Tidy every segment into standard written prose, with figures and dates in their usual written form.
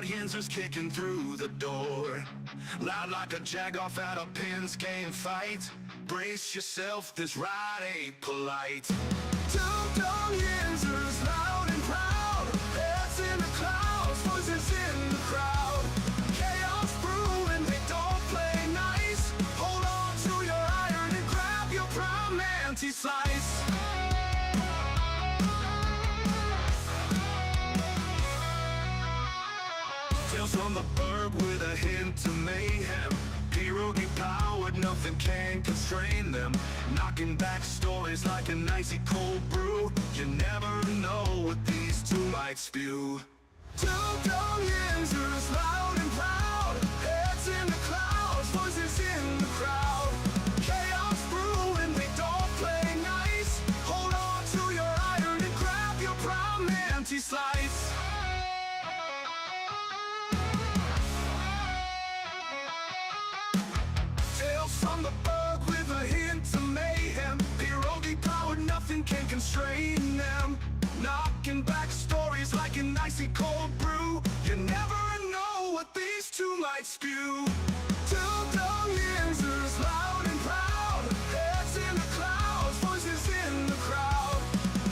loud Yinzers kicking through the door. Loud like a jag-off at a pins game fight. Brace yourself, this ride ain't polite. Two Dum Yinzers, loud and proud. Heads in the clouds, voices in the crowd. Chaos brewing, they don't play nice. Hold on to your iron and grab your prime anti-slice. Tales from the burb with a hint of mayhem. Pierogi powered, nothing can constrain them. Knocking back stories like an icy cold brew. You never know what these two might spew. Two Dum Yinzers, loud and proud. Heads in the clouds, voices in the crowd. Chaos brewing, they don't play nice. Hold on to your iron and grab your prime anti-slice. Tales from the burg with a hint of mayhem. Pierogi powered, nothing can constrain them. Knocking back stories like an icy cold brew. You never know what these two might spew. Two Dum Yinzers, loud and proud. Heads in the clouds, voices in the crowd.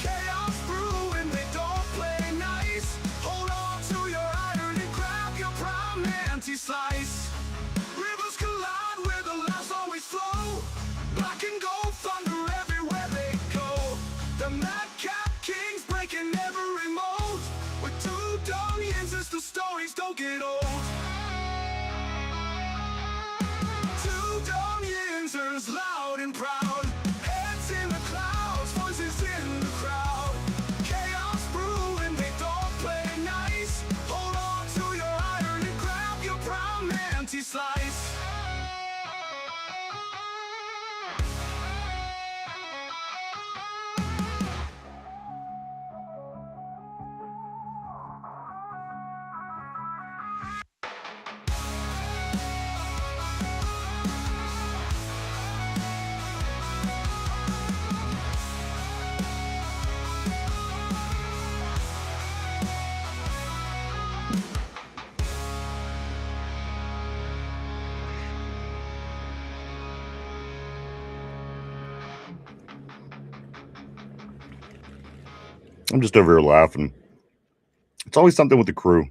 Chaos brewing, they don't play nice. Hold on to your iron and grab your prime anti-slice. Rivers collide where the laughs always flow. Black and gold thunder everywhere they go. The madcap kings breaking every mold. With two Dum Yinzers, the stories don't get old. Two Dum Yinzers, loud and proud. Heads in the clouds, voices in the crowd. Chaos brewing, they don't play nice. Hold on to your iron and grab your prime anti-slice. I'm just over here laughing. It's always something with the crew.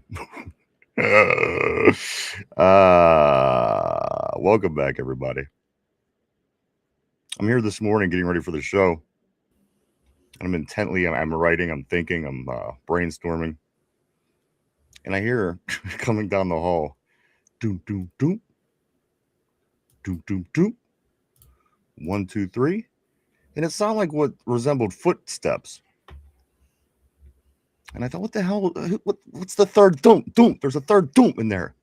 Welcome back, everybody. I'm here this morning getting ready for the show. I'm writing, I'm thinking, I'm brainstorming. And I hear coming down the hall, doom, doom, doom, doom, doom, doom, 1, 2, 3. And it sounded like what resembled footsteps. And I thought, what the hell? What's the third doom? Doom. There's a third doom in there.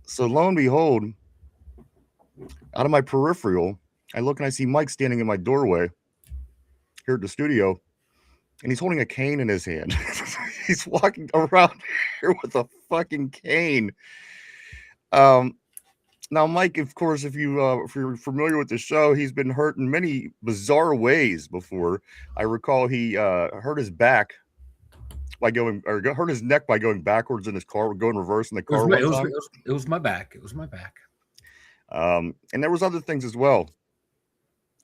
So lo and behold, out of my peripheral, I look and I see Mike standing in my doorway here at the studio, and he's holding a cane in his hand. He's walking around here with a fucking cane. Now, Mike, of course, if you're familiar with the show, he's been hurt in many bizarre ways before. I recall he hurt his back by hurt his neck by going backwards in his car, going reverse in the car. It was my back. It was my back. And there was other things as well.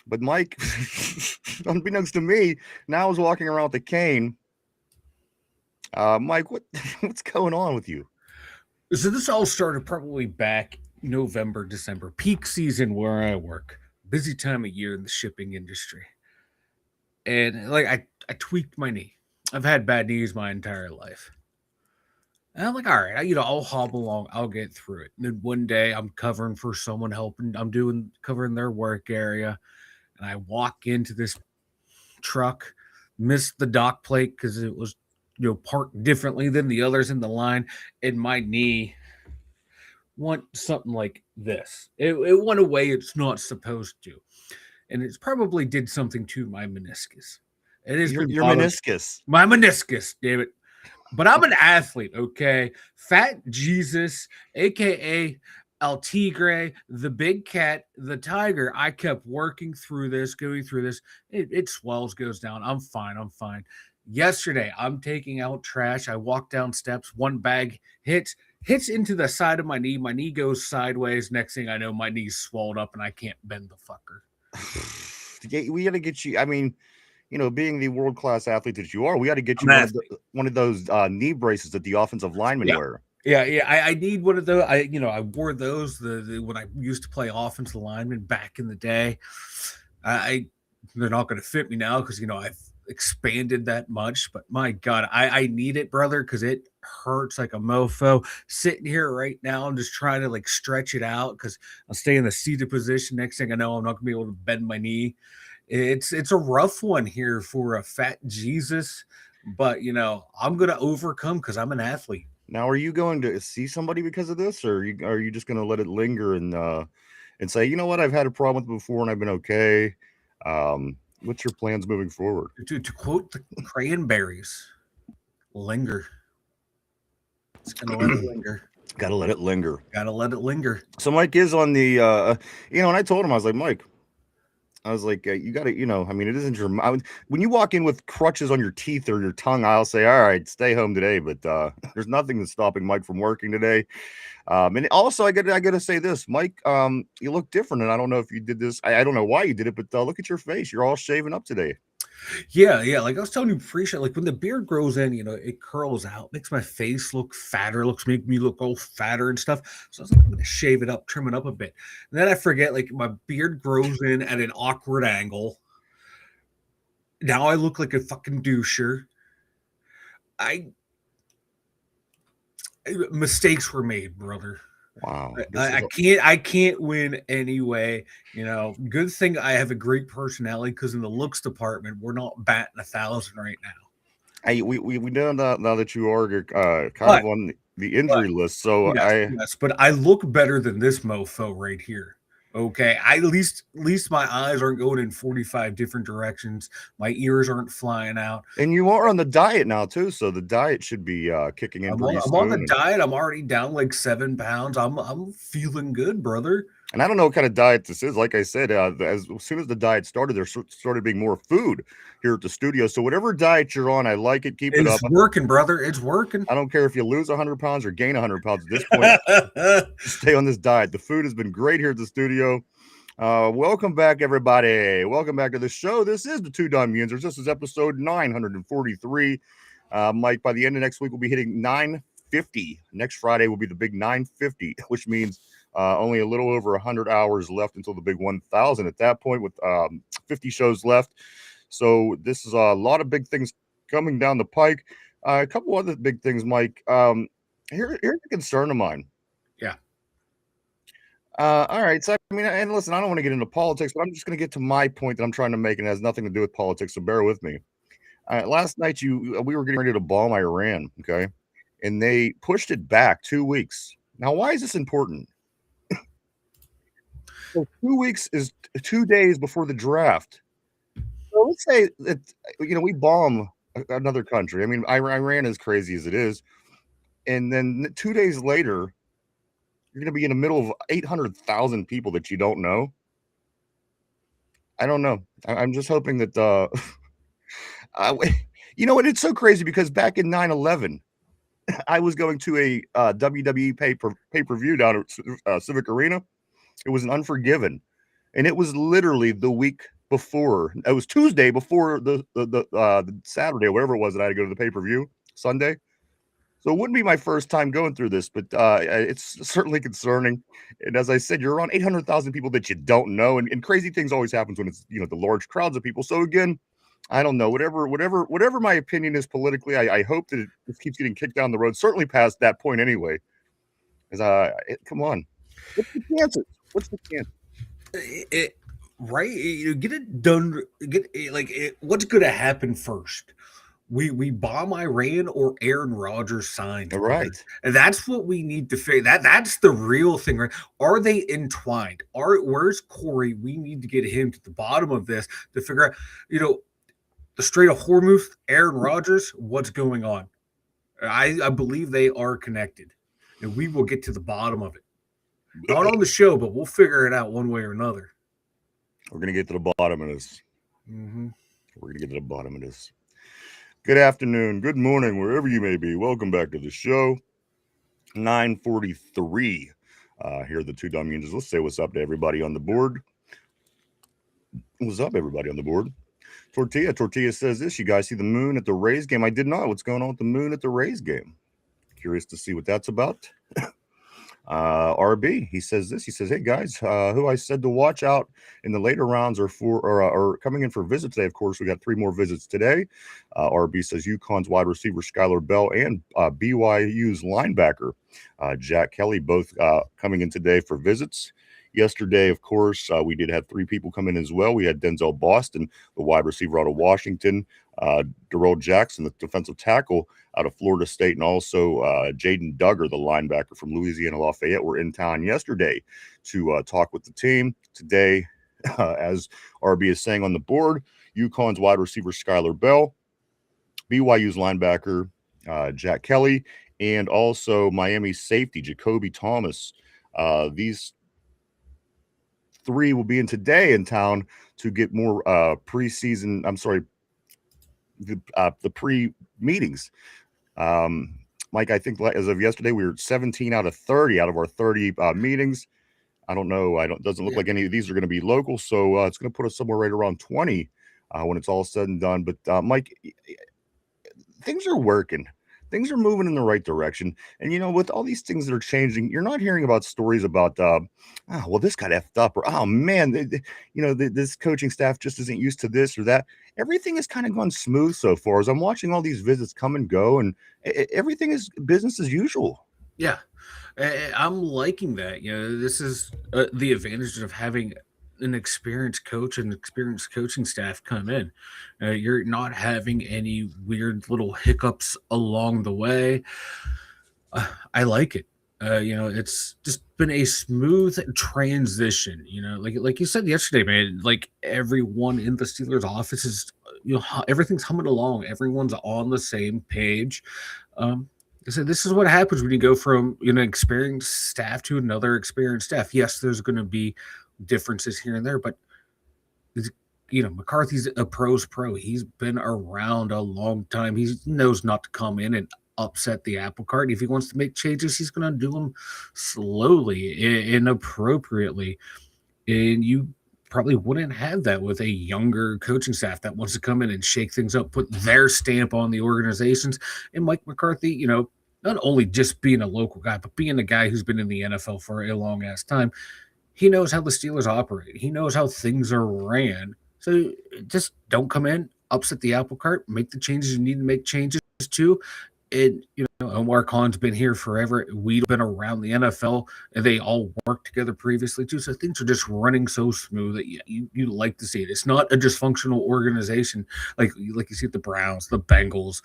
But Mike, unbeknownst to me, now is walking around with a cane. Mike, what's going on with you? So this all started probably back November, December, peak season where I work. Busy time of year in the shipping industry. And like I tweaked my knee. I've had bad knees my entire life. And I'm like, all right, I'll hobble along. I'll get through it. And then one day I'm covering for someone helping. I'm covering their work area. And I walk into this truck, miss the dock plate because it was, parked differently than the others in the line. And my knee went something like this. It went away it's not supposed to. And it's probably did something to my meniscus. It is your meniscus. My meniscus, damn it. But I'm an athlete, okay? Fat Jesus, a.k.a. El Tigre, the big cat, the tiger. I kept working through this, going through this. It swells, goes down. I'm fine. Yesterday, I'm taking out trash. I walk down steps. One bag hits into the side of my knee. My knee goes sideways. Next thing I know, my knee's swelled up and I can't bend the fucker. We got to get you. I mean, being the world class athlete that you are, we got to get you one of those knee braces that the offensive linemen wear. Yeah. I need one of those. I wore those when I used to play offensive lineman back in the day. They're not going to fit me now because I've expanded that much. But my God, I need it, brother, because it hurts like a mofo. Sitting here right now, I'm just trying to like stretch it out because I'll stay in the seated position. Next thing I know, I'm not going to be able to bend my knee. It's a rough one here for a fat Jesus, but I'm going to overcome because I'm an athlete. Now, are you going to see somebody because of this, or are you just going to let it linger and say, you know what, I've had a problem with it before and I've been okay? What's your plans moving forward? To quote the cranberries, linger. It's going to let it linger. Gotta let it linger. Gotta let it linger. So Mike is on the, and I told him, I was like, Mike, you got to, I mean, it isn't your, when you walk in with crutches on your teeth or your tongue, I'll say, all right, stay home today. But there's nothing that's stopping Mike from working today. And also, I got to say this, Mike, you look different. And I don't know if you did this. I don't know why you did it, but look at your face. You're all shaven up today. Yeah. Like I was telling you, pre-show, like when the beard grows in, it curls out, makes my face look fatter, make me look all fatter and stuff. So I was like, I'm gonna shave it up, trim it up a bit. And then I forget, like my beard grows in at an awkward angle. Now I look like a fucking doucher. Mistakes were made, brother. Wow. I can't win anyway. Good thing I have a great personality because in the looks department, we're not batting 1,000 right now. Hey, we know now that you are kind of on the injury list. So yes, but I look better than this mofo right here. Okay, at least my eyes aren't going in 45 different directions. My ears aren't flying out. And you are on the diet now too, so the diet should be kicking in pretty soon. I'm on the diet. I'm already down like 7 pounds. I'm feeling good, brother. And I don't know what kind of diet this is. Like I said, as soon as the diet started, there started being more food here at the studio. So whatever diet you're on, I like it. Keep it up. It's working, brother. It's working. I don't care if you lose 100 pounds or gain 100 pounds at this point. Stay on this diet. The food has been great here at the studio. Welcome back, everybody. Welcome back to the show. This is the two Dum Yinzers. This is episode 943. Mike, by the end of next week, we'll be hitting 950. Next Friday will be the big 950, which means only a little over 100 hours left until the big 1,000 at that point, with 50 shows left. So this is a lot of big things coming down the pike. A couple other big things, Mike. Here's a concern of mine. Yeah. All right. So, I mean, and listen, I don't want to get into politics, but I'm just going to get to my point that I'm trying to make, and it has nothing to do with politics. So bear with me. Last night, we were getting ready to bomb Iran. Okay. And they pushed it back 2 weeks. Now, why is this important? So 2 weeks is 2 days before the draft. So let's say that, we bomb another country. I mean, Iran is crazy as it is. And then 2 days later, you're going to be in the middle of 800,000 people that you don't know. I don't know. I'm just hoping that, what? It's so crazy because back in 9/11, I was going to a WWE pay-per-view down at Civic Arena. It was an Unforgiven, and it was literally the week before. It was Tuesday before the Saturday or whatever it was that I had to go to the pay-per-view Sunday. So it wouldn't be my first time going through this, but it's certainly concerning. And as I said, you're around 800,000 people that you don't know, and crazy things always happens when it's the large crowds of people. So again, I don't know. Whatever my opinion is politically, I hope that it keeps getting kicked down the road. Certainly past that point anyway. Because come on, what's the chances? What's the chance? Right? Get it done. What's going to happen first? We bomb Iran or Aaron Rodgers signs. Right. And that's what we need to figure. That's the real thing, right? Are they entwined? Where's Corey? We need to get him to the bottom of this to figure out, the Strait of Hormuz, Aaron Rodgers, what's going on? I believe they are connected, and we will get to the bottom of it. Not on the show, but we'll figure it out one way or another. We're going to get to the bottom of this. Mm-hmm. We're going to get to the bottom of this. Good afternoon, good morning, wherever you may be. Welcome back to the show. 9:43. Here are the two Dum Yinzers. Let's say what's up to everybody on the board. What's up, everybody on the board? Tortilla says this. You guys see the moon at the Rays game? I did not. What's going on with the moon at the Rays game? Curious to see what that's about. RB, he says this. He says, "Hey guys, who I said to watch out in the later rounds are coming in for visits today. Of course, we got 3 more visits today." RB says UConn's wide receiver Skylar Bell and BYU's linebacker Jack Kelly both coming in today for visits. Yesterday, of course, we did have 3 people come in as well. We had Denzel Boston, the wide receiver out of Washington, Darrell Jackson, the defensive tackle out of Florida State, and also Jaden Duggar, the linebacker from Louisiana Lafayette, were in town yesterday to talk with the team. Today, as RB is saying on the board, UConn's wide receiver Skylar Bell, BYU's linebacker Jack Kelly, and also Miami's safety Jacoby Thomas. These 3 will be in today in town to get more preseason. I'm sorry, the pre-meetings. Mike, I think as of yesterday, we were 17 out of 30 out of our 30 meetings. I don't know. Doesn't look like any of these are going to be local, so it's going to put us somewhere right around 20 when it's all said and done. But Mike, things are working. Things are moving in the right direction. And, you know, with all these things that are changing, you're not hearing about stories about, well, this got effed up, or, oh, man, this coaching staff just isn't used to this or that. Everything has kind of gone smooth so far. As I'm watching all these visits come and go, and everything is business as usual. Yeah, I'm liking that. You know, this is the advantage of having an experienced coach and experienced coaching staff come in. You're not having any weird little hiccups along the way. I like it. It's just been a smooth transition. You know, like you said yesterday, man. Like everyone in the Steelers office is, everything's humming along. Everyone's on the same page. So this is what happens when you go from an experienced staff to another experienced staff. Yes, there's going to be differences here and there, but McCarthy's a pro's pro. He's been around a long time. He knows not to come in and upset the apple cart. If he wants to make changes, he's going to do them slowly and appropriately. And you probably wouldn't have that with a younger coaching staff that wants to come in and shake things up, put their stamp on the organizations. And Mike McCarthy, not only just being a local guy, but being a guy who's been in the NFL for a long ass time, he knows how the Steelers operate. He knows how things are ran. So just don't come in, upset the apple cart, make the changes you need to make changes to. And, Omar Khan's been here forever. We've been around the NFL, and they all worked together previously, too. So things are just running so smooth that you like to see it. It's not a dysfunctional organization like you see at the Browns, the Bengals,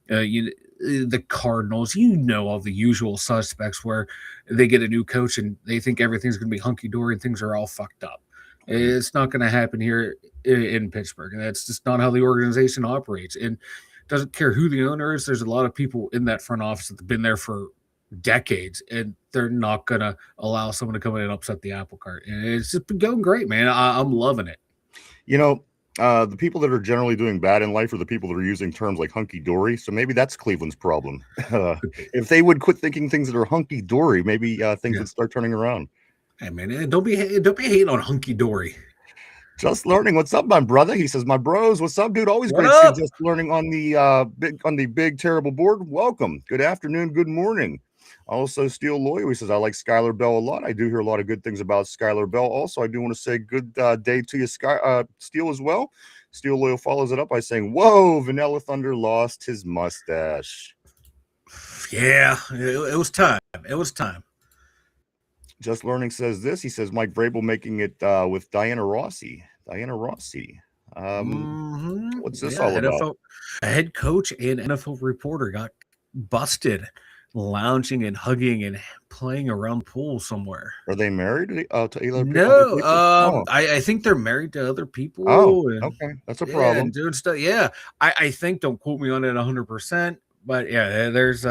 the Cardinals, all the usual suspects where they get a new coach and they think everything's going to be hunky-dory and things are all fucked up. It's not going to happen here in Pittsburgh. And that's just not how the organization operates. And doesn't care who the owner is. There's a lot of people in that front office that have been there for decades, and they're not going to allow someone to come in and upset the apple cart. And it's just been going great, man. I'm loving it. The people that are generally doing bad in life are the people that are using terms like hunky-dory. So maybe that's Cleveland's problem. If they would quit thinking things that are hunky-dory, maybe things would start turning around. Hey, man, don't be hating on hunky-dory. Just learning. What's up, my brother? He says, my bros, what's up, dude? Always great to see Just Learning on the big terrible board. Welcome. Good afternoon. Good morning. Also, Steel Loyal, he says, I like Skylar Bell a lot. I do hear a lot of good things about Skylar Bell. Also, I do want to say good day to you, Steel, as well. Steel Loyal follows it up by saying, whoa, Vanilla Thunder lost his mustache. Yeah, it was time. It was time. Just Learning says this. He says, Mike Vrabel making it with Diana Rossi. What's this all about? A head coach and NFL reporter got busted lounging and hugging and playing around the pool somewhere. Are they married to other people? No, I think they're married to other people. Oh, okay. That's a problem. Doing stuff. Yeah, I think, don't quote me on it 100%, but yeah, there's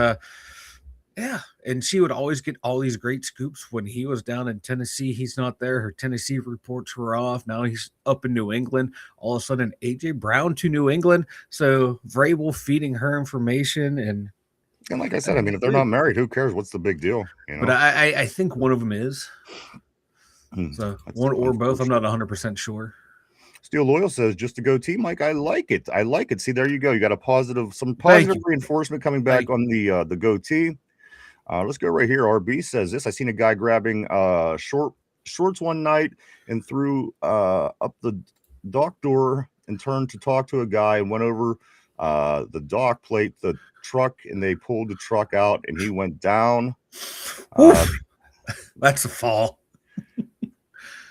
Yeah, and she would always get all these great scoops when he was down in Tennessee. He's not there. Her Tennessee reports were off. Now he's up in New England. All of a sudden, AJ Brown to New England. So Vrabel feeding her information, and And like I said, I mean, if they're not married, who cares? What's the big deal? You know. but I think one of them is. So That's one or both. I'm unfortunate. not 100% sure. Steel Loyal says, just to go team, Mike. I like it. I like it. See, there you go. You got some Thank positive you. reinforcement coming Thank back on the goatee. Let's go right here. RB says this. I seen a guy grabbing shorts one night and threw up the dock door and turned to talk to a guy and went over the dock plate, the truck, and they pulled the truck out and he went down. That's a fall.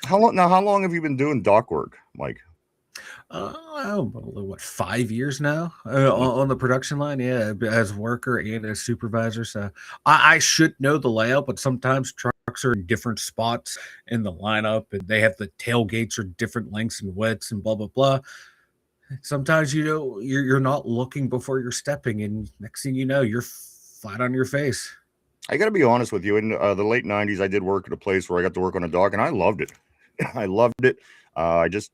How long have you been doing dock work, Mike? What, 5 years now on the production line? Yeah, as worker and as supervisor. So I should know the layout, but sometimes trucks are in different spots in the lineup, and they have the tailgates are different lengths and widths and blah blah blah. Sometimes you're not looking before you're stepping, and next thing you know, you're flat on your face. I got to be honest with you. In the late '90s, I did work at a place where I got to work on a dock, and I loved it. I loved it. I just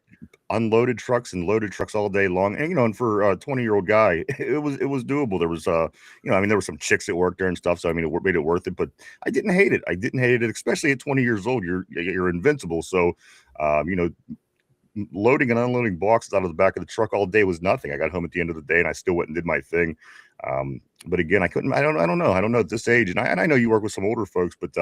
unloaded trucks and loaded trucks all day long, and and for a 20-year-old guy, it was doable. There was I mean, there were some chicks that worked there and stuff, so I mean, it made it worth it. But I didn't hate it. I didn't hate it, especially at 20 years old. You're invincible. So, loading and unloading boxes out of the back of the truck all day was nothing. I got home at the end of the day and I still went and did my thing. But again, I don't know at this age. And I know you work with some older folks, but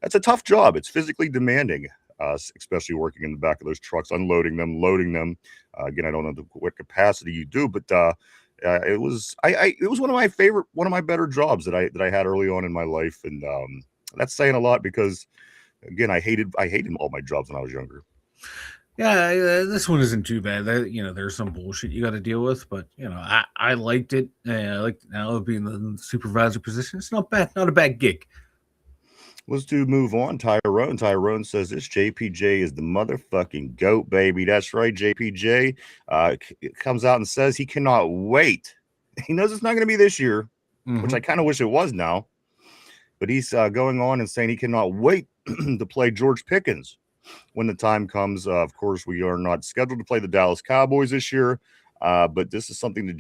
that's a tough job. It's physically demanding, especially working in the back of those trucks, unloading them, loading them. Again, I don't know what capacity you do, but it was one of my better jobs that I had early on in my life. And that's saying a lot because again, I hated all my jobs when I was younger. Yeah, this one isn't too bad. There's some bullshit you got to deal with, but I liked it. I liked it now being the supervisor position. It's not bad, not a bad gig. Let's move on. Tyrone says this. JPJ is the motherfucking GOAT, baby. That's right, JPJ. Comes out and says he cannot wait. He knows it's not going to be this year, which I kind of wish it was now. But he's going on and saying he cannot wait to play George Pickens when the time comes. Of course, we are not scheduled to play the Dallas Cowboys this year, but this is something that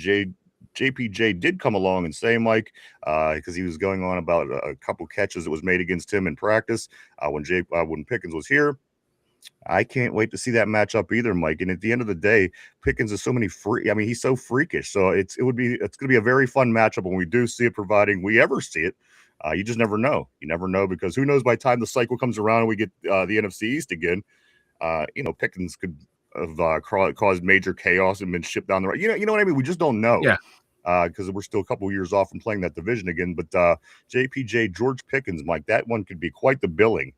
JPJ did come along and say, Mike, because he was going on about a couple catches that was made against him in practice when Pickens was here. I can't wait to see that matchup either, Mike. And at the end of the day, Pickens is he's so freakish. So it's going to be a very fun matchup when we do see it, providing we ever see it. You just never know. You never know, because who knows, by the time the cycle comes around and we get the NFC East again, Pickens could have caused major chaos and been shipped down the road. You know what I mean? We just don't know. Yeah. Because we're still a couple years off from playing that division again. But JPJ, George Pickens, Mike, that one could be quite the billing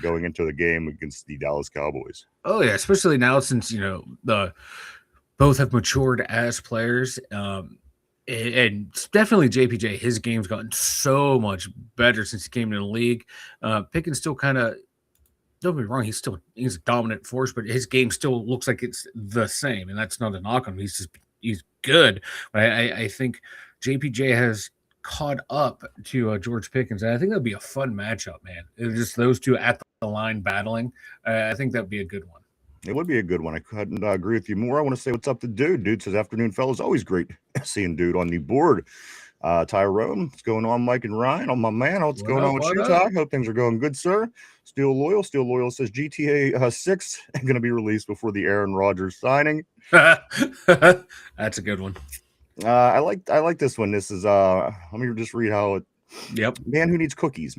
going into the game against the Dallas Cowboys. Oh yeah, especially now since both have matured as players. And definitely JPJ, his game's gotten so much better since he came into the league. Pickens still kind of, don't get me wrong, he's a dominant force, but his game still looks like it's the same, and that's not a knock on him. He's good, but I think JPJ has caught up to George Pickens, and I think that'd be a fun matchup, man. It's just those two at the line battling. I think that'd be a good one. It would be a good one. I couldn't agree with you more. I want to say what's up to Dude. Dude says, afternoon, fellas. Always great seeing Dude on the board. Tyrone, what's going on, Mike and Ryan? Oh, my man, what's going on with you, Ty? Hope things are going good, sir. Still Loyal says GTA 6 going to be released before the Aaron Rodgers signing. That's a good one. I like this one. This is let me just read how it. Yep. Man who needs cookies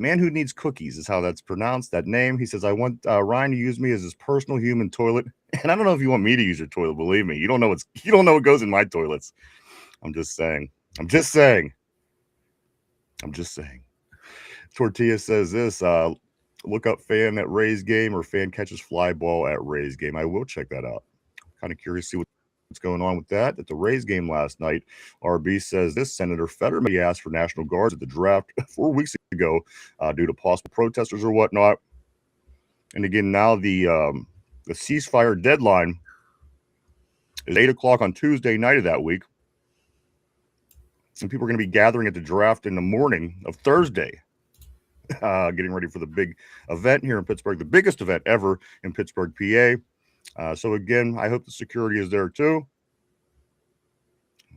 is how that's pronounced, that name. He says, I want Ryan to use me as his personal human toilet. And I don't know if you want me to use your toilet. Believe me, you don't know what goes in my toilets. I'm just saying. Tortilla says this, look up fan at Rays game or fan catches fly ball at Rays game. I will check that out. Kind of curious to see what's going on with that. At the Rays game last night, RB says this, Senator Fetterman asked for National Guards at the draft 4 weeks ago due to possible protesters or whatnot. And again, now the ceasefire deadline is 8 o'clock on Tuesday night of that week. and people are going to be gathering at the draft in the morning of Thursday, getting ready for the big event here in Pittsburgh, the biggest event ever in Pittsburgh, PA. So again, I hope the security is there too.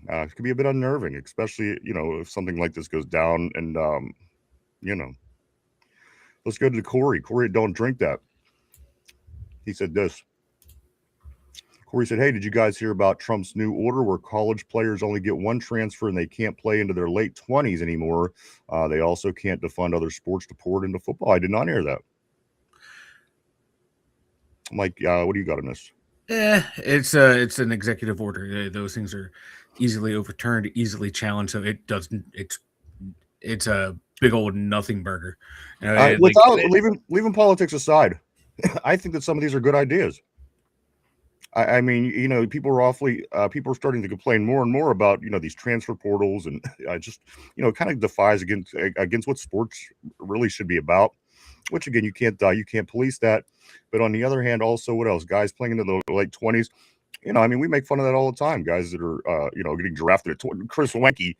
It could be a bit unnerving, especially, if something like this goes down. And, let's go to Corey. Corey, don't drink that. He said this. Corey said, hey, did you guys hear about Trump's new order where college players only get one transfer and they can't play into their late 20s anymore? They also can't defund other sports to pour it into football. I did not hear that. Mike, what do you got on this? It's an executive order. Those things are easily overturned, easily challenged. So it doesn't. It's a big old nothing burger. Without leaving politics aside, I think that some of these are good ideas. I mean, people are starting to complain more and more about, these transfer portals, and I just, kind of defies against what sports really should be about. Which again, you can't police that. But on the other hand, also, what else? Guys playing into the late 20s. We make fun of that all the time. Guys that are, getting drafted at Chris Wenke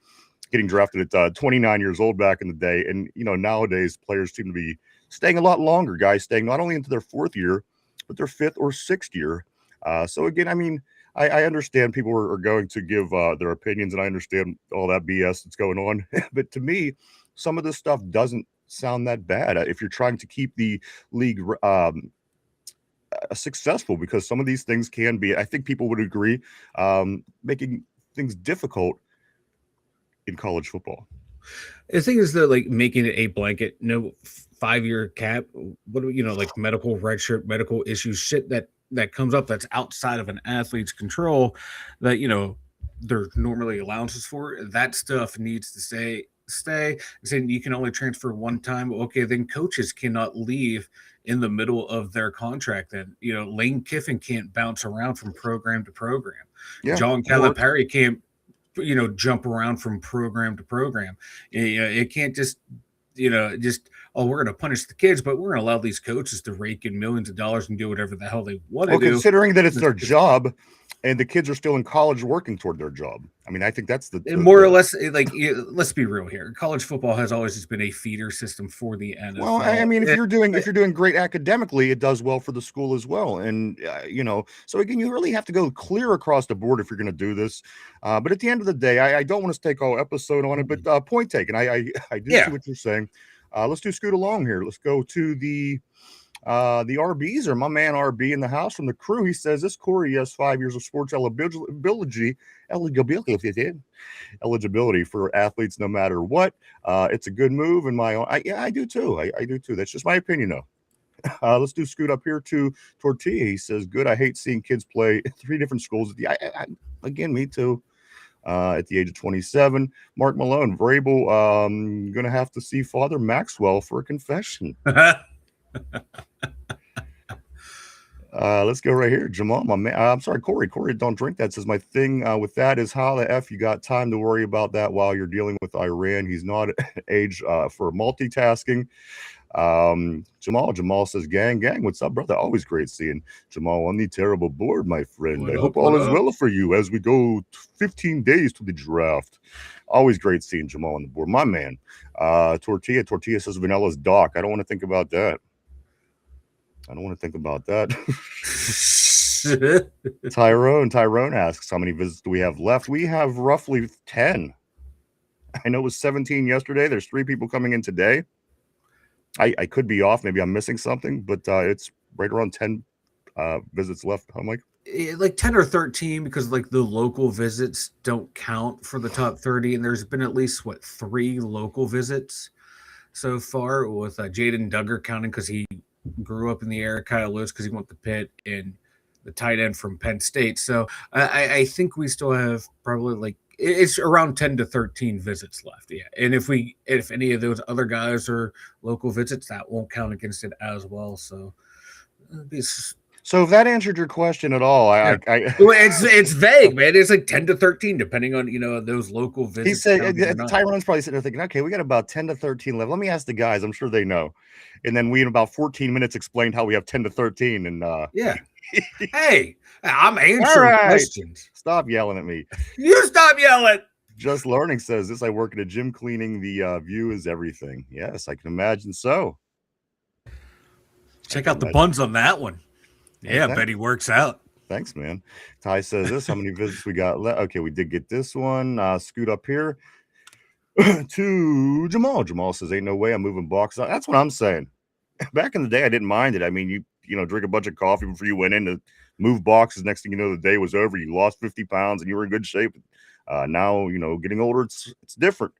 getting drafted at 29 years old back in the day. And, nowadays players seem to be staying a lot longer. Guys staying not only into their fourth year, but their fifth or sixth year. So again, I understand people are going to give their opinions, and I understand all that BS that's going on. But to me, some of this stuff doesn't sound that bad if you're trying to keep the league successful, because some of these things can be, I think people would agree, making things difficult in college football. The thing is that, like, making it a blanket, no 5-year cap, like medical redshirt, medical issues, shit that comes up that's outside of an athlete's control, that there's normally allowances for. That stuff needs to stay. Saying you can only transfer one time. Okay, then coaches cannot leave in the middle of their contract. Then Lane Kiffin can't bounce around from program to program. Yeah, John Calipari can't jump around from program to program. It can't just we're going to punish the kids, but we're going to allow these coaches to rake in millions of dollars and do whatever the hell they want to do. Considering that it's their job, and the kids are still in college working toward their job. I think that's the more or less, like, let's be real here. College football has always just been a feeder system for the NFL. Well, if you're doing great academically, it does well for the school as well. And so again, you really have to go clear across the board if you're going to do this. But at the end of the day, I don't want to take all episode on it, but point taken. I do see what you're saying. Let's do scoot along here. Let's go to the RBs, or my man RB in the house from the crew. He says this Corey has 5 years of sports eligibility for athletes no matter what. It's a good move in my own. I do too. I do too. That's just my opinion though. Let's do scoot up here to Tortilla. He says, good. I hate seeing kids play 3 different schools. Again, me too. At the age of 27, Mark Malone, Vrabel, going to have to see Father Maxwell for a confession. Let's go right here. Jamal, my man. I'm sorry, Corey. Corey, don't drink that. Says my thing with that is how the F you got time to worry about that while you're dealing with Iran. He's not age for multitasking. Jamal says, gang, what's up, brother? Always great seeing Jamal on the terrible board, my friend. I hope all is well for you as we go 15 days to the draft. Always great seeing Jamal on the board, my man. Tortilla says Vanilla's Doc. I don't want to think about that. Tyrone asks, how many visits do we have left? We have roughly 10. I know it was 17 yesterday. There's 3 people coming in today. I could be off. Maybe I'm missing something, but it's right around 10 visits left. Huh, Mike? Like 10 or 13, because like the local visits don't count for the top 30. And there's been at least 3 local visits so far, with Jaden Duggar counting because he grew up in the area. Kyle Lewis because he went to Pitt, and the tight end from Penn State. So I think we still have probably it's around 10 to 13 visits left. Yeah. And if any of those other guys are local visits, that won't count against it as well. So if that answered your question at all, well, it's vague, man. It's like 10 to 13, depending on, those local visits. He said, Tyrone's probably sitting there thinking, okay, we got about 10 to 13 left. Let me ask the guys. I'm sure they know. And then we, in about 14 minutes, explained how we have 10 to 13. And yeah. Hey, I'm answering questions. Stop yelling at me. You stop yelling. Just Learning says this. I work at a gym cleaning. The view is everything. Yes, I can imagine so. Check out the buns on that one. Hey, Yeah, I bet he works out. Thanks, man. Ty says this. How many visits we got left? Okay, we did get this one. Scoot up here to Jamal. Jamal says, "Ain't no way I'm moving boxes." That's what I'm saying. Back in the day, I didn't mind it. I mean, you know, drink a bunch of coffee before you went in to move boxes. Next thing you know, the day was over. You lost 50 pounds and you were in good shape. Now, you know, getting older, it's different.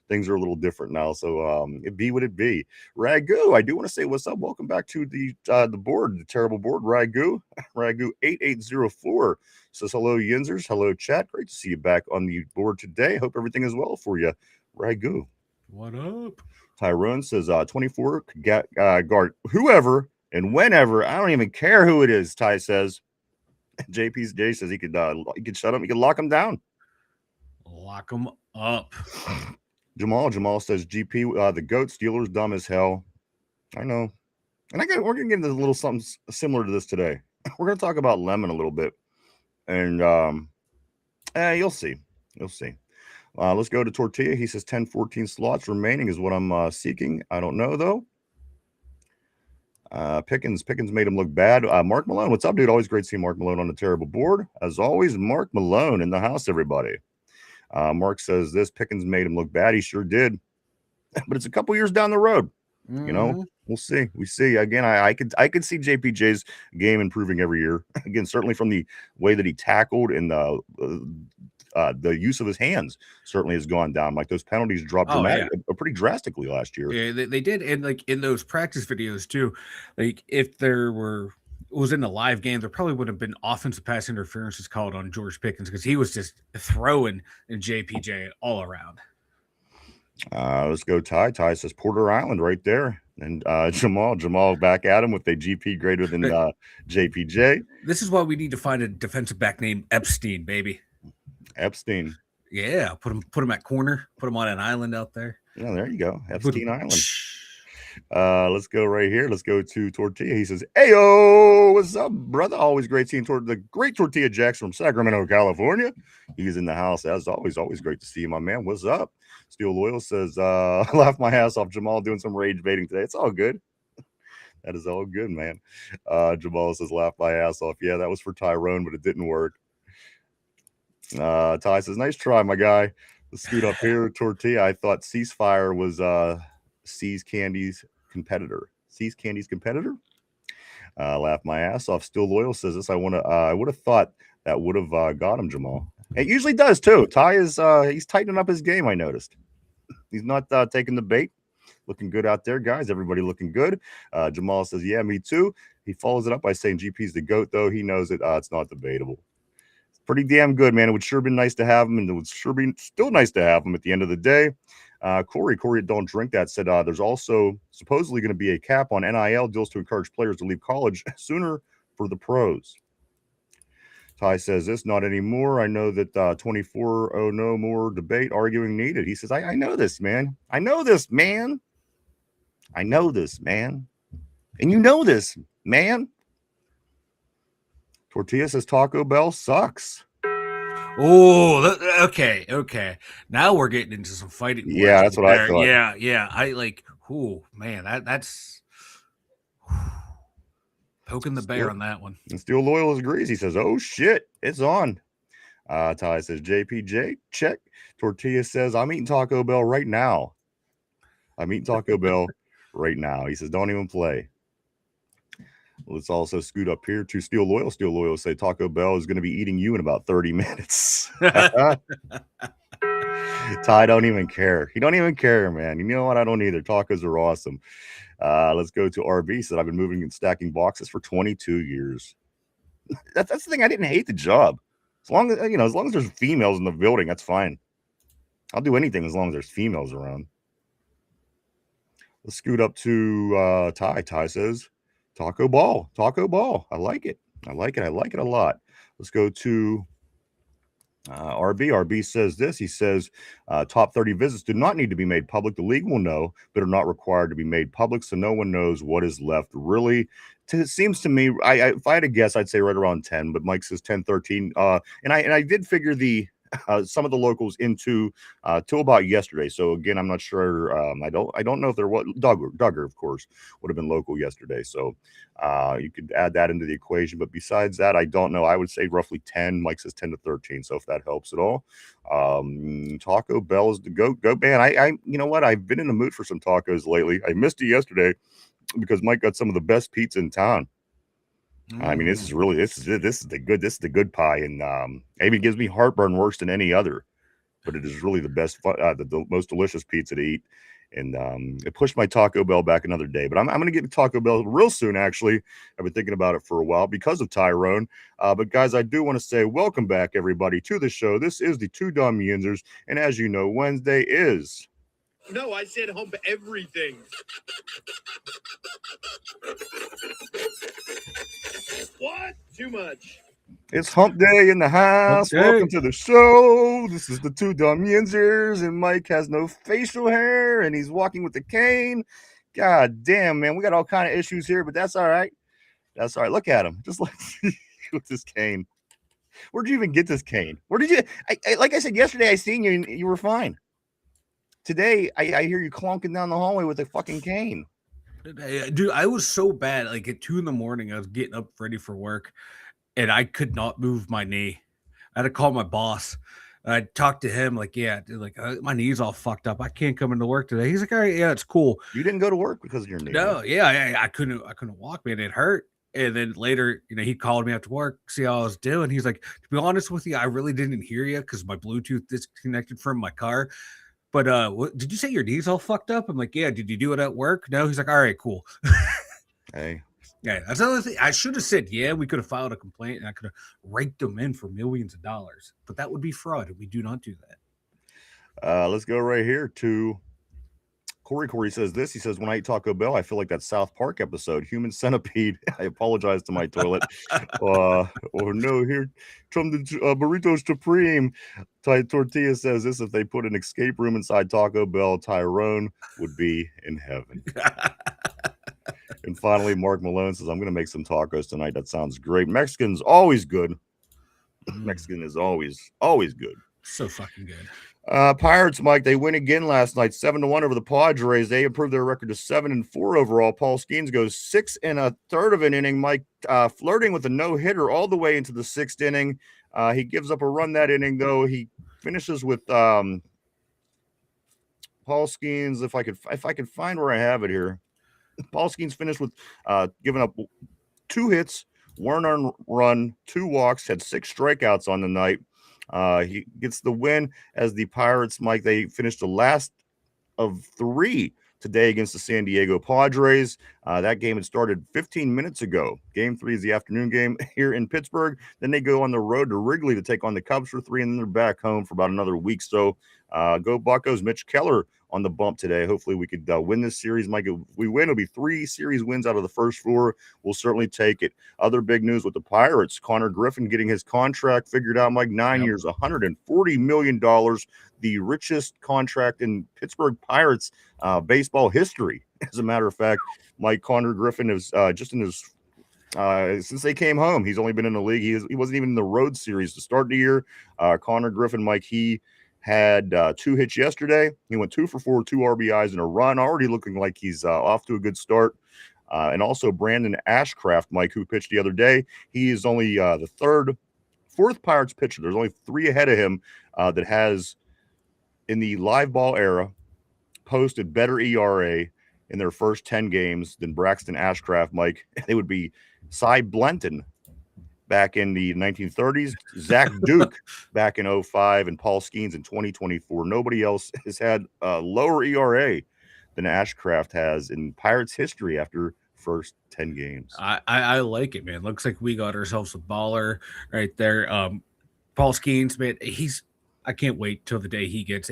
Things are a little different now. So it be what it be. Ragu, I do want to say what's up. Welcome back to the board, the terrible board. Ragu 8804 says hello, Yinzers. Hello, chat. Great to see you back on the board today. Hope everything is well for you. Ragu. What up? Tyrone says 24 guard whoever and whenever. I don't even care who it is. Ty says. Jay says he could shut him. He could lock him down. Lock him up. Jamal says GP the goat Steelers dumb as hell. I know. And we're gonna get into a little something similar to this today. We're gonna talk about Lemon a little bit. And you'll see. Let's go to Tortilla. He says 10-14 slots remaining is what I'm seeking. I don't know though. Pickens made him look bad. Mark Malone, what's up, dude? Always great to see Mark Malone on the terrible board. As always, Mark Malone in the house, everybody. Mark says this. Pickens made him look bad. He sure did. But it's a couple years down the road. You know, we'll see. We see. Again, I could see JPJ's game improving every year. Again, certainly from the way that he tackled and the use of his hands certainly has gone down. Like those penalties dropped pretty drastically last year. Yeah, they did. And like in those practice videos too, like if there was in a live game, there probably would have been offensive pass interferences called on George Pickens because he was just throwing in JPJ all around. Let's go. Ty says Porter Island right there. And Jamal back at him with a GP greater than JPJ. This is why we need to find a defensive back named Epstein, baby. Epstein. Yeah, put him at corner. Put him on an island out there. Yeah, there you go. Epstein Island. Let's go right here. Let's go to Tortilla. He says, "Ayo, what's up, brother? Always great seeing the great Tortilla Jackson from Sacramento, California. He's in the house as always. Always great to see you, my man. What's up?" Steel Loyal says, "Laugh my ass off, Jamal doing some rage baiting today. It's all good. That is all good, man." Jamal says, "Laugh my ass off." Yeah, that was for Tyrone, but it didn't work. Ty says, "Nice try, my guy." Let's scoot up here. Tortilla. I thought Ceasefire was C's Candy's competitor. Laugh my ass off. Still Loyal says this. I would have thought that would have got him, Jamal. It usually does too. Ty is he's tightening up his game. I noticed he's not taking the bait. Looking good out there, guys. Everybody looking good. Jamal says, "Yeah, me too." He follows it up by saying GP's the GOAT, though. He knows it. It's not debatable. Pretty damn good, man. It would sure be nice to have him, and it would sure be still nice to have him at the end of the day. Corey, Don't Drink That said there's also supposedly going to be a cap on NIL deals to encourage players to leave college sooner for the pros. Ty says this, not anymore. I know that 24, oh, no more debate, arguing needed. He says, I know this, man. I know this, man. And you know this, man. Tortilla says Taco Bell sucks. Oh, okay. Now we're getting into some fighting. Yeah, that's what I thought. Yeah. I like. Oh man, that's poking the bear on that one. And Steel Loyal agrees. He says, "Oh shit, it's on." Ty says JPJ check. Tortilla says, "I'm eating Taco Bell right now." He says, "Don't even play." Let's also scoot up here to Steel Loyal. Steel Loyal say Taco Bell is going to be eating you in about 30 minutes. Ty don't even care. He don't even care, man. You know what? I don't either. Tacos are awesome. Let's go to RB. Said I've been moving and stacking boxes for 22 years. That's the thing. I didn't hate the job. As long as there's females in the building, that's fine. I'll do anything as long as there's females around. Let's scoot up to Ty. Ty says Taco Ball. I like it a lot. Let's go to RB. RB says this. He says top 30 visits do not need to be made public. The league will know, but are not required to be made public, so no one knows what is left. Really, it seems to me, if I had to guess, I'd say right around 10, but Mike says 10, 13. And I did figure the some of the locals into till about yesterday. So again, I'm not sure. I don't know if there was Duggar, of course, would have been local yesterday. So you could add that into the equation. But besides that, I don't know. I would say roughly 10. Mike says 10 to 13. So if that helps at all, Taco Bell is the go man. I you know what? I've been in the mood for some tacos lately. I missed it yesterday because Mike got some of the best pizza in town. I mean, this is the good pie, and it even gives me heartburn worse than any other. But it is really the best, the most delicious pizza to eat, and it pushed my Taco Bell back another day. But I'm going to get to Taco Bell real soon. Actually, I've been thinking about it for a while because of Tyrone. But guys, I do want to say welcome back everybody to the show. This is the Two Dum Yinzers, and as you know, Wednesday is. No, I said hump everything. What? Too much. It's hump day in the house. Welcome to the show. This is the Two Dum Yinzers, and Mike has no facial hair, and he's walking with a cane. God damn, man, we got all kind of issues here, but that's all right. That's all right. Look at him, just like with this cane. Where'd you even get this cane? Where did you? Like I said yesterday, I seen you, and you were fine. Today, I hear you clonking down the hallway with a fucking cane. Dude, I was so bad. Like at 2 a.m, I was getting up ready for work, and I could not move my knee. I had to call my boss. I talked to him like, yeah, dude, like my knee's all fucked up. I can't come into work today. He's like, all right, yeah, it's cool. You didn't go to work because of your knee? No, yeah, I couldn't walk, man. It hurt. And then later, he called me after work, see how I was doing. He's like, to be honest with you, I really didn't hear you because my Bluetooth disconnected from my car. But what, did you say your knee's all fucked up? I'm like, yeah. Did you do it at work? No. He's like, all right, cool. Hey. Yeah, that's another thing. I should have said, yeah, we could have filed a complaint and I could have raked them in for millions of dollars. But that would be fraud, and we do not do that. Let's go right here to Corey. Corey says this. He says, when I eat Taco Bell, I feel like that South Park episode, Human Centipede. I apologize to my toilet. Or no, here from the Burritos Supreme. Tortilla says this: if they put an escape room inside Taco Bell, Tyrone would be in heaven. And finally, Mark Malone says, I'm going to make some tacos tonight. That sounds great. Mexican's always good. Mexican is always good. So fucking good. Pirates, Mike, they win again last night, 7-1 over the Padres. They improved their record to 7-4 overall. Paul Skeens goes 6 1/3 of an inning. Mike flirting with a no-hitter all the way into the 6th inning. He gives up a run that inning, though. He finishes with Paul Skeens. If I could find where I have it here. Paul Skeens finished with giving up 2 hits, 1 earned run, 2 walks, had 6 strikeouts on the night. He gets the win as the Pirates, Mike, they finished the last of 3 today against the San Diego Padres. That game had started 15 minutes ago. Game 3 is the afternoon game here in Pittsburgh. Then they go on the road to Wrigley to take on the Cubs for 3, and then they're back home for about another week. So go Buccos. Mitch Keller on the bump today. Hopefully we could win this series. Mike, if we win, it'll be 3 series wins out of the first 4. We'll certainly take it. Other big news with the Pirates, Connor Griffin getting his contract figured out, Mike, 9 years, $140 million, the richest contract in Pittsburgh Pirates baseball history. As a matter of fact, Mike, Connor Griffin is just in his since they came home, he's only been in the league. He wasn't even in the road series to start the year. Connor Griffin, Mike, he had 2 hits yesterday. He went 2 for 4, 2 RBIs and a run, already looking like he's off to a good start. And also Brandon Ashcraft, Mike, who pitched the other day. He is only the 4th Pirates pitcher. There's only 3 ahead of him that has, in the live ball era, posted better ERA in their first 10 games than Braxton Ashcraft, Mike. They would be Cy Blenton back in the 1930s, Zach Duke back in 2005, and Paul Skeens in 2024. Nobody else has had a lower ERA than Ashcraft has in Pirates history after first 10 games. I like it, man. Looks like we got ourselves a baller right there. Paul Skeens, man, I can't wait till the day he gets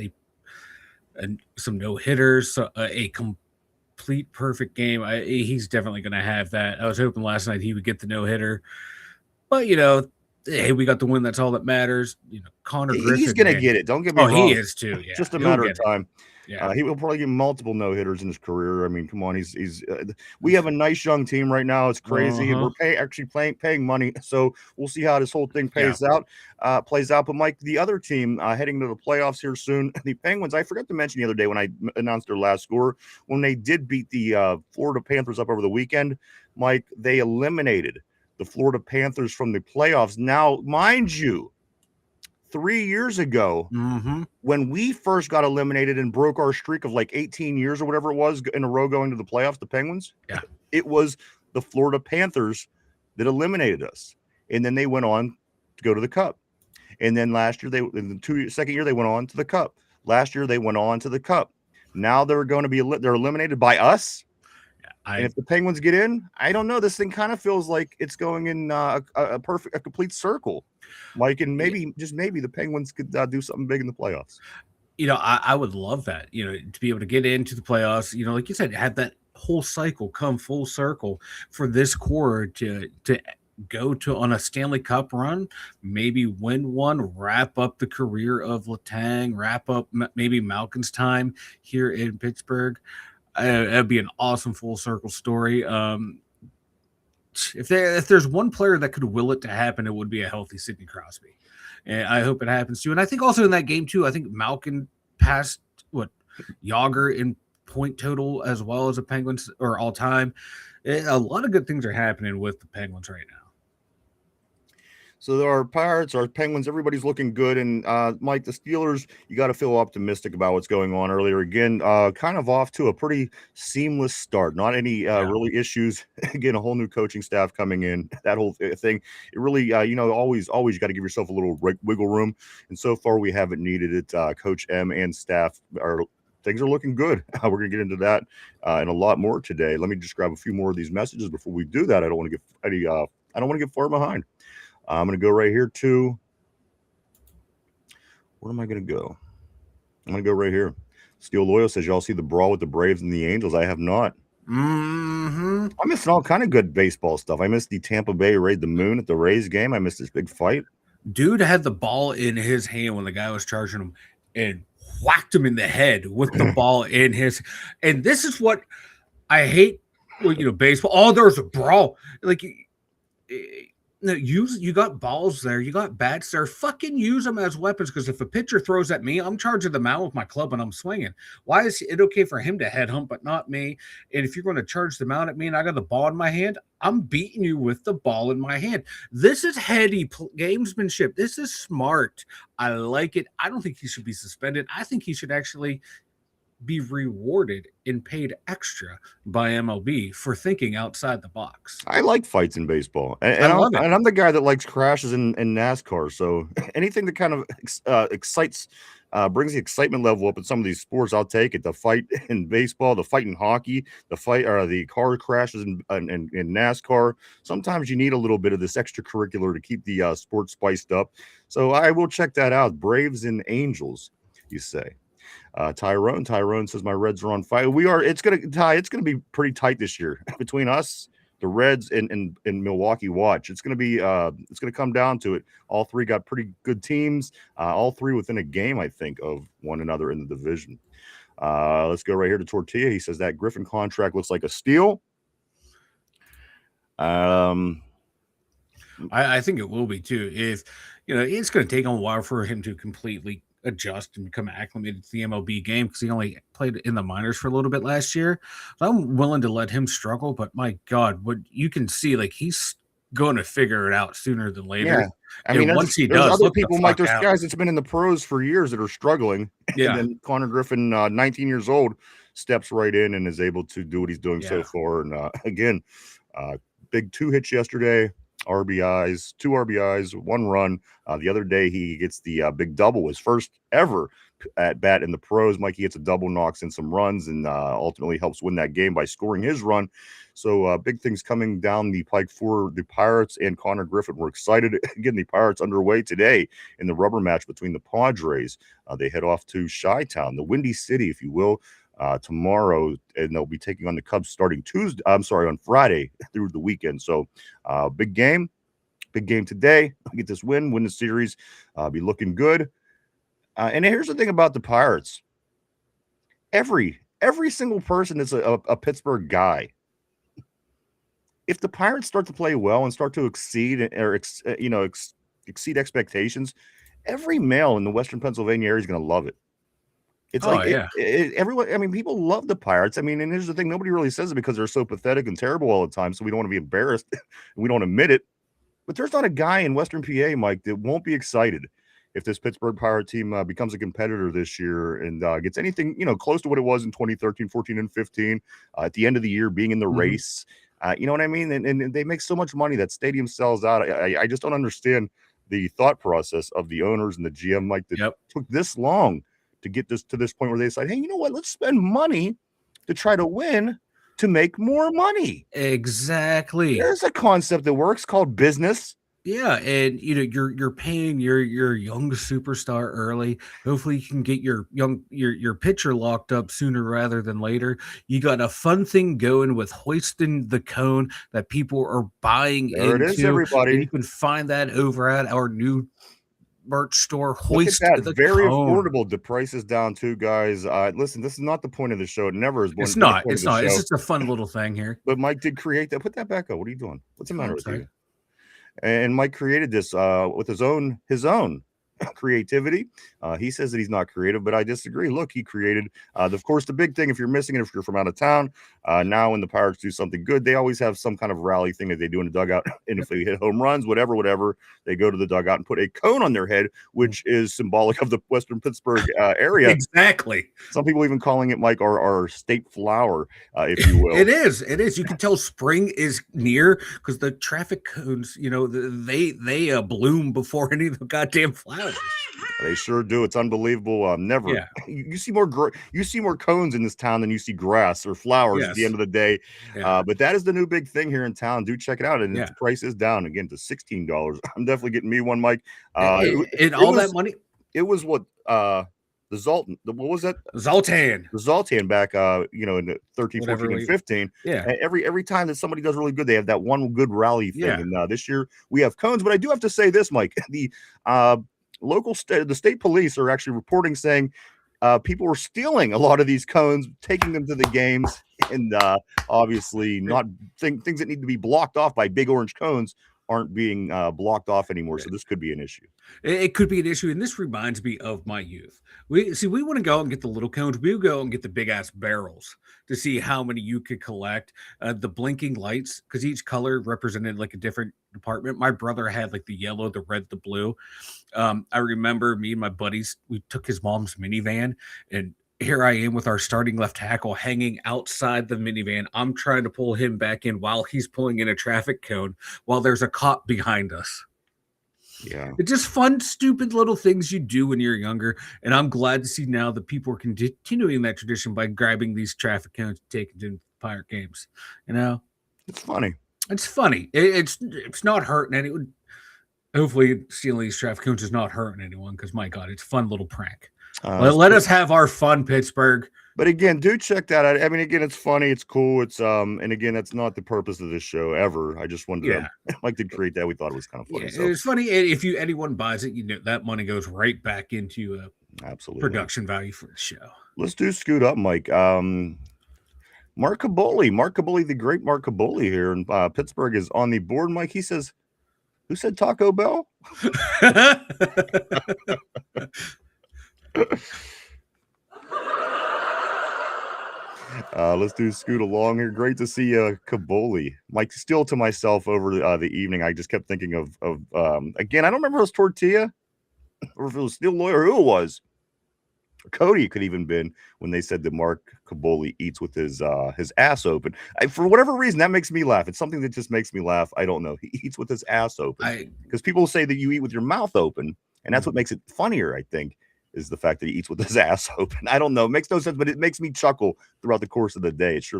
some no-hitters, a complete perfect game. He's definitely going to have that. I was hoping last night he would get the no-hitter. But, hey, we got the win. That's all that matters. Connor Griffin. He's going to get it. Don't get me wrong. He is too. Yeah. Just a matter of time. Yeah. He will probably get multiple no hitters in his career. I mean, come on, he's. We have a nice young team right now. It's crazy, and we're actually paying money. So we'll see how this whole thing plays out. But Mike, the other team heading to the playoffs here soon, the Penguins. I forgot to mention the other day when I announced their last score, when they did beat the Florida Panthers up over the weekend, Mike, they eliminated the Florida Panthers from the playoffs. Now, mind you, 3 years ago, when we first got eliminated and broke our streak of like 18 years or whatever it was in a row going to the playoffs, the Penguins, it was the Florida Panthers that eliminated us. And then they went on to go to the Cup. And then last year, in the second year, they went on to the Cup. Last year, they went on to the Cup. Now they're going to be they're eliminated by us. And if the Penguins get in, I don't know. This thing kind of feels like it's going in a complete circle. Mike, and maybe the Penguins could do something big in the playoffs. I would love that, to be able to get into the playoffs, like you said, have that whole cycle come full circle for this core to go to on a Stanley Cup run, maybe win one, wrap up the career of Letang, wrap up maybe Malkin's time here in Pittsburgh. That'd be an awesome full circle story. If there's one player that could will it to happen, it would be a healthy Sidney Crosby. And I hope it happens too. And I think also in that game too, I think Malkin passed Yager in point total as well as the Penguins or all time. A lot of good things are happening with the Penguins right now. So there are Pirates, our Penguins, everybody's looking good. And Mike, the Steelers, you got to feel optimistic about what's going on earlier. Again, kind of off to a pretty seamless start. Not any really issues. Again, a whole new coaching staff coming in. That whole thing. It really, always you got to give yourself a little wiggle room. And so far, we haven't needed it. Coach M and staff things are looking good. We're going to get into that and a lot more today. Let me just grab a few more of these messages before we do that. I don't want to get far behind. I'm going to go right here to, where am I going to go? I'm going to go right here. Steel Loyal says, y'all see the brawl with the Braves and the Angels? I have not. I'm missing all kind of good baseball stuff. I missed the Tampa Bay Raid the Moon at the Rays game. I missed this big fight. Dude had the ball in his hand when the guy was charging him and whacked him in the head with the ball in his. And this is what I hate. Baseball. Oh, there was a brawl. No, you got balls there, you got bats there. Fucking use them as weapons, because if a pitcher throws at me, I'm charging the mound with my club and I'm swinging. Why is it okay for him to head hump but not me? And if you're going to charge the mound at me and I got the ball in my hand, I'm beating you with the ball in my hand. This is heady gamesmanship. This is smart. I like it. I don't think he should be suspended. I think he should actually be rewarded and paid extra by MLB for thinking outside the box. I like fights in baseball, and I love it. And I'm the guy that likes crashes in NASCAR. So anything that kind of excites, brings the excitement level up in some of these sports, I'll take it. The fight in baseball, the fight in hockey, the car crashes in NASCAR. Sometimes you need a little bit of this extracurricular to keep the sport spiced up. So I will check that out. Braves and Angels, you say. Tyrone says my Reds are on fire. It's gonna be pretty tight this year between us, the Reds, and Milwaukee. Watch, it's gonna come down to it. All three got pretty good teams, all three within a game, I think, of one another in the division. Let's go right here to Tortilla. He says that Griffin contract looks like a steal. I think it will be too. If it's going to take a while for him to completely adjust and become acclimated to the MLB game, because he only played in the minors for a little bit last year. So I'm willing to let him struggle, but my God, what you can see, he's going to figure it out sooner than later. Yeah. I mean, once he there's does, other people, Mike, there's guys that's been in the pros for years that are struggling. Yeah. And then Connor Griffin, 19 years old, steps right in and is able to do what he's doing so far. And again, big 2 hits yesterday. Two RBIs, 1 run. The other day, he gets the big double, his first ever at bat in the pros. Mikey gets a double, knocks in some runs, and ultimately helps win that game by scoring his run. So big things coming down the pike for the Pirates and Connor Griffin. We're excited. Again, the Pirates underway today in the rubber match between the Padres. They head off to Chi-Town, the Windy City, if you will, tomorrow, and they'll be taking on the Cubs starting on Friday through the weekend. So big game today. Get this win the series, be looking good. And here's the thing about the Pirates. every single person is a Pittsburgh guy. If the Pirates start to play well and start to exceed exceed expectations, every male in the Western Pennsylvania area is going to love it. It's Oh like yeah. everyone. I mean, people love the Pirates. I mean, and here's the thing: nobody really says it because they're so pathetic and terrible all the time. So we don't want to be embarrassed. We don't admit it. But there's not a guy in Western PA, Mike, that won't be excited if this Pittsburgh Pirate team becomes a competitor this year and gets anything, close to what it was in 2013, 14, and 15. At the end of the year, being in the race. You know what I mean? And they make so much money that stadium sells out. I just don't understand the thought process of the owners and the GM, Mike, that took this long to get this to this point where they decide, hey, you know what? Let's spend money to try to win to make more money. Exactly. There's a concept that works called business. Yeah, and you're paying your young superstar early. Hopefully, you can get your pitcher locked up sooner rather than later. You got a fun thing going with hoisting the cone that people are buying There into. it is, everybody. And you can find that over at our new merch store. Look at that, very cone. affordable. The price is down too, guys. Listen, this is not the point of the show. It never is. It's not. It's not. It's just a fun little thing here. But Mike did create that. Put that back up. What are you doing? What's the matter with sorry. you? And Mike created this with his own creativity. He says that he's not creative, but I disagree. Look, he created, of course, the big thing, if you're missing it, if you're from out of town, now when the Pirates do something good, they always have some kind of rally thing that they do in the dugout. And if they hit home runs, whatever, they go to the dugout and put a cone on their head, which is symbolic of the Western Pittsburgh area. Exactly. Some people even calling it, Mike, our state flower, if you will. It is. You can tell spring is near because the traffic cones, they bloom before any of the goddamn flowers. They sure do. It's unbelievable. Never. Yeah. You see more cones in this town than you see grass or flowers at the end of the day. Yeah. But that is the new big thing here in town. Do check it out. And Yeah. the price is down again to $16. I'm definitely getting me one, Mike. That money. It was what the Zoltan. What was that? Zoltan. The Zoltan back in the 13, Whatever 14, and 15. Yeah. And every time that somebody does really good, they have that one good rally thing. Yeah. And this year we have cones. But I do have to say this, Mike. The the state police are actually reporting saying people were stealing a lot of these cones, taking them to the games, and obviously not things that need to be blocked off by big orange cones aren't being blocked off anymore. So this could be an issue. It could be an issue, and this reminds me of my youth. We want to go and get the little cones. We go and get the big ass barrels to see how many you could collect. The blinking lights, because each color represented like a different department. My brother had like the yellow, the red, the blue. I remember me and my buddies, we took his mom's minivan, and here I am with our starting left tackle hanging outside the minivan. I'm trying to pull him back in while he's pulling in a traffic cone while there's a cop behind us. Yeah. It's just fun, stupid little things you do when you're younger. And I'm glad to see now that people are continuing that tradition by grabbing these traffic cones and taking them to Pirate games. It's funny. It's funny. It's not hurting anyone. Hopefully stealing these traffic cones is not hurting anyone because, my God, it's a fun little prank. Let us have our fun, Pittsburgh. But again, do check that out. I mean, again, it's funny, it's cool. It's and again, that's not the purpose of this show ever. I just wanted to Mike did create that. We thought it was kind of funny. Yeah, so. it's funny if anyone buys it, that money goes right back into absolutely production value for the show. Let's do Scoot Up, Mike. Mark Caboli, the great Mark Caboli here in Pittsburgh is on the board. Mike, he says, "Who said Taco Bell?" Let's do Scoot Along here. Great to see Caboli. Mike, still to myself over the evening. I just kept thinking of again, I don't remember if it was Tortilla or if it was Steel Lawyer or who it was. Cody could even been when they said that Mark Caboli eats with his ass open. For whatever reason, that makes me laugh. It's something that just makes me laugh. I don't know. He eats with his ass open because people say that you eat with your mouth open, and that's what makes it funnier, I think, is the fact that he eats with his ass open. I don't know. It makes no sense, but it makes me chuckle throughout the course of the day. It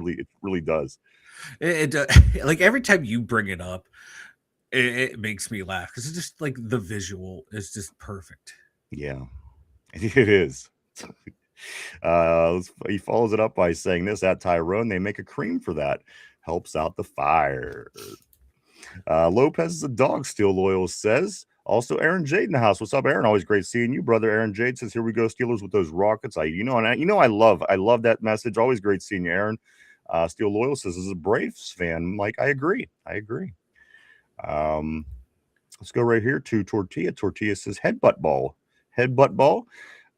really does. It like every time you bring it up, it makes me laugh because it's just like the visual is just perfect. Yeah, it is. He follows it up by saying this at Tyrone. They make a cream for that. Helps out the fire. Lopez is a dog, Steel Loyal says. Also, Aaron Jade in the house. What's up, Aaron? Always great seeing you, brother. Aaron Jade says, "Here we go, Steelers with those rockets." I love that message. Always great seeing you, Aaron. Steel Loyal says, "As a Braves fan, Mike, I agree. Let's go right here to Tortilla. Tortilla says, "Headbutt ball, headbutt ball."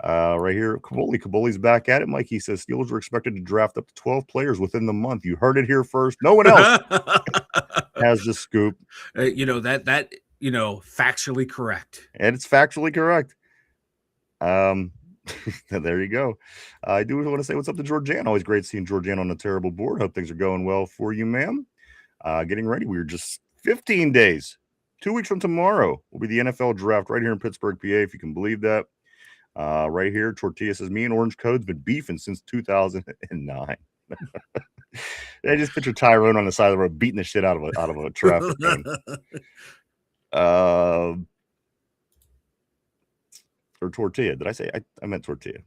Right here, Caboli's back at it. Mike, he says, "Steelers are expected to draft up to 12 players within the month." You heard it here first. No one else has the scoop. Factually correct. And it's factually correct. There you go. I do want to say what's up to Georgiana. Always great seeing Georgiana on a terrible board. Hope things are going well for you, ma'am. Getting ready. We were just 15 days. 2 weeks from tomorrow will be the NFL draft right here in Pittsburgh, PA, if you can believe that. Right here, Tortilla says, "Me and Orange Code's been beefing since 2009. I just picture Tyrone on the side of the road beating the shit out of a traffic cone. Or Tortilla. Did I say? I meant Tortilla.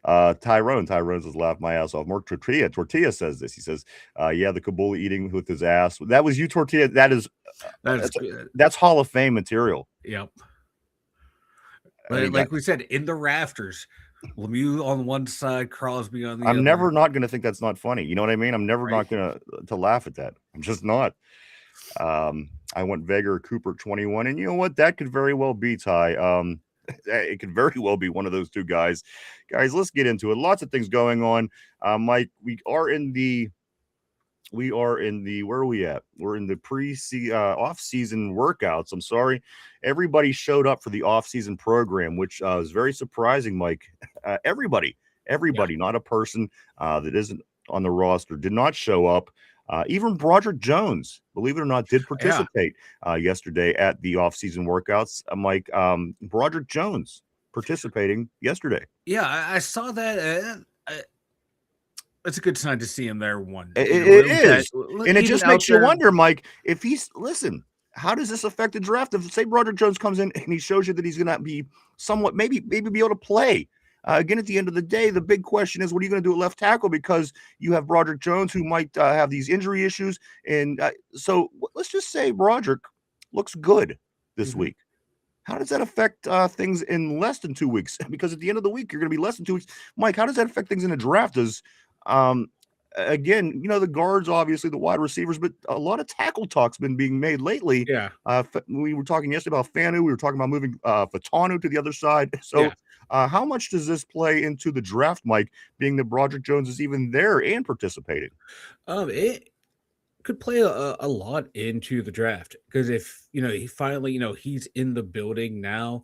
Tyrone says, "Laugh my ass off." Mark Tortilla says this. He says, "Yeah, the Kabuli eating with his ass." That was you, Tortilla. That's Hall of Fame material. Yep. Like we said, in the rafters, Lemieux on one side, Crosby on the other. I'm never not going to think that's not funny. You know what I mean? I'm never not going to laugh at that. I'm just not. I went Vega or Cooper 21, and you know what? That could very well be Ty. It could very well be one of those two guys. Guys, let's get into it. Lots of things going on. Mike, we are in the where are we at? We're in the off-season workouts. I'm sorry. Everybody showed up for the off-season program, which is very surprising, Mike. Everybody, not a person that isn't on the roster did not show up. Even Broderick Jones, believe it or not, did participate yesterday at the off-season workouts. Mike, Broderick Jones participating yesterday. Yeah, I saw that. It's a good sign to see him there. It is. And it just makes you wonder, Mike, if listen, how does this affect the draft? If, say, Broderick Jones comes in and he shows you that he's going to be somewhat, maybe be able to play. Again, at the end of the day, the big question is, what are you going to do at left tackle? Because you have Broderick Jones, who might have these injury issues. And so let's just say Broderick looks good this week. How does that affect things in less than 2 weeks? Because at the end of the week, you're going to be less than 2 weeks. Mike, how does that affect things in the draft? Again, the guards, obviously the wide receivers, but a lot of tackle talk's been being made lately. Yeah. We were talking yesterday about Fanu. We were talking about moving Fatanu to the other side. So how much does this play into the draft, Mike, being that Broderick Jones is even there and participating? It could play a lot into the draft, because if, he finally, he's in the building now,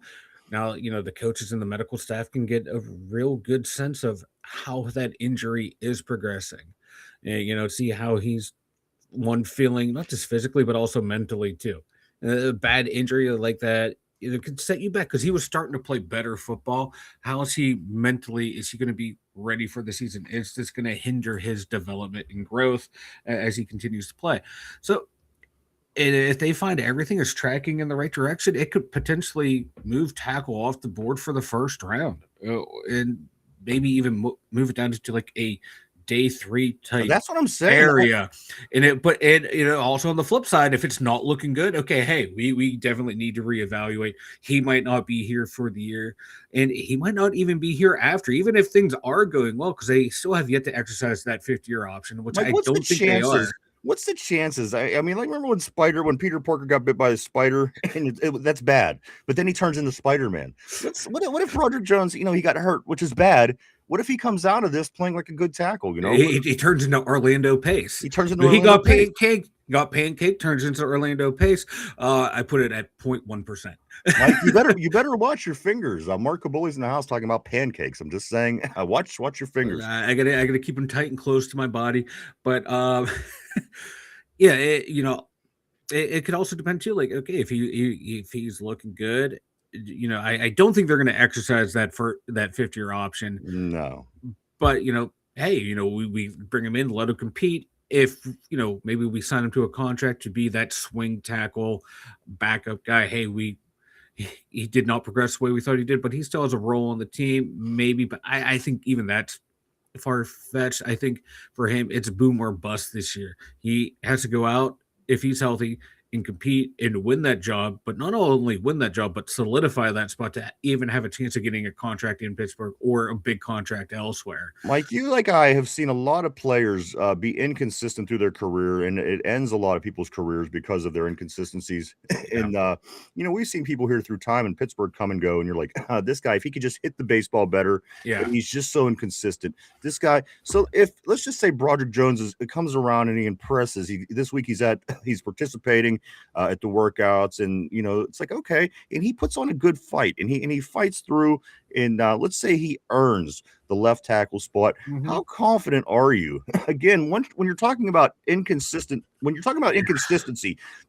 the coaches and the medical staff can get a real good sense of how that injury is progressing. And, see how he's feeling, not just physically, but also mentally too. A bad injury like that, it could set you back, because he was starting to play better football. How is he mentally? Is he going to be ready for the season? Is this going to hinder his development and growth as he continues to play? So if they find everything is tracking in the right direction, it could potentially move tackle off the board for the first round, and maybe even move it down to like a day 3 type. That's what I'm saying. Area. But also on the flip side, if it's not looking good, okay, hey, we definitely need to reevaluate. He might not be here for the year, and he might not even be here after, even if things are going well, because they still have yet to exercise that 5th-year option, which I don't think they are. What's the chances? I mean, like, remember when Peter Parker got bit by a spider, and that's bad. But then he turns into Spider-Man. What if Broderick Jones, he got hurt, which is bad. What if he comes out of this playing like a good tackle? He turns into Orlando Pace. He got pancake, turns into Orlando Pace. I put it at 0.1%. Mike, you better watch your fingers. Mark Caboli's in the house talking about pancakes. I'm just saying, watch your fingers. I gotta keep them tight and close to my body. But yeah, it could also depend too. Like, okay, if he's looking good, I don't think they're going to exercise that 5th-year option. No, but hey, we bring him in, let him compete. If maybe we sign him to a contract to be that swing tackle backup guy. Hey, he did not progress the way we thought he did, but he still has a role on the team, maybe. But I think even that's far-fetched. I think for him, it's boom or bust this year. He has to go out, if he's healthy, and compete and win that job, but not only win that job, but solidify that spot to even have a chance of getting a contract in Pittsburgh or a big contract elsewhere. Mike, you like I have seen a lot of players be inconsistent through their career, and it ends a lot of people's careers because of their inconsistencies. And we've seen people here through time in Pittsburgh come and go, and you're like, this guy, if he could just hit the baseball better, Yeah. but he's just so inconsistent. This guy. So if let's just say Broderick Jones comes around and he impresses. This week he's participating at the workouts, and it's like okay, and he puts on a good fight, and he fights through, and let's say he earns the left tackle spot. Mhm. How confident are you? Again, when you're talking about inconsistency,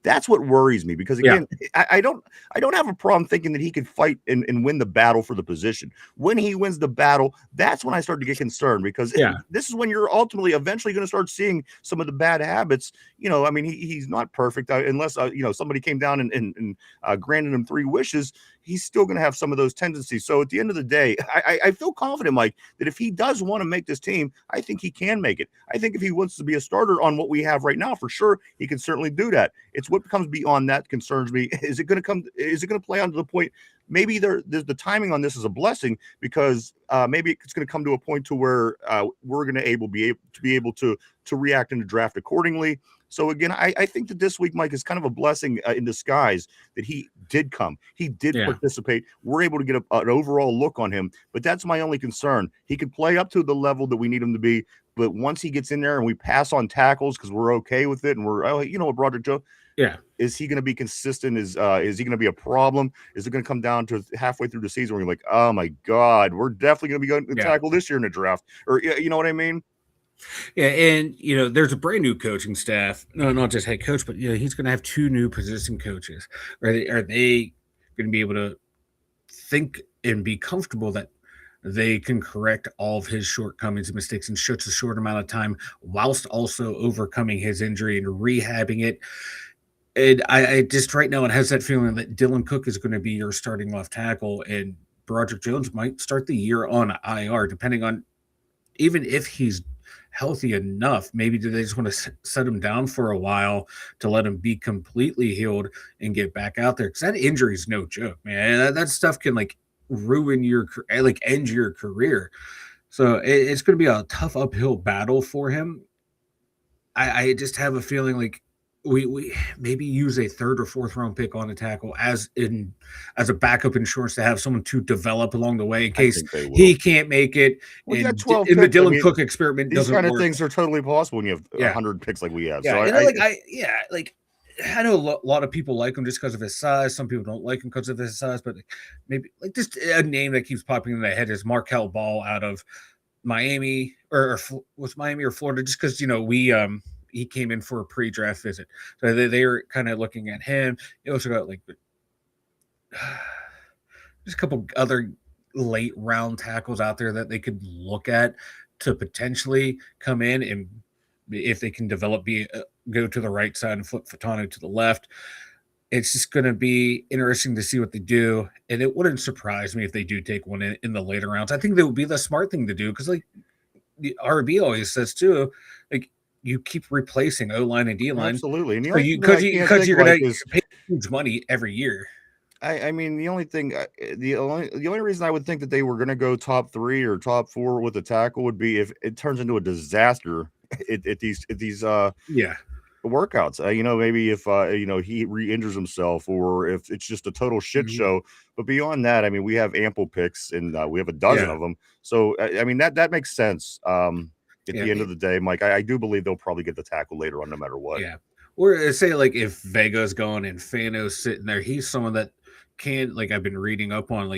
that's what worries me because again, I don't have a problem thinking that he could fight and win the battle for the position. When he wins the battle, that's when I start to get concerned because this is when you're ultimately eventually going to start seeing some of the bad habits. I mean, he's not perfect unless somebody came down and granted him 3 wishes. He's still going to have some of those tendencies. So at the end of the day, I feel confident, Mike, that if he does want to make this team, I think he can make it. I think if he wants to be a starter on what we have right now, for sure, he can certainly do that. It's what comes beyond that concerns me. Is it going to play on to the point? Maybe the timing on this is a blessing because maybe it's going to come to a point to where we're going to be able to react in the draft accordingly. So again, I think that this week, Mike, is kind of a blessing in disguise that he did come. He did participate. We're able to get an overall look on him, but that's my only concern. He could play up to the level that we need him to be, but once he gets in there and we pass on tackles because we're okay with it and we're, what Broderick Jones, is he going to be consistent? Is he going to be a problem? Is it going to come down to halfway through the season where you're like, oh my God, we're definitely going to be going to tackle this year in the draft, or you know what I mean? Yeah, and there's a brand new coaching staff. No, not just head coach, but he's going to have 2 new position coaches. Are they going to be able to think and be comfortable that they can correct all of his shortcomings and mistakes in such a short amount of time, whilst also overcoming his injury and rehabbing it? And I just right now it has that feeling that Dylan Cook is going to be your starting left tackle, and Broderick Jones might start the year on IR, depending on even if he's healthy enough. Maybe do they just want to set him down for a while to let him be completely healed and get back out there? Because that injury is no joke, man. That stuff can ruin your end your career. So it's going to be a tough uphill battle for him. I just have a feeling like we maybe use a 3rd or 4th round pick on a tackle as a backup insurance to have someone to develop along the way in case he can't make it. Well, and the Dylan Cook experiment these doesn't kind of work. things are totally possible when you have 100 picks like we have. Yeah, so I know a lot of people like him just because of his size. Some people don't like him because of his size, but maybe just a name that keeps popping in my head is Markel Ball out of Miami or was Miami or Florida, just because he came in for a pre-draft visit, so they were kind of looking at him. You also got just a couple other late round tackles out there that they could look at to potentially come in, and if they can develop, go to the right side and flip Fatano to the left. It's just going to be interesting to see what they do, and it wouldn't surprise me if they do take one in the later rounds. I think that would be the smart thing to do because, the RB always says too, you keep replacing O-line and D-line. Absolutely. And because you're going to pay huge money every year. I mean, the only reason I would think that they were going to go top 3 or top 4 with a tackle would be if it turns into a disaster at these workouts. Maybe if he re-injures himself or if it's just a total shit show. But beyond that, I mean, we have ample picks and we have a dozen of them. So I mean that makes sense. At the end of the day, Mike, I do believe they'll probably get the tackle later on, no matter what. Yeah. Or say if Vega's gone and Fano's sitting there, he's someone that can, I've been reading up on,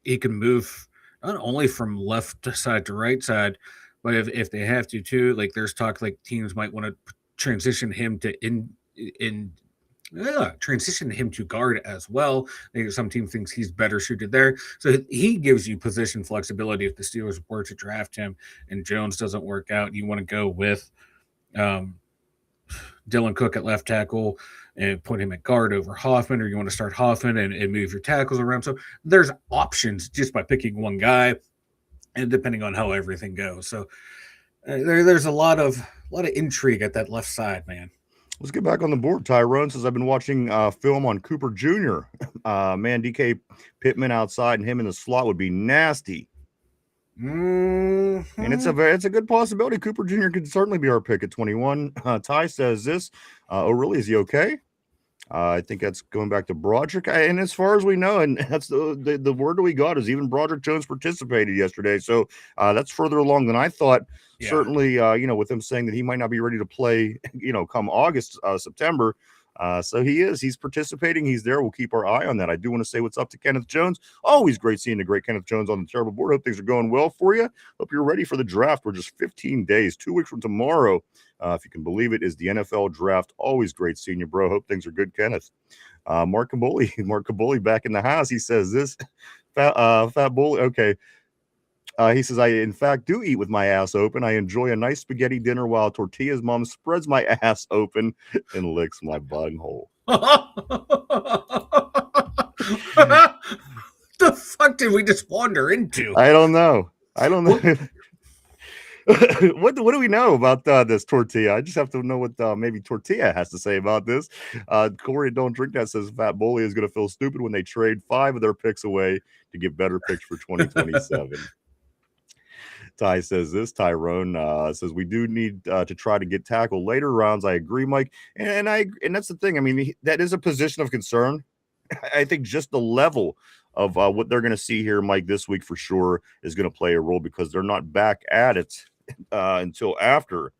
he can move not only from left side to right side, but if they have to too, there's talk teams might want to transition him to transition him to guard as well. Maybe some team thinks he's better suited there. So he gives you position flexibility if the Steelers were to draft him and Jones doesn't work out. You want to go with Dylan Cook at left tackle and put him at guard over Hoffman, or you want to start Hoffman and move your tackles around. So there's options just by picking one guy and depending on how everything goes. So there's a lot of intrigue at that left side, man. Let's get back on the board. Tyrone says, I've been watching film on Cooper Jr. Man, DK Pittman outside and him in the slot would be nasty. Mm-hmm. And it's a good possibility. Cooper Jr. could certainly be our pick at 21. Ty says this. Oh, really? Is he okay? I think that's going back to Broderick. And as far as we know, and that's the word that we got is even Broderick Jones participated yesterday. So that's further along than I thought. Yeah. Certainly, with him saying that he might not be ready to play, come August, September. So he is. He's participating. He's there. We'll keep our eye on that. I do want to say what's up to Kenneth Jones. Always great seeing the great Kenneth Jones on the terrible board. Hope things are going well for you. Hope you're ready for the draft. We're just 15 days, 2 weeks from tomorrow. If you can believe it, is the NFL draft. Always great seeing you, bro. Hope things are good, Kenneth. Mark Caboli back in the house. He says this, Fat Bully. Okay. He says, I, in fact, do eat with my ass open. I enjoy a nice spaghetti dinner while Tortilla's mom spreads my ass open and licks my bunghole. The fuck did we just wander into? I don't know. What do we know about this tortilla? I just have to know what maybe Tortilla has to say about this. Corey Don't Drink That says Fat Bully is going to feel stupid when they trade 5 of their picks away to get better picks for 2027. Ty says this. Tyrone says we do need to try to get tackle later rounds. I agree, Mike, and that's the thing. I mean, that is a position of concern. I think just the level of what they're going to see here, Mike, this week for sure is going to play a role because they're not back at it until after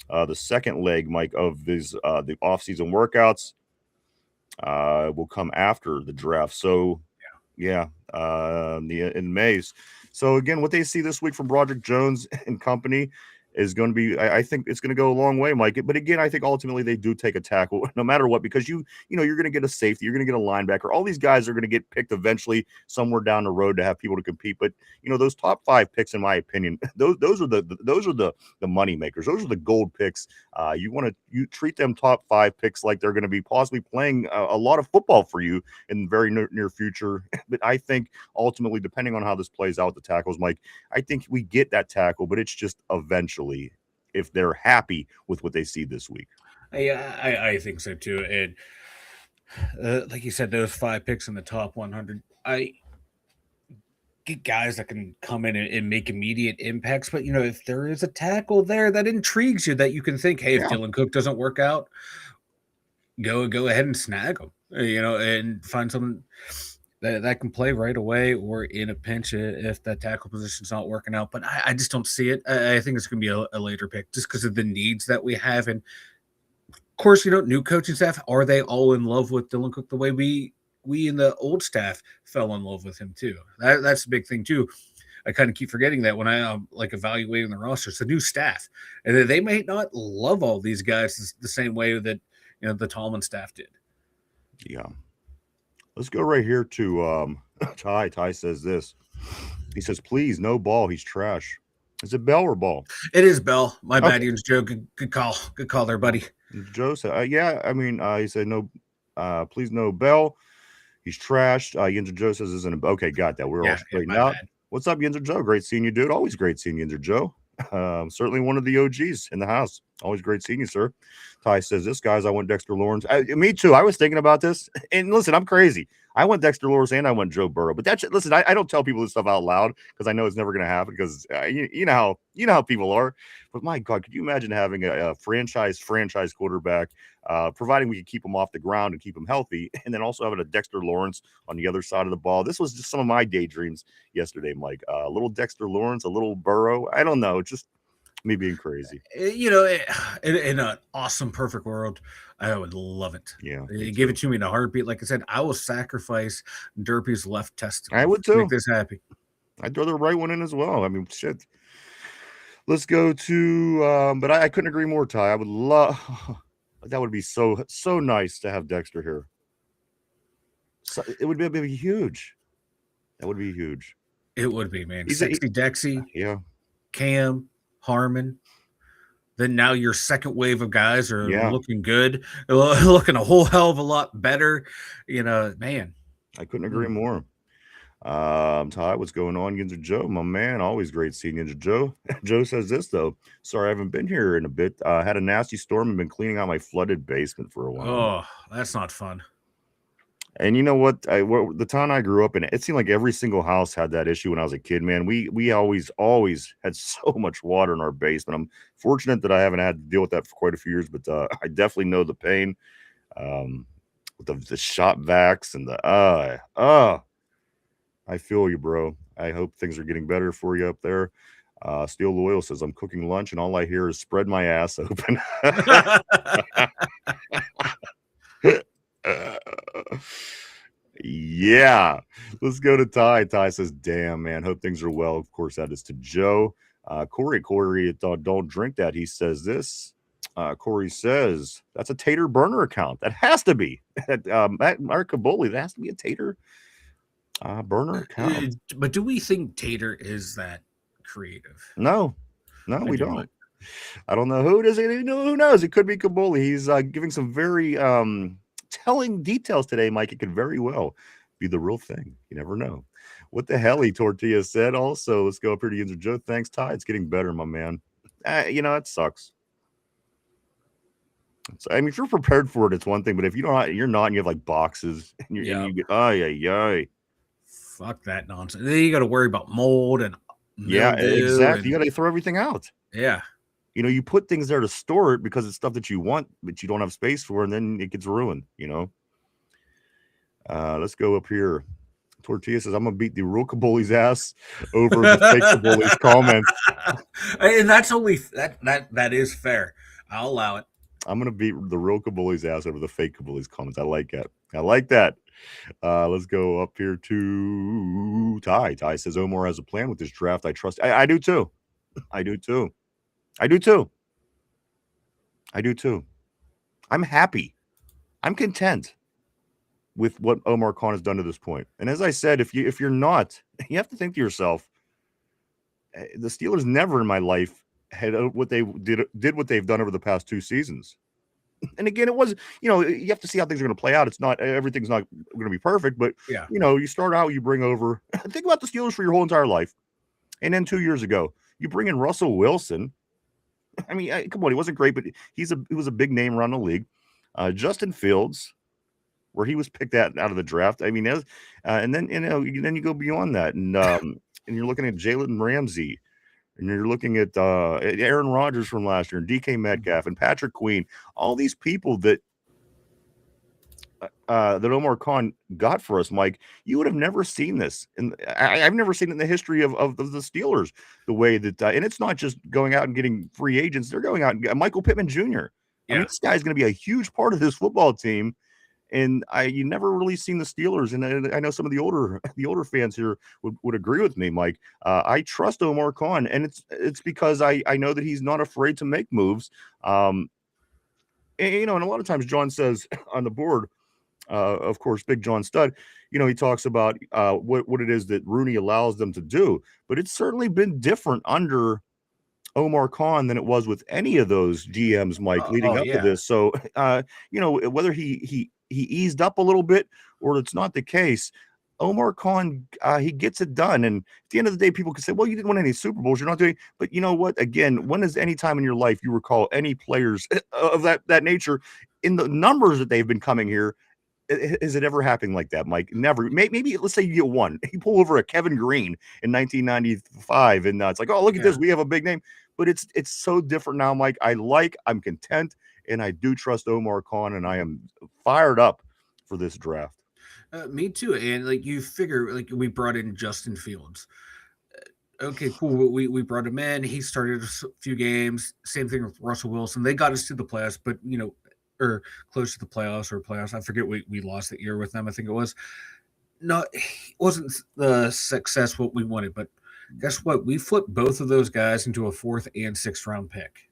the second leg, Mike, of these the offseason workouts will come after the draft. So, in May. So again, what they see this week from Broderick Jones and company is going to be, I think it's going to go a long way, Mike. But again, I think ultimately they do take a tackle no matter what, because you're going to get a safety, you're going to get a linebacker. All these guys are going to get picked eventually somewhere down the road to have people to compete. But those top 5 picks, in my opinion, those are the money makers. Those are the gold picks. You treat them top 5 picks like they're going to be possibly playing a lot of football for you in the very near future. But I think ultimately, depending on how this plays out, the tackles, Mike, I think we get that tackle, but it's just eventually if they're happy with what they see this week. I think so too. And like you said, those 5 picks in the top 100, I get guys that can come in and make immediate impacts. But if there is a tackle there that intrigues you, that you can think, hey, if Dylan Cook doesn't work out, go ahead and snag him, and find someone that can play right away or in a pinch if that tackle position's not working out. But I just don't see it. I think it's going to be a later pick just because of the needs that we have. And of course, new coaching staff, are they all in love with Dylan Cook the way we in the old staff fell in love with him too? That's the big thing too. I kind of keep forgetting that when I evaluating the roster. It's a new staff, and they may not love all these guys the same way that the Tallman staff did. Yeah. Let's go right here to Ty. Ty says this. He says, please, no Ball. He's trash. Is it Bell or Ball? It is Bell. My bad, Joe. Good call. Good call there, buddy. Joe said, he said, no, please, no Bell. He's trashed. Yinzer Joe says, isn't okay. Got that. We're all straightened out. Bad. What's up, Yinzer Joe? Great seeing you, dude. Always great seeing Yinzer Joe. Certainly one of the OGs in the house. Always great seeing you, sir. Ty says, this guys, I went Dexter Lawrence. Me too. I was thinking about this. And listen, I'm crazy. I went Dexter Lawrence and I went Joe Burrow. But listen, I don't tell people this stuff out loud because I know it's never going to happen because you know how people are. But my God, could you imagine having a franchise quarterback, providing we could keep him off the ground and keep him healthy, and then also having a Dexter Lawrence on the other side of the ball? This was just some of my daydreams yesterday, Mike. A little Dexter Lawrence, a little Burrow. I don't know. Just me being crazy. In an awesome, perfect world, I would love it. Yeah. Give it to me in a heartbeat. Like I said, I will sacrifice Derpy's left testicle. I would too. To make this happy. I'd throw the right one in as well. I mean, shit. Let's go to, but I couldn't agree more, Ty. I would love, that would be so nice to have Dexter here. So, it would be huge. That would be huge. It would be, man. Sexy Dexy. Yeah. Cam. Harmon. Then now your second wave of guys are looking good, looking a whole hell of a lot better. Man. I couldn't agree more. Ty, what's going on? Yinzer Joe, my man. Always great seeing Yinzer Joe. Joe says this, though. Sorry, I haven't been here in a bit. Had a nasty storm and been cleaning out my flooded basement for a while. Oh, that's not fun. And you know what? The town I grew up in, it seemed like every single house had that issue when I was a kid, man. We always had so much water in our basement. I'm fortunate that I haven't had to deal with that for quite a few years, but I definitely know the pain. With the shop vacs and I feel you, bro. I hope things are getting better for you up there. Steel Loyal says, I'm cooking lunch and all I hear is spread my ass open. Yeah. Let's go to Ty. Ty says, damn, man. Hope things are well. Of course, that is to Joe. Corey, don't drink that. He says this. Corey says, that's a Tater burner account. That has to be. Mark Caboli, that has to be a Tater burner account. But do we think Tater is that creative? No, we don't. I don't know who it is. Who knows? It could be Caboli. He's giving some very telling details today, Mike. It could very well be the real thing. You never know. What the hell, Tortilla said. Also, let's go up here to Yinzer Joe. Thanks, Ty. It's getting better, my man. It sucks. So, I mean, if you're prepared for it, it's one thing. But if you're not, and you have like boxes, and you get, fuck that nonsense. Then you got to worry about mold and exactly. You got to throw everything out. Yeah. You put things there to store it because it's stuff that you want, but you don't have space for, and then it gets ruined. Let's go up here. Tortilla says, I'm gonna beat the real Caboli's ass over the fake Caboli's comments. And that's only that is fair. I'll allow it. I'm gonna beat the real Caboli's ass over the fake Caboli's comments. I like that. Let's go up here to Ty. Ty says Omar has a plan with this draft. I trust. I do too. I do too. I'm happy. I'm content with what Omar Khan has done to this point. And as I said, if you're not, you have to think to yourself, the Steelers never in my life had what they did what they've done over the past 2 seasons. And again, it was, you have to see how things are going to play out. Everything's not going to be perfect, but yeah, you start out, you bring over, think about the Steelers for your whole entire life. And then 2 years ago, you bring in Russell Wilson. I mean, come on, he wasn't great, but he was a big name around the league. Justin Fields, where he was picked out of the draft. I mean, and then you go beyond that, and you're looking at Jalen Ramsey, and you're looking at Aaron Rodgers from last year, and DK Metcalf, and Patrick Queen. All these people that Omar Khan got for us, Mike. You would have never seen this, and I've never seen it in the history of the Steelers. The way that, and it's not just going out and getting free agents; they're going out and Michael Pittman Jr. Yeah. I mean, this guy's going to be a huge part of this football team. And you never really seen the Steelers, and I know some of the older fans here would agree with me, Mike. I trust Omar Khan, and it's because I know that he's not afraid to make moves. And a lot of times John says on the board, of course, Big John Stud, he talks about what it is that Rooney allows them to do, but it's certainly been different under Omar Khan than it was with any of those GMs, Mike, leading up to this. So, whether he eased up a little bit or it's not the case, Omar Khan, he gets it done. And at the end of the day, people can say, well, you didn't win any Super Bowls. You're not doing, but you know what? Again, when is any time in your life you recall any players of that nature in the numbers that they've been coming here? Is it ever happening like that, Mike? Never. Maybe let's say you get one. You pull over a Kevin Green in 1995, and it's like, oh, look at this. We have a big name. But it's so different now, Mike. I'm content, and I do trust Omar Khan, and I am fired up for this draft. Me too. And you figure, we brought in Justin Fields. Okay, cool. We brought him in. He started a few games. Same thing with Russell Wilson. They got us to the playoffs, but or close to the playoffs or playoffs. I forget we lost that year with them. I think it was. No, it wasn't the success what we wanted, but guess what? We flipped both of those guys into a 4th and 6th round pick.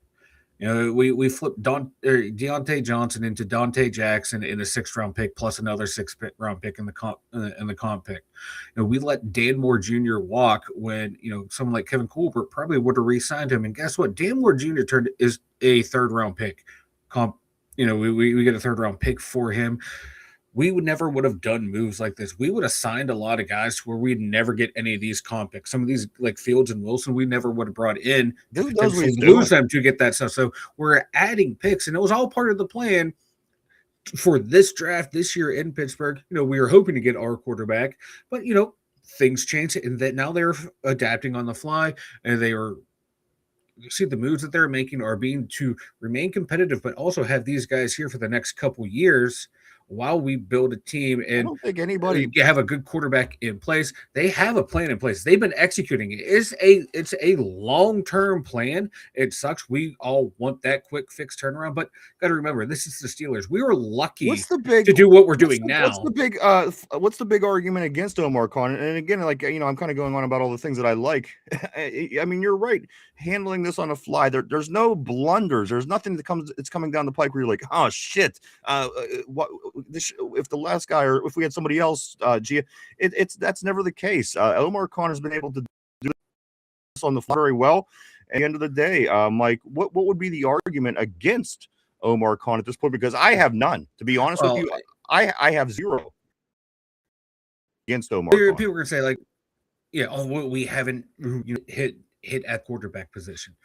We flipped Deontay Johnson into Dante Jackson in a 6th round pick plus another 6th round pick in the comp pick. We let Dan Moore Jr. walk when someone like Kevin Colbert probably would have re-signed him. And guess what? Dan Moore Jr. is a 3rd round pick. We get a 3rd round pick for him. we would never would have done moves like this. We would have signed a lot of guys to where we'd never get any of these comp picks. Some of these like Fields and Wilson, we never would have brought in to Dude knows what potentially he's lose doing. them to get that stuff. So we're adding picks, and it was all part of the plan for this draft this year in Pittsburgh. We were hoping to get our quarterback, but things change, and that now they're adapting on the fly, and they are. You see the moves that they're making are being to remain competitive, but also have these guys here for the next couple years while we build a team I and don't think anybody. have a good quarterback in place. They have a plan in place. They've been executing it. It's a long-term plan. It sucks. We all want that quick fix turnaround, but got to remember, this is the Steelers. We were lucky What's the big to do what we're doing now. What's the big argument against Omar Khan? And again, like I'm kind of going on about all the things that I like. I mean, you're right. Handling this on the fly, there's no blunders. There's nothing it's coming down the pike where you're like, oh shit. If the last guy or if we had somebody else, that's never the case. Omar Khan has been able to do this on the fly very well. At the end of the day, Mike, what would be the argument against Omar Khan at this point? Because I have none, to be honest with you. I have zero against Omar Khan. People are gonna say like, we haven't hit at quarterback position.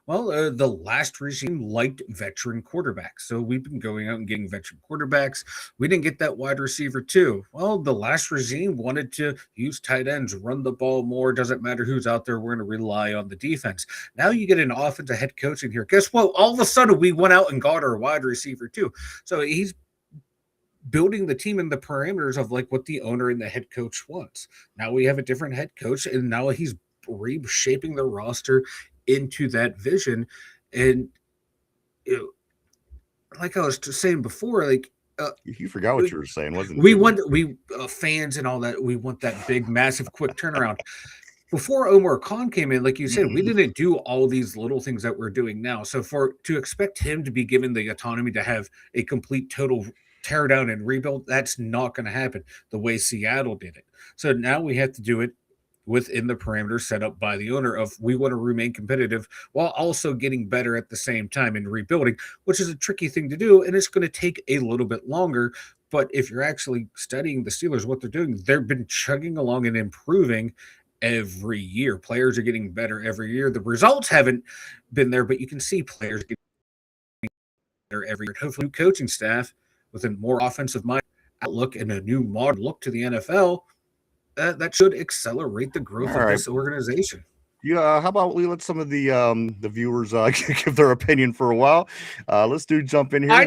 Well, the last regime liked veteran quarterbacks, so we've been going out and getting veteran quarterbacks. We didn't get that wide receiver too. Well, the last regime wanted to use tight ends, run the ball more. Doesn't matter who's out there. We're going to rely on the defense. Now you get an offensive head coach in here. Guess what? All of a sudden, we went out and got our wide receiver too. So he's building the team in the parameters of like what the owner and the head coach wants. Now we have a different head coach, and now he's reshaping the roster into that vision. And like I was saying before, like you forgot what you were saying, wasn't it? We fans and all that, we want that big massive quick turnaround. Before Omar Khan came in, like you said, we didn't do all these little things that we're doing now. So to expect him to be given the autonomy to have a complete total tear down and rebuild, that's not going to happen the way Seattle did it. So now we have to do it within the parameters set up by the owner of we want to remain competitive while also getting better at the same time and rebuilding, which is a tricky thing to do. And it's going to take a little bit longer. But if you're actually studying the Steelers, what they're doing, they've been chugging along and improving every year. Players are getting better every year. The results haven't been there, but you can see players getting better every year. Hopefully, new coaching staff with a more offensive mind outlook and a new modern look to the NFL, that should accelerate the growth of this organization. Yeah, how about we let some of the viewers give their opinion for a while? Let's jump in here. I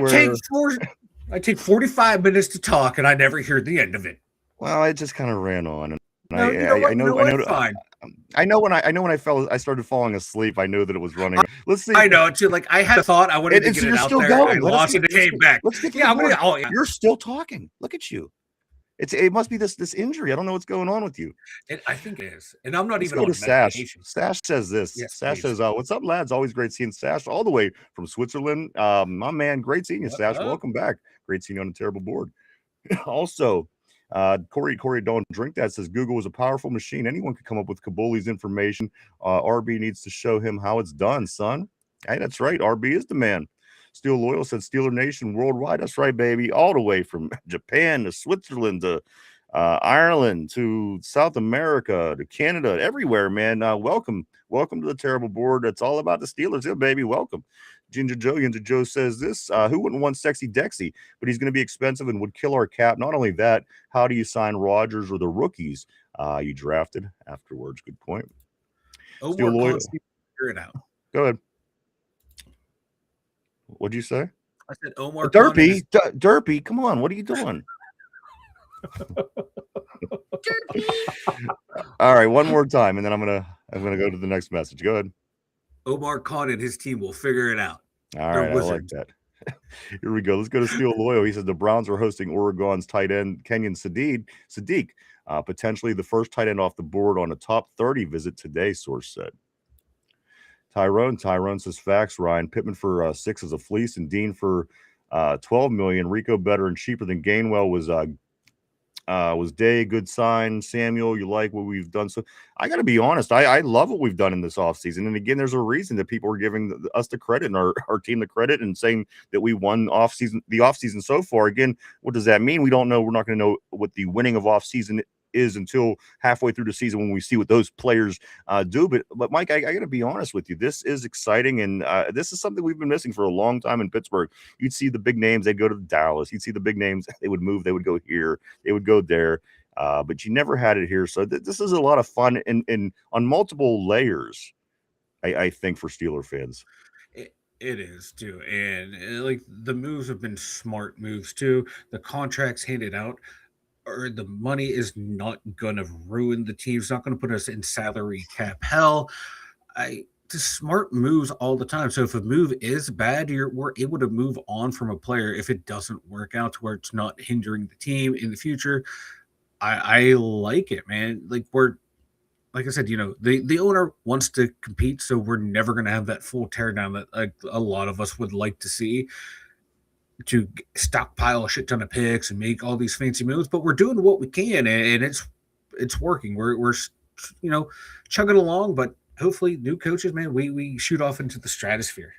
take 45 minutes to talk, and I never hear the end of it. Well, it just kind of ran on. I know when I started falling asleep, I knew that it was running. Let's see. I know too. Like I had a thought, I wanted to get it out there. Going. I lost it. It came back. Let's get You're still talking. Look at you. It must be this injury. I don't know what's going on with you. I think it is, and I'm not Let's even go on to Sash. medication. Sash says this. Yes, Sash says, "What's up, lads? Always great seeing Sash all the way from Switzerland. My man, great seeing you, Sash. Welcome back. Great seeing you on a terrible board." Also, Corey, don't drink that. Says Google is a powerful machine. Anyone could come up with Kaboli's information. RB needs to show him how it's done, son. Hey, that's right. RB is the man. Steel Loyal said Steeler Nation worldwide. That's right, baby. All the way from Japan to Switzerland to Ireland to South America to Canada, everywhere, man. Welcome to the terrible board. It's all about the Steelers, yeah, baby. Welcome. Ginger Joe says this. Who wouldn't want Sexy Dexy? But he's going to be expensive and would kill our cap. Not only that, how do you sign Rodgers or the rookies you drafted afterwards? Good point. Steel Loyal. Figure it out. Go ahead. What'd you say? I said Omar Derpy. Derpy, come on. What are you doing? All right, one more time, and then I'm gonna go to the next message. Go ahead. Omar Khan and his team will figure it out. All right, I like that. Here we go. Let's go to Steel Loyal. He says the Browns are hosting Oregon's tight end Kenyon Sadiq, potentially the first tight end off the board on a top 30 visit today, source said. Tyrone says facts. Ryan Pittman for 6 as a fleece, and Dean for $12 million. Rico better and cheaper than Gainwell was Was Day a good sign? Samuel, you like what we've done? So I got to be honest. I love what we've done in this offseason. And again, there's a reason that people are giving us the credit and our team the credit and saying that we won the offseason so far. Again, what does that mean? We don't know. We're not going to know what the winning of offseason is until halfway through the season when we see what those players do. But Mike, I got to be honest with you. This is exciting, and this is something we've been missing for a long time in Pittsburgh. You'd see the big names, they'd go to Dallas. You'd see the big names, they would move, they would go here, they would go there. But you never had it here. So this is a lot of fun and on multiple layers, I think, for Steeler fans. It is too, and like the moves have been smart moves too. The contracts handed out, or the money is not going to ruin the team. It's not going to put us in salary cap hell. I just smart moves all the time. So if a move is bad, we're able to move on from a player if it doesn't work out to where it's not hindering the team in the future. I like it, man. Like I said, the owner wants to compete, so we're never going to have that full teardown that like a lot of us would like to see, to stockpile a shit ton of picks and make all these fancy moves. But we're doing what we can, and it's working. We're chugging along, but hopefully, new coaches, man, we shoot off into the stratosphere.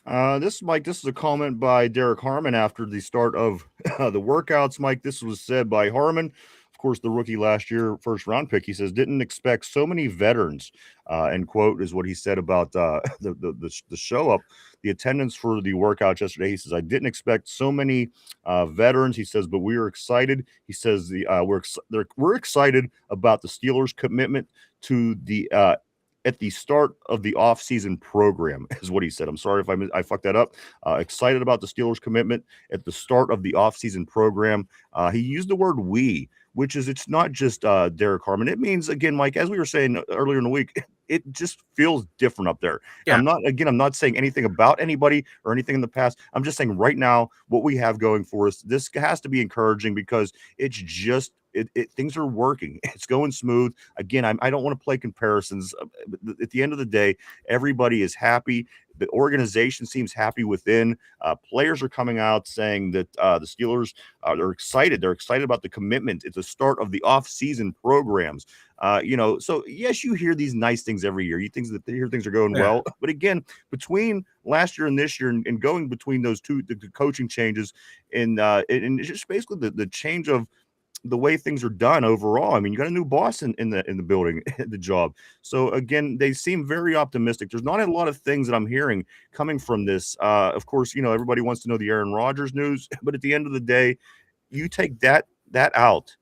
Mike, this is a comment by Derek Harmon after the start of the workouts. Mike, this was said by Harmon, of course, the rookie last year, first round pick. He says, didn't expect so many veterans, end quote, is what he said about the show up, the attendance for the workouts yesterday. He says, I didn't expect so many veterans. He says, but we are excited. He says, we're excited about the Steelers' commitment to the at the start of the offseason program, is what he said. I'm sorry if I fucked that up. Excited about the Steelers' commitment at the start of the offseason program. He used the word we, which is, it's not just Derek Harmon. It means, again, Mike, as we were saying earlier in the week, it just feels different up there. Yeah. I'm not saying anything about anybody or anything in the past. I'm just saying right now what we have going for us, this has to be encouraging because it's just, things are working. It's going smooth. Again, I don't want to play comparisons. At the end of the day, everybody is happy. The organization seems happy within. Players are coming out saying that the Steelers are excited. They're excited about the commitment at the start of the off-season programs. So yes, you hear these nice things every year. You hear things are going well, but again, between last year and this year, and going between those two, the coaching changes, and just basically the change of the way things are done overall. I mean, you got a new boss in the building, the job. So again, they seem very optimistic. There's not a lot of things that I'm hearing coming from this. Of course, everybody wants to know the Aaron Rodgers news, but at the end of the day, you take that out,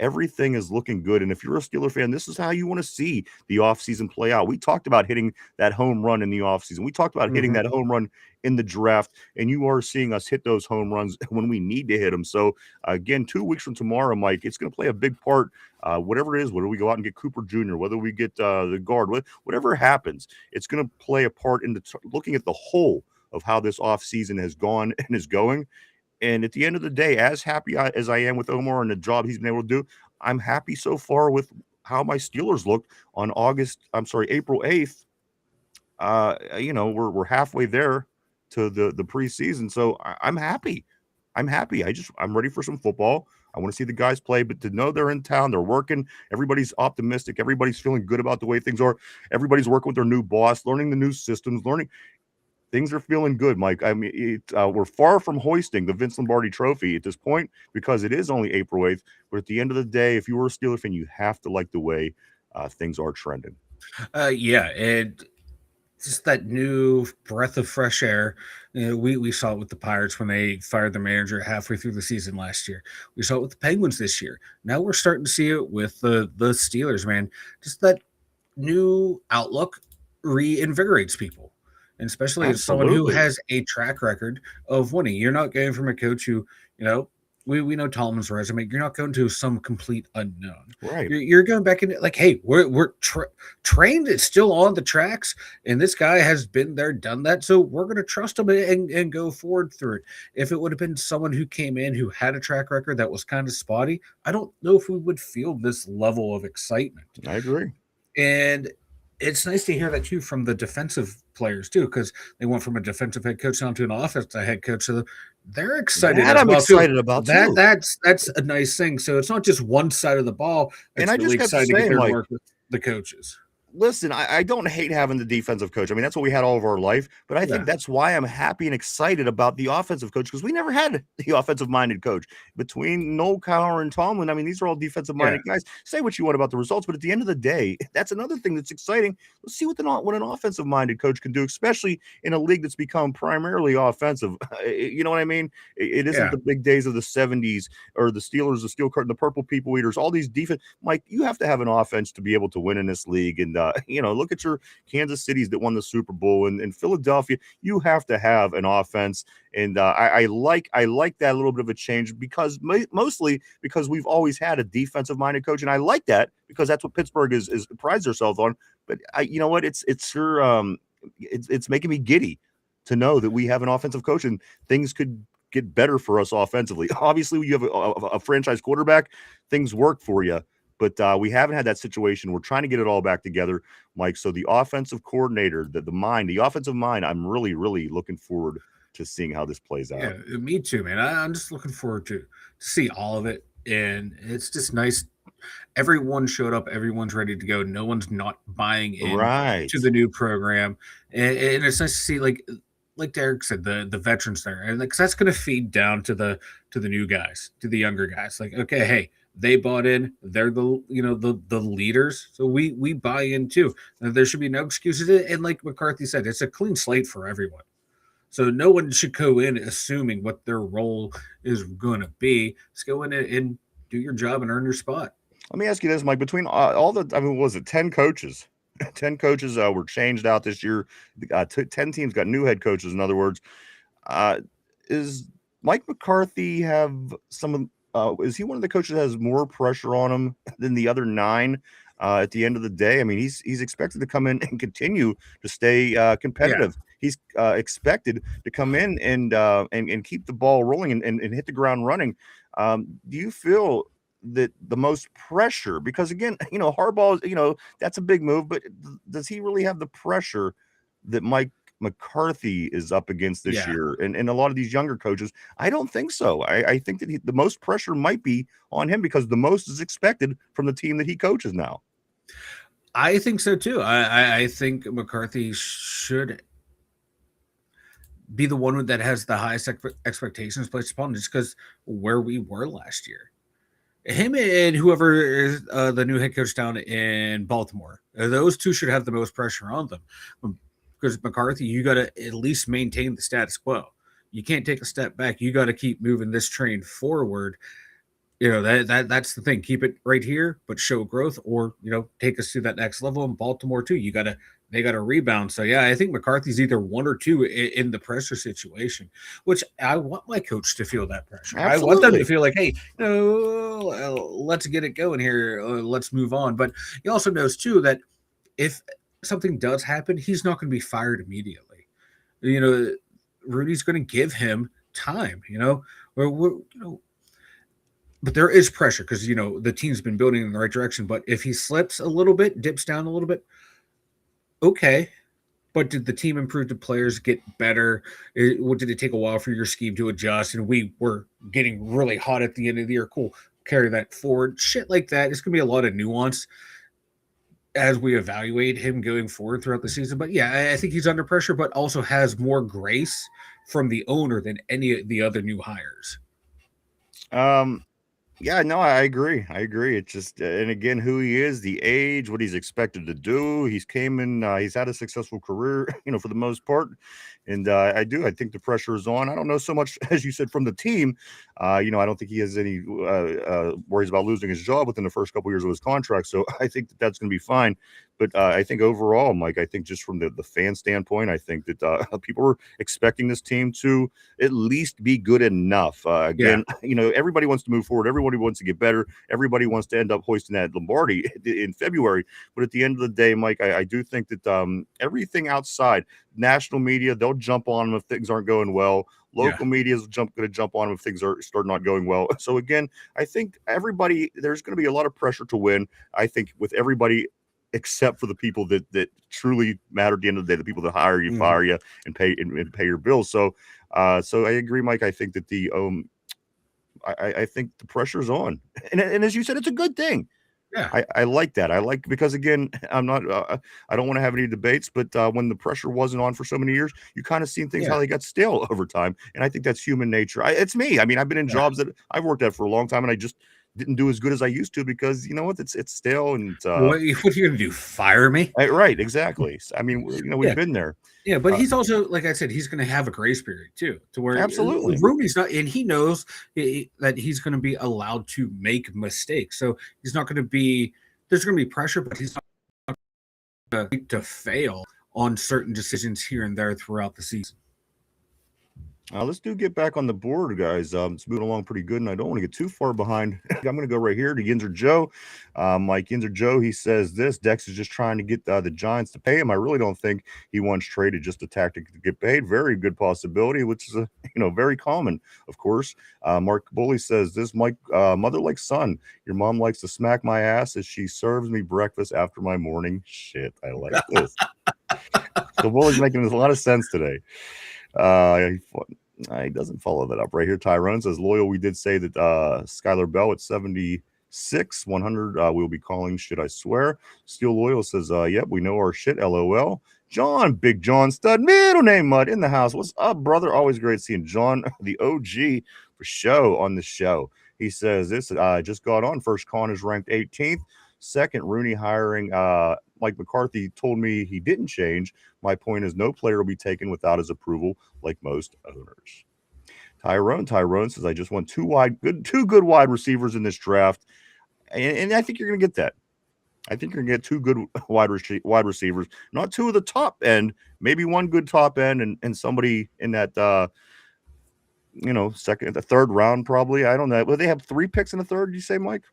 everything is looking good. And if you're a Steeler fan, this is how you want to see the offseason play out. We talked about hitting that home run in the offseason. We talked about hitting that home run in the draft, and you are seeing us hit those home runs when we need to hit them. So, again, 2 weeks from tomorrow, Mike, it's going to play a big part. Whatever it is, whether we go out and get Cooper Jr., whether we get the guard, whatever happens, it's going to play a part in looking at the whole of how this offseason has gone and is going. And at the end of the day, as happy as I am with Omar and the job he's been able to do, I'm happy so far with how my Steelers looked on April 8th. We're halfway there to the preseason. So I'm happy. I'm ready for some football. I want to see the guys play, but to know they're in town, they're working, everybody's optimistic, everybody's feeling good about the way things are. Everybody's working with their new boss, learning the new systems, things are feeling good, Mike. I mean, we're far from hoisting the Vince Lombardi trophy at this point because it is only April 8th. But at the end of the day, if you were a Steeler fan, you have to like the way things are trending. And just that new breath of fresh air. We saw it with the Pirates when they fired the manager halfway through the season last year. We saw it with the Penguins this year. Now we're starting to see it with the Steelers, man. Just that new outlook reinvigorates people. And especially as someone who has a track record of winning. You're not going from a coach who, we know Tolman's resume. You're not going to some complete unknown. Right. You're going back in like, hey, we're trained. It's still on the tracks, and this guy has been there, done that. So we're going to trust him and go forward through it. If it would have been someone who came in who had a track record that was kind of spotty, I don't know if we would feel this level of excitement. I agree. And it's nice to hear that too from the defensive players too, because they went from a defensive head coach down to an offensive head coach. So they're excited That as I'm well too. excited about too. That's a nice thing. So it's not just one side of the ball. And It's I really just have to exciting to get say, there and Mike, work with the coaches. listen, I don't hate having the defensive coach. I mean, that's what we had all of our life. But I Yeah. think that's why I'm happy and excited about the offensive coach, because we never had the offensive-minded coach. Between Noel Cowher and Tomlin, I mean, these are all defensive-minded guys. Say what you want about the results, but at the end of the day, that's another thing that's exciting. Let's see what an offensive-minded coach can do, especially in a league that's become primarily offensive. You know what I mean? It isn't Yeah. the big days of the 70s or the Steelers, the Steel Curtain, the Purple People Eaters, all these defense. Mike, you have to have an offense to be able to win in this league. And, look at your Kansas Cities that won the Super Bowl and Philadelphia. You have to have an offense. And I like that a little bit of a change, because mostly because we've always had a defensive minded coach. And I like that because that's what Pittsburgh is prides themselves on. But you know what? It's making me giddy to know that we have an offensive coach and things could get better for us offensively. Obviously, you have a franchise quarterback, things work for you. But we haven't had that situation. We're trying to get it all back together, Mike. So the offensive coordinator, the offensive mind, I'm really, really looking forward to seeing how this plays out. Yeah, me too, man. I'm just looking forward to see all of it, and it's just nice. Everyone showed up. Everyone's ready to go. No one's not buying in Right. to the new program, and it's nice to see, like Derek said, the veterans there, and because that's going to feed down to the new guys, to the younger guys. Like, okay, hey, they bought in. They're the leaders, so we buy in too. There should be no excuses. And like McCarthy said, it's a clean slate for everyone. So no one should go in assuming what their role is going to be. Just go in and do your job and earn your spot. Let me ask you this, Mike. Between all the, I mean, was it 10 coaches? 10 coaches were changed out this year. 10 teams got new head coaches. In other words, is Mike McCarthy have some? Is he one of the coaches that has more pressure on him than the other 9? At the end of the day, I mean, he's expected to come in and continue to stay competitive. Yeah. He's expected to come in and keep the ball rolling and hit the ground running. Do you feel that the most pressure, because again, Harbaugh, that's a big move, but does he really have the pressure that Mike McCarthy is up against this year? And a lot of these younger coaches, I don't think so. I think that the most pressure might be on him because the most is expected from the team that he coaches now. I think so too. I think McCarthy should be the one that has the highest expectations placed upon him, just because where we were last year. Him and whoever is the new head coach down in Baltimore, those two should have the most pressure on them. Because McCarthy, you got to at least maintain the status quo. You can't take a step back. You got to keep moving this train forward. That's the thing. Keep it right here, but show growth, or take us to that next level. In Baltimore too, they got to rebound. So yeah, I think McCarthy's either 1 or 2 in the pressure situation, which I want my coach to feel that pressure. Absolutely. I want them to feel like, hey, let's get it going here. Let's move on. But he also knows too that if something does happen, he's not going to be fired immediately. Rudy's going to give him time. But there is pressure because the team's been building in the right direction. But if he slips a little bit, dips down a little bit, okay. But did the team improve? Did players get better? Did it take a while for your scheme to adjust? And we were getting really hot at the end of the year. Cool. Carry that forward. Shit like that. It's going to be a lot of nuance as we evaluate him going forward throughout the season. But yeah, I think he's under pressure, but also has more grace from the owner than any of the other new hires. Yeah, no, I agree. It's just, and again, who he is, the age, what he's expected to do. He's had a successful career, for the most part. And I think the pressure is on. I don't know so much, as you said, from the team. I don't think he has any worries about losing his job within the first couple of years of his contract. So I think that's going to be fine. But I think overall, Mike, I think just from the fan standpoint, I think that people were expecting this team to at least be good enough. Everybody wants to move forward. Everybody wants to get better. Everybody wants to end up hoisting that Lombardi in February. But at the end of the day, Mike, I do think that everything outside, national media, they'll jump on them if things aren't going well. Local media is going to jump on them if things start not going well. So again, I think there's going to be a lot of pressure to win. I think with everybody except for the people that truly matter at the end of the day, the people that hire you, fire you, and pay your bills. So so I agree, Mike. I think that I think the pressure's on, and as you said, it's a good thing. Yeah. I like that. I like, because again, I'm not I don't want to have any debates, but when the pressure wasn't on for so many years, you kind of seen things how they got stale over time, and I think that's human nature. It's me. I mean, I've been in jobs that I've worked at for a long time, and I just didn't do as good as I used to because you know what? It's stale and What are you gonna do? Fire me? right, exactly. I mean, you know, we've been there. Yeah, but he's also, like I said, he's going to have a grace period too, to where Absolutely. Rooney's not, and he knows that he's going to be allowed to make mistakes. So he's not going to be. There's going to be pressure, but he's not going to fail on certain decisions here and there throughout the season. Let's get back on the board, guys. It's moving along pretty good, and I don't want to get too far behind. I'm going to go right here to Yinzer Joe. Mike Yinzer Joe, he says this: Dex is just trying to get the Giants to pay him. I really don't think he wants traded, just a tactic to get paid. Very good possibility, which is very common, of course. Mark Bully says this: Mike, mother like son. Your mom likes to smack my ass as she serves me breakfast after my morning shit. I like this. The Bully's making a lot of sense today. He doesn't follow that up right here. Tyrone says, loyal, we did say that Skylar Bell at 76, 100, we'll be calling shit, I swear. Steel Loyal says, yep, we know our shit, LOL. John, Big John Stud, middle name Mud in the house. What's up, brother? Always great seeing John, the OG, for show on the show. He says, this just got on. First con is ranked 18th. Second, Rooney hiring Mike McCarthy told me he didn't change. My point is no player will be taken without his approval, like most owners. Tyrone says, I just want two good wide receivers in this draft. And I think you're going to get that. I think you're going to get two good wide receivers, not two of the top end, maybe one good top end and somebody in that, the third round, probably. I don't know. Well, they have 3 picks in the third, did you say, Mike?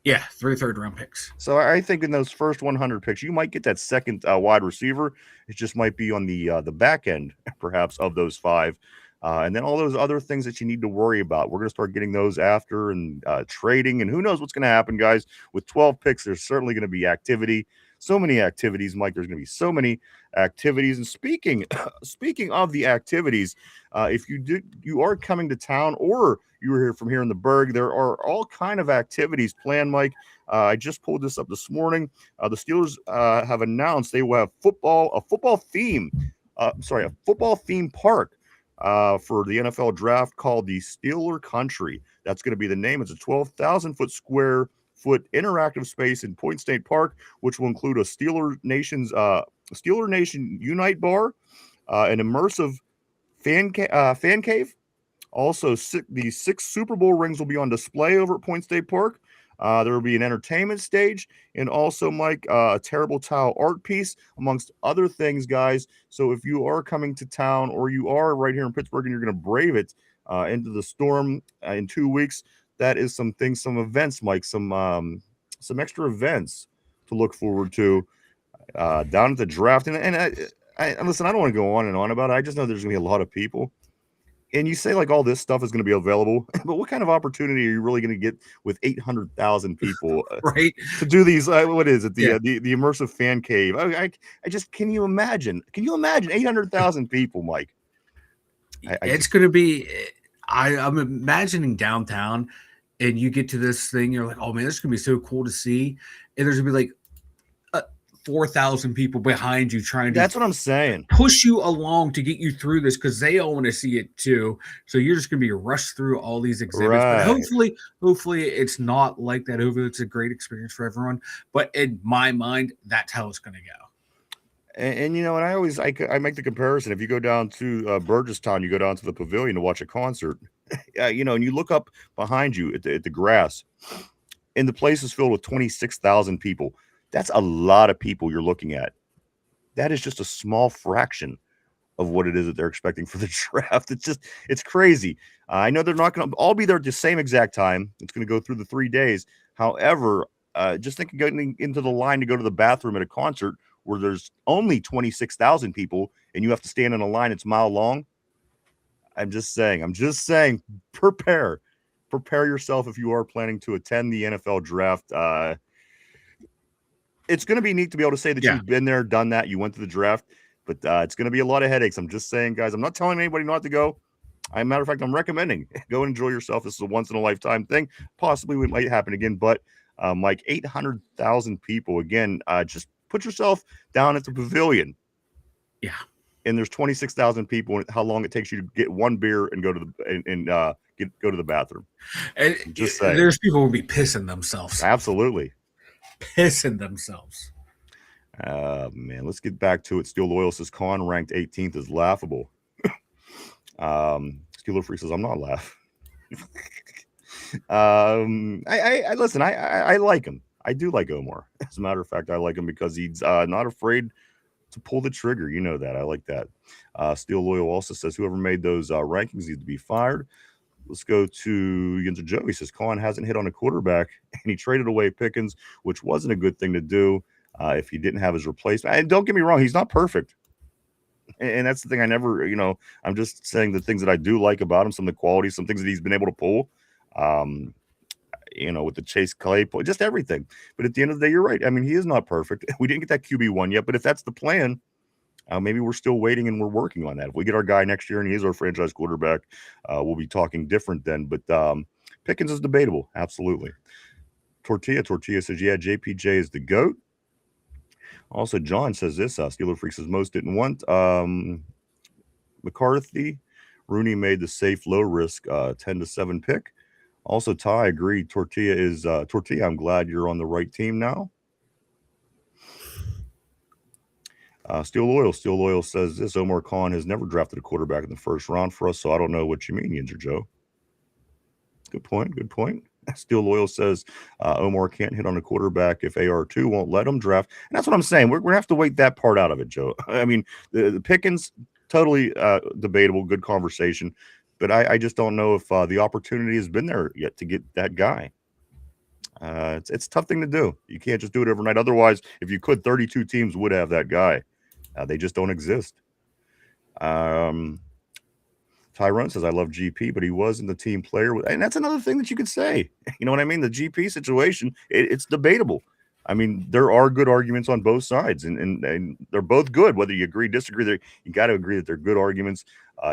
Yeah, 3 third-round picks. So I think in those first 100 picks, you might get that second wide receiver. It just might be on the back end, perhaps, of those 5. And then all those other things that you need to worry about. We're going to start getting those after and trading. And who knows what's going to happen, guys. With 12 picks, there's certainly going to be activity. So many activities, Mike. There's going to be so many activities. And speaking of the activities, if you are coming to town or you were here from here in the Berg, there are all kind of activities planned, Mike. I just pulled this up this morning. The Steelers have announced they will have a football theme park for the NFL draft called the Steeler Country. That's going to be the name. It's a 12,000 square foot interactive space in Point State Park, which will include a Steeler Nation Unite bar, an immersive fan cave. Also, the 6 Super Bowl rings will be on display over at Point State Park. There will be an entertainment stage and also, Mike, a terrible towel art piece, amongst other things, guys. So if you are coming to town or you are right here in Pittsburgh and you're going to brave it into the storm in 2 weeks, that is some events, Mike, some extra events to look forward to down at the draft. And I listen, I don't want to go on and on about it. I just know there's going to be a lot of people. And you say like all this stuff is going to be available, but what kind of opportunity are you really going to get with 800,000 people right to do these? What is it? The immersive fan cave. I just, can you imagine 800,000 people, Mike? It's going to be, I'm imagining downtown and you get to this thing. You're like, oh man, this is going to be so cool to see. And there's going to be like 4,000 people behind you trying to. That's what I'm saying. Push you along to get you through this because they all want to see it too. So you're just going to be rushed through all these exhibits. Right. But hopefully it's not like that. Hopefully it's a great experience for everyone. But in my mind, that's how it's going to go. And and I make the comparison. If you go down to Burgestown, you go down to the pavilion to watch a concert, and you look up behind you at the grass, and the place is filled with 26,000 people. That's a lot of people you're looking at. That is just a small fraction of what it is that they're expecting for the draft. It's crazy. I know they're not going to all be there at the same exact time. It's going to go through the 3 days. However, just think of going into the line to go to the bathroom at a concert where there's only 26,000 people and you have to stand in a line that's mile long. I'm just saying, prepare yourself if you are planning to attend the NFL draft. it's going to be neat to be able to say that Yeah. you've been there, done that, you went to the draft, but it's going to be a lot of headaches. I'm just saying, guys, I'm not telling anybody not to go. As a matter of fact, I'm recommending go and enjoy yourself. This is a once in a lifetime thing. Possibly it might happen again, but like 800,000 people again. Just put yourself down at the pavilion. Yeah. And there's 26,000 people. How long it takes you to get one beer and go to the go to the bathroom? And Just saying. There's people who will be pissing themselves. Absolutely. Pissing themselves. Man, let's get back to it. Steel Loyal says Con ranked 18th is laughable. Steeler Freak says I'm not laughing. I listen. I like him. I do like Omar. As a matter of fact, I like him because he's not afraid to pull the trigger. You know that. I like that. Steel Loyal also says whoever made those rankings needs to be fired. Let's go to Yinzer Joe. He says Con hasn't hit on a quarterback, and he traded away Pickens, which wasn't a good thing to do if he didn't have his replacement. And don't get me wrong, he's not perfect. And that's the thing. I never, I'm just saying the things that I do like about him, some of the qualities, some things that he's been able to pull, with the Chase Claypool, just everything. But at the end of the day, you're right. I mean, he is not perfect. We didn't get that QB1 yet, but if that's the plan, maybe we're still waiting and we're working on that. If we get our guy next year and he is our franchise quarterback, we'll be talking different then. But Pickens is debatable. Absolutely. Tortilla says, yeah, JPJ is the GOAT. Also, John says this, Steeler Freak says most didn't want McCarthy. Rooney made the safe, low-risk 10-7 pick. Also, Ty agreed. Tortilla, I'm glad you're on the right team now. Steel Loyal says this, Omar Khan has never drafted a quarterback in the first round for us, so I don't know what you mean, Yinzer Joe. Good point. Steel Loyal says Omar can't hit on a quarterback if AR2 won't let him draft. And that's what I'm saying. We're going to have to wait that part out of it, Joe. I mean, the Pickens, totally debatable, good conversation. But I just don't know if the opportunity has been there yet to get that guy. It's a tough thing to do. You can't just do it overnight. Otherwise, if you could, 32 teams would have that guy. They just don't exist. Tyrone says, I love GP, but he wasn't the team player. And that's another thing that you could say. You know what I mean? The GP situation, it's debatable. I mean, there are good arguments on both sides, and they're both good. Whether you agree, disagree, you got to agree that they're good arguments.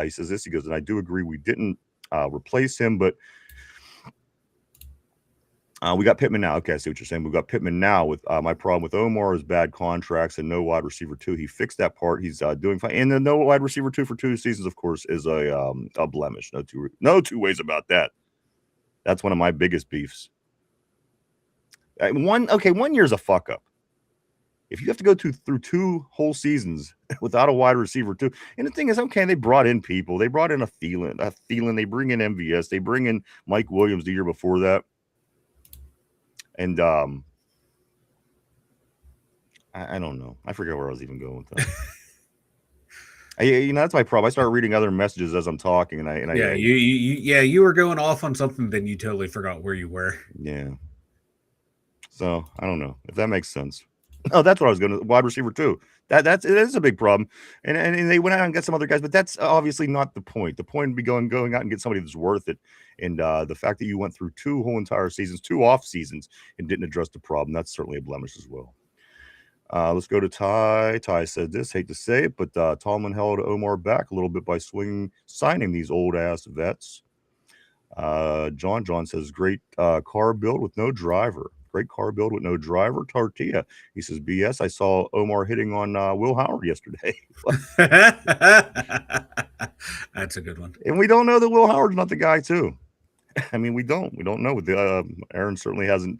He says this, he goes, and I do agree we didn't replace him, but we got Pittman now. Okay, I see what you're saying. We got Pittman now. With my problem with Omar is bad contracts and no wide receiver 2. He fixed that part. He's doing fine. And the no wide receiver 2 for 2 seasons, of course, is a blemish. No two ways about that. That's one of my biggest beefs. 1 year is a fuck up. If you have to go through 2 whole seasons without a wide receiver 2, and the thing is, okay, they brought in people. They brought in a Thielen. They bring in MVS. They bring in Mike Williams the year before that. And I don't know. I forget where I was even going with that. That's my problem. I start reading other messages as I'm talking, you were going off on something, then you totally forgot where you were. Yeah. So I don't know if that makes sense. Oh, that's what I was going to. Wide receiver 2. It is a big problem, and they went out and got some other guys, but that's obviously not the point. The point would be going out and get somebody that's worth it. And the fact that you went through 2 whole entire seasons, 2 off seasons, and didn't address the problem, that's certainly a blemish as well. Let's go to Ty. Ty said this, hate to say it, but Tomlin held Omar back a little bit by signing these old ass vets. John says great car build with no driver. Great car build with no driver. Tortilla. He says, BS. I saw Omar hitting on Will Howard yesterday. That's a good one. And we don't know that Will Howard's not the guy, too. I mean, we don't know. Aaron certainly hasn't.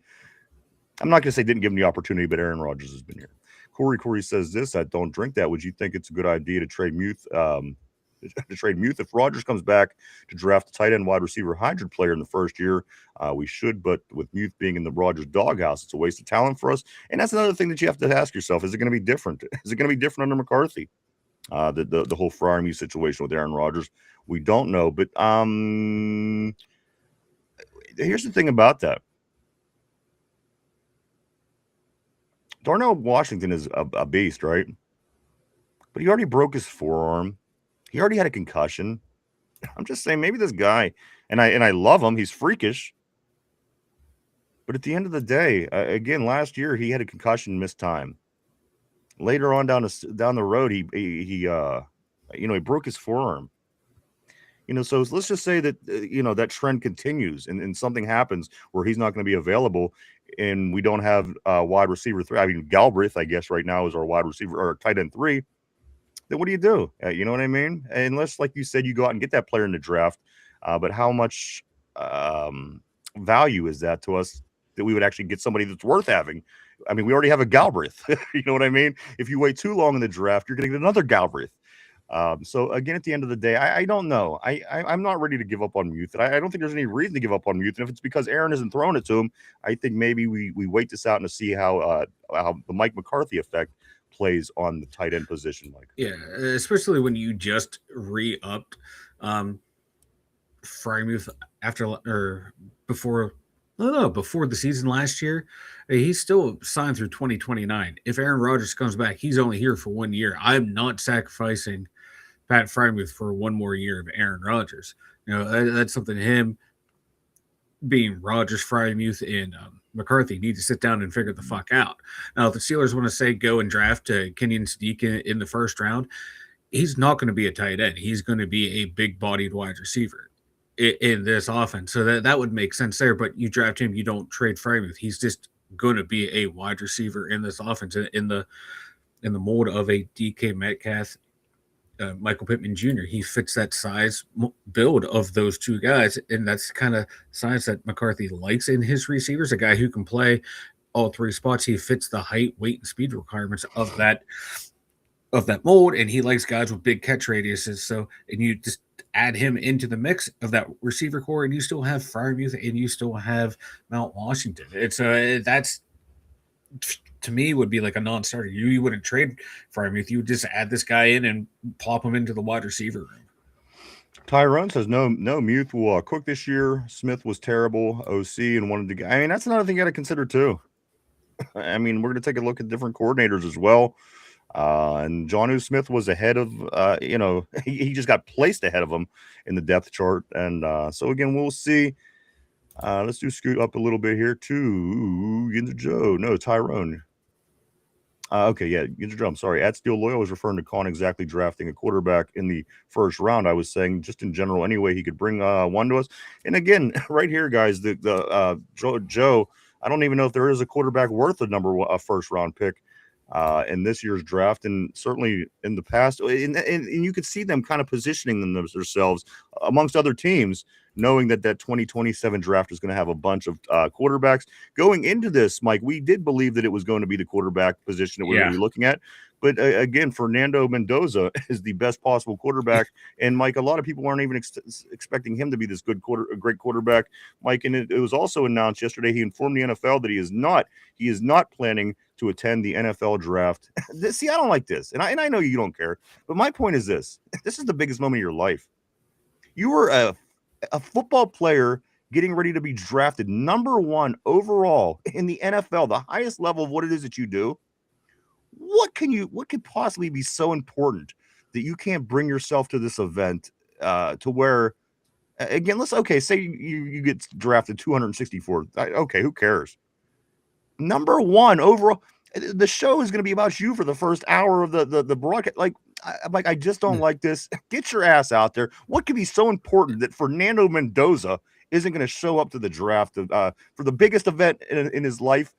I'm not going to say didn't give him the opportunity, but Aaron Rodgers has been here. Corey says this, I don't drink that. Would you think it's a good idea to trade Muth? If Rodgers comes back to draft a tight end wide receiver hybrid player in the first year, we should, but with Muth being in the Rodgers doghouse, it's a waste of talent for us. And that's another thing that you have to ask yourself. Is it going to be different? Is it going to be different under McCarthy? The whole Freiermuth situation with Aaron Rodgers, we don't know. But here's the thing about that. Darnell Washington is a beast, right? But he already broke his forearm. He already had a concussion. I'm just saying, maybe this guy, and I love him. He's freakish. But at the end of the day, again, last year he had a concussion, missed time. Later on down the road, he broke his forearm. So let's just say that that trend continues, and something happens where he's not going to be available, and we don't have wide receiver 3. I mean, Galbraith, I guess, right now is our wide receiver or tight end 3. Then what do you do? You know what I mean? Unless, like you said, you go out and get that player in the draft, but how much value is that to us that we would actually get somebody that's worth having? I mean, we already have a Galbraith. You know what I mean? If you wait too long in the draft, you're going to get another Galbraith. So again, at the end of the day, I don't know. I'm not ready to give up on Muth. I don't think there's any reason to give up on Muth. And if it's because Aaron isn't throwing it to him, I think maybe we wait this out and to see how the Mike McCarthy effect plays on the tight end position, Mike. Yeah, especially when you just re-upped Frymuth after or before. No, before the season last year, he's still signed through 2029. If Aaron Rodgers comes back, he's only here for 1 year. I'm not sacrificing Pat Frymuth for one more year of Aaron Rodgers. That's something him being Rodgers, Frymuth, and McCarthy need to sit down and figure the fuck out. Now, if the Steelers want to say go and draft Kenyon Sadiq in the first round, he's not going to be a tight end. He's going to be a big-bodied wide receiver in this offense. So that would make sense there. But you draft him, you don't trade Frymuth. He's just going to be a wide receiver in this offense in the mold of a DK Metcalf, Michael Pittman Jr. He fits that size build of those two guys, and that's the kind of size that McCarthy likes in his receivers. A guy who can play all 3 spots. He fits the height, weight, and speed requirements of that mold, and he likes guys with big catch radiuses. So, and you just add him into the mix of that receiver core, and you still have Frymuth, and you still have Mount Washington. It's that's, to me, would be like a non-starter. You wouldn't trade Frymuth. You would just add this guy in and plop him into the wide receiver room. Tyrone says no Muth will cook this year. Smith was terrible OC and wanted to get. I mean, that's another thing you got to consider too. I mean, we're going to take a look at different coordinaters as well. And Jonnu Smith was ahead of, he just got placed ahead of him in the depth chart. And so again, we'll see. Let's scoot up a little bit here to Tyrone. Okay, yeah, I'm sorry. At Steel Loyal was referring to Con exactly drafting a quarterback in the first round. I was saying just in general, any way he could bring one to us. And again, right here, guys, the Joe, I don't even know if there is a quarterback worth a first round pick in this year's draft, and certainly in the past. And you could see them kind of positioning themselves amongst other teams, knowing that 2027 draft is going to have a bunch of quarterbacks. Going into this, Mike, we did believe that it was going to be the quarterback position that we were going to be looking at. But again, Fernando Mendoza is the best possible quarterback. And, Mike, a lot of people aren't even expecting him to be this great quarterback, Mike. And it was also announced yesterday, he informed the NFL that he is not planning to attend the NFL draft. See, I don't like this. And I know you don't care. But my point is this. This is the biggest moment of your life. You were a football player getting ready to be drafted number 1 overall in the NFL, the highest level of what it is that you do. What could possibly be so important that you can't bring yourself to this event to where, again, say you get drafted 264. Okay, who cares? Number 1 overall. The show is going to be about you for the first hour of the broadcast. I just don't like this. Get your ass out there. What could be so important that Fernando Mendoza isn't going to show up to the draft for the biggest event in his life?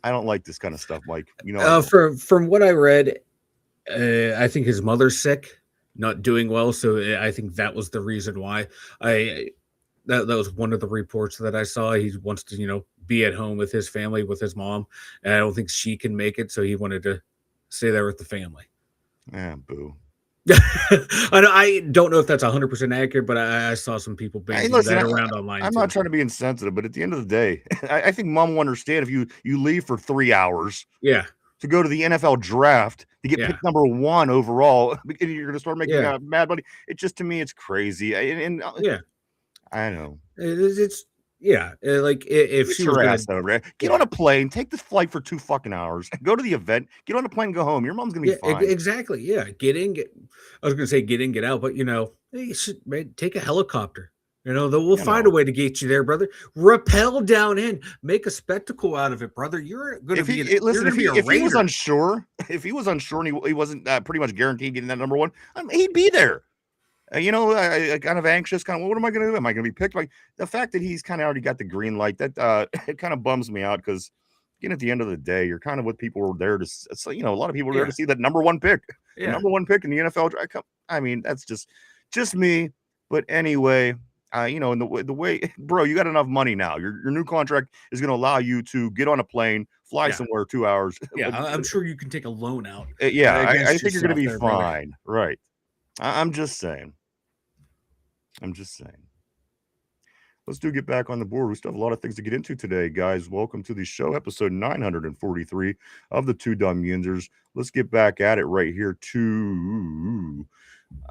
I don't like this kind of stuff, Mike. From what I read, I think his mother's sick, not doing well. So I think that was the reason why. That was one of the reports that I saw. He wants to, be at home with his family, with his mom. And I don't think she can make it. So he wanted to stay there with the family. Yeah, boo. I don't know if that's 100% accurate, but I saw some people banking that around online. I'm not trying to be insensitive, but at the end of the day, I think mom will understand if you leave for 3 hours. Yeah. To go to the NFL draft to get picked number 1 overall, you're going to start making mad money. It just, to me, it's crazy. And I know. It's like if she was get on a plane, take this flight for 2 fucking hours, go to the event, get on a plane, go home. Your mom's gonna be fine. Exactly. Yeah. I was gonna say get in, get out, but you should take a helicopter. We'll find a way to get you there, brother. Rappel down in, make a spectacle out of it, brother. You're going to be if he was unsure, and he wasn't pretty much guaranteed getting that number one, he'd be there. I kind of anxious, kind of, what am I going to do? Am I going to be picked? Like the fact that he's kind of already got the green light, that it kind of bums me out because, again, at the end of the day, you're kind of what people were there to. So, a lot of people were there to see that number one pick, the number one pick in the NFL. I mean, that's just me. But anyway, in the way, bro, you got enough money now. Your new contract is going to allow you to get on a plane, fly somewhere 2 hours. Yeah, I'm sure you can take a loan out. I think you're going to be fine, brother. Right? I'm just saying. Let's get back on the board. We still have a lot of things to get into today, guys. Welcome to the show, episode 943 of the Two Dum Yinzers. Let's get back at it right here to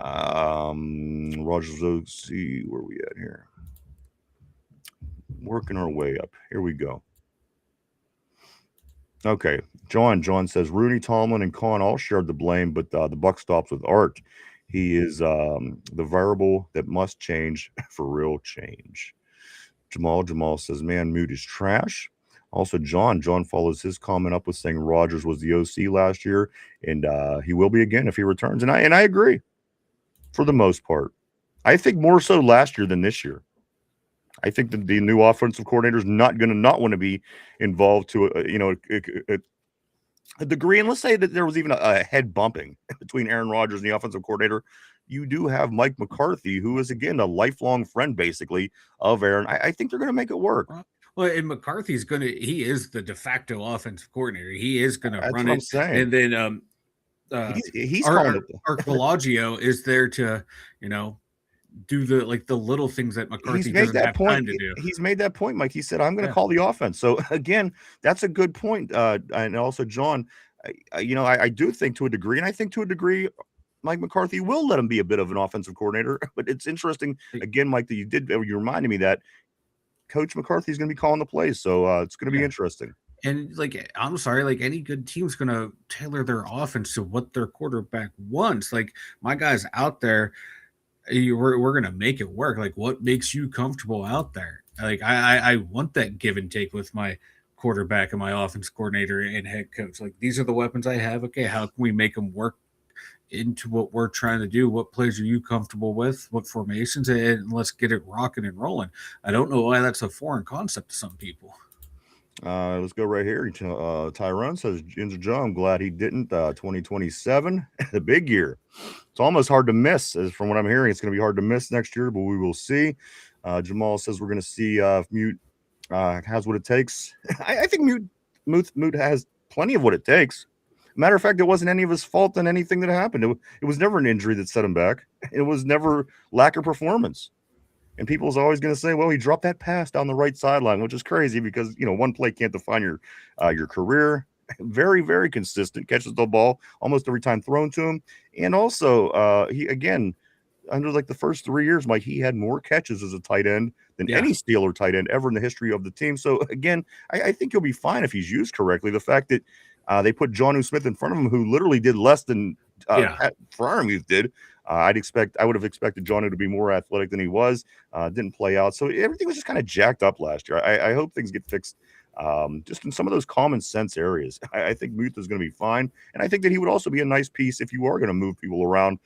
Rogers. Let's see where we at here. Working our way up. Here we go. Okay, John says Rooney, Tomlin, and Kahn all shared the blame, but the buck stops with Art. He is the variable that must change for real change. Jamal says, man, Mood is trash. Also, John follows his comment up with saying Rodgers was the OC last year, and he will be again if he returns. And I agree for the most part. I think more so last year than this year. I think that the new offensive coordinator is not going to not want to be involved to a degree. And let's say that there was even a head bumping between Aaron Rodgers and the offensive coordinator. You do have Mike McCarthy, who is, again, a lifelong friend, basically, of Aaron. I think they're going to make it work. Well, and McCarthy's he is the de facto offensive coordinator. He is going to run it. I'm saying. And then he's calling Art Bellagio is there to, do the little things that McCarthy doesn't have time to do. He's made that point, Mike. He said, I'm going to call the offense. So, again, that's a good point. And also, John, I do think to a degree, and I think to a degree, Mike McCarthy will let him be a bit of an offensive coordinator. But it's interesting, again, Mike, that you reminded me that Coach McCarthy is going to be calling the plays. So it's going to be interesting. And I'm sorry, any good team's going to tailor their offense to what their quarterback wants. My guys out there, we're going to make it work. What makes you comfortable out there? I want that give and take with my quarterback and my offense coordinator and head coach. These are the weapons I have. Okay, how can we make them work into what we're trying to do? What plays are you comfortable with? What formations? And let's get it rocking and rolling. I don't know why that's a foreign concept to some people. Let's go right here. Tyrone says, Ginger Joe, I'm glad he didn't. 2027, the big year. It's almost hard to miss. As from what I'm hearing, it's going to be hard to miss next year, but we will see. Jamal says we're going to see if Mute has what it takes. I think Mute has plenty of what it takes. Matter of fact, it wasn't any of his fault in anything that happened. It was never an injury that set him back. It was never lack of performance. And people's always going to say, well, he dropped that pass down the right sideline, which is crazy because, one play can't define your career. Very, very consistent. Catches the ball almost every time thrown to him. And also, he, again, under the first 3 years, Mike, he had more catches as a tight end than any Steeler tight end ever in the history of the team. So, again, I think he'll be fine if he's used correctly. The fact that they put Jonnu Smith in front of him, who literally did less than Freiermuth did. I would have expected Jonnu to be more athletic than he was. Didn't play out. So everything was just kind of jacked up last year. I hope things get fixed just in some of those common sense areas. I think Muth is going to be fine. And I think that he would also be a nice piece if you are going to move people around,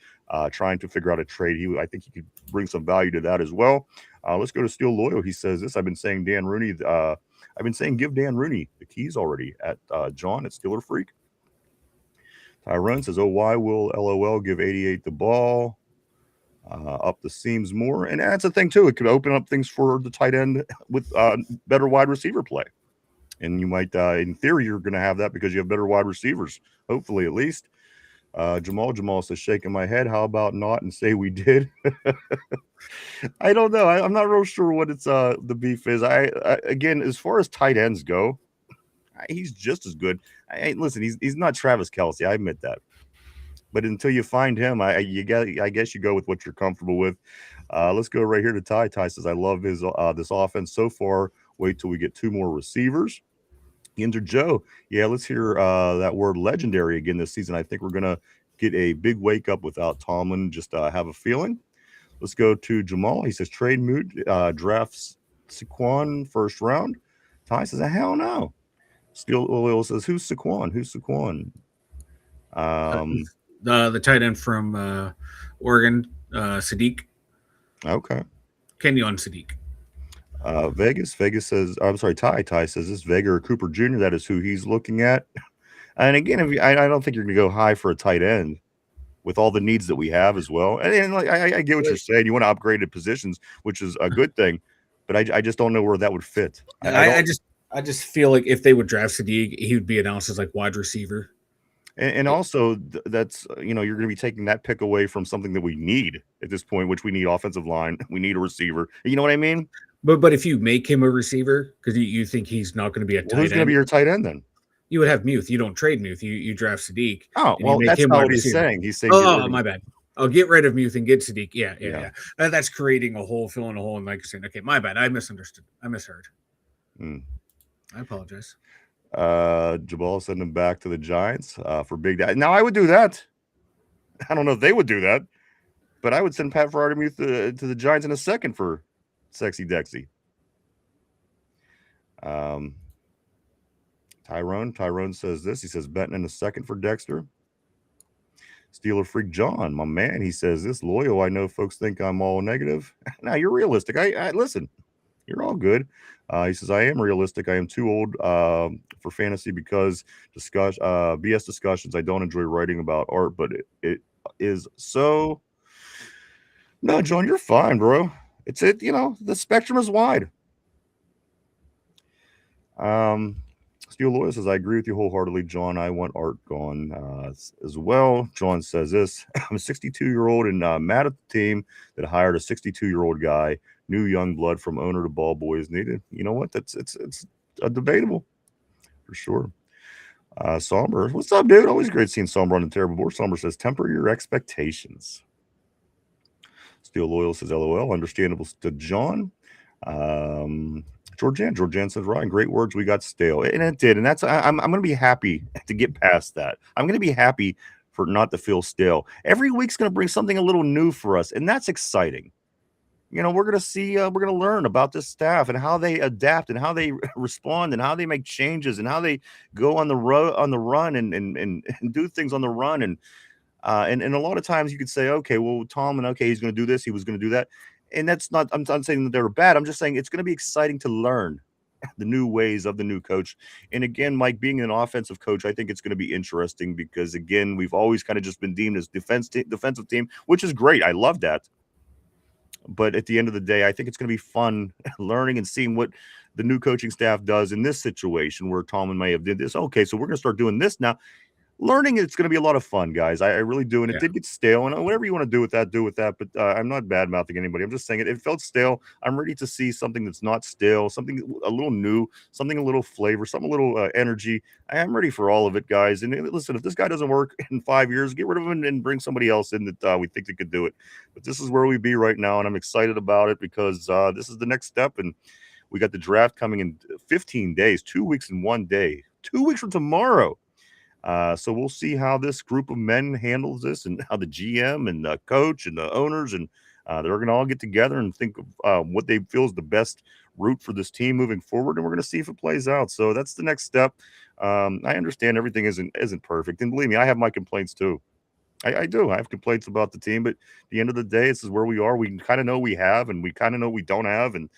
trying to figure out a trade. I think he could bring some value to that as well. Let's go to Steel Loyal. He says this. I've been saying Dan Rooney. I've been saying give Dan Rooney the keys already at John at Steeler Freak. Tyrone says, oh, why will LOL give 88 the ball up the seams more? And that's the thing, too. It could open up things for the tight end with better wide receiver play. And you might, in theory, you're going to have that because you have better wide receivers, hopefully at least. Jamal says, shaking my head. How about not and say we did? I don't know. I'm not real sure what it's the beef is. Again, as far as tight ends go, he's just as good. Listen, he's not Travis Kelce. I admit that. But until you find him, I guess you go with what you're comfortable with. Let's go right here to Ty. Ty says, I love his this offense so far. Wait till we get 2 more receivers. Yinzer Joe, yeah, let's hear that word legendary again this season. I think we're going to get a big wake up without Tomlin. Just have a feeling. Let's go to Jamal. He says trade mood drafts Saquon first round. Ty says hell no. Steel Oil says who's Saquon? Who's Saquon? The tight end from Oregon, Sadiq. Okay. Kenyon Sadiq. Vegas says, I'm sorry, Ty says this Vega or Cooper Jr. That is who he's looking at. And again, I don't think you're going to go high for a tight end with all the needs that we have as well. And like I get what you're saying. You want to upgrade the positions, which is a good thing, but I just don't know where that would fit. I just feel like if they would draft Sadiq, he would be announced as like wide receiver. And also, that's you're going to be taking that pick away from something that we need at this point, which we need offensive line, we need a receiver. You know what I mean? But if you make him a receiver because you think he's not going to be a tight end, who's going to be your tight end then? You would have Muth. You don't trade Muth. You draft Sadiq. Oh, well, that's not what he's saying. He's saying, oh, my bad. I'll get rid of Muth and get Sadiq. Yeah. That's creating a hole, filling a hole, and like you're saying, okay, my bad. I misunderstood. I misheard. I apologize. Jabal send him back to the Giants for Big Daddy. Now I would do that. I don't know if they would do that, but I would send Pat Freiermuth to the Giants in a second for Sexy Dexy. Tyrone says this. He says Benton in a second for Dexter. Steeler Freak John, my man, he says this. Loyal, I know folks think I'm all negative. Now you're realistic. I listen. You're all good. He says I am realistic. I am too old for fantasy because BS discussions. I don't enjoy writing about art, but it is so. No, John, you're fine, bro. The spectrum is wide. Steel Lawyer says, I agree with you wholeheartedly, John. I want art gone as well. John says this. I'm a 62-year-old and mad at the team that hired a 62-year-old guy. New young blood from owner to ball boy is needed. You know what? It's debatable for sure. Somber, what's up, dude? Always great seeing Somber on the terrible board. Somber says, temper your expectations. Steel Loyal says, LOL. Understandable to John. Georgian says, Ryan, great words. We got stale. And it did. And I'm going to be happy to get past that. I'm going to be happy for not to feel stale. Every week's going to bring something a little new for us. And that's exciting. We're going to see, we're going to learn about this staff and how they adapt and how they respond and how they make changes and how they go on the run and do things on the run. And a lot of times you could say, okay, well, Tom, he's going to do this. He was going to do that. And that's not, I'm not saying that they were bad. I'm just saying it's going to be exciting to learn the new ways of the new coach. And again, Mike, being an offensive coach, I think it's going to be interesting because, again, we've always kind of just been deemed as defensive team, which is great. I love that. But at the end of the day, I think it's going to be fun learning and seeing what the new coaching staff does in this situation where Tom may have did this. Okay, so we're going to start doing this now. Learning, it's going to be a lot of fun, guys. I really do. And it did get stale. And whatever you want to do with that, do with that. But I'm not bad-mouthing anybody. I'm just saying it felt stale. I'm ready to see something that's not stale, something a little new, something a little flavor, something a little energy. I am ready for all of it, guys. And listen, if this guy doesn't work in 5 years, get rid of him and bring somebody else in that we think that could do it. But this is where we be right now, and I'm excited about it because this is the next step. And we got the draft coming in 15 days, 2 weeks and 1 day, 2 weeks from tomorrow. So we'll see how this group of men handles this and how the GM and the coach and the owners and they're going to all get together and think of what they feel is the best route for this team moving forward. And we're going to see if it plays out. So that's the next step. I understand everything isn't perfect. And believe me, I have my complaints too. I do. I have complaints about the team, but at the end of the day, this is where we are. We kind of know we have, and we kind of know we don't have. And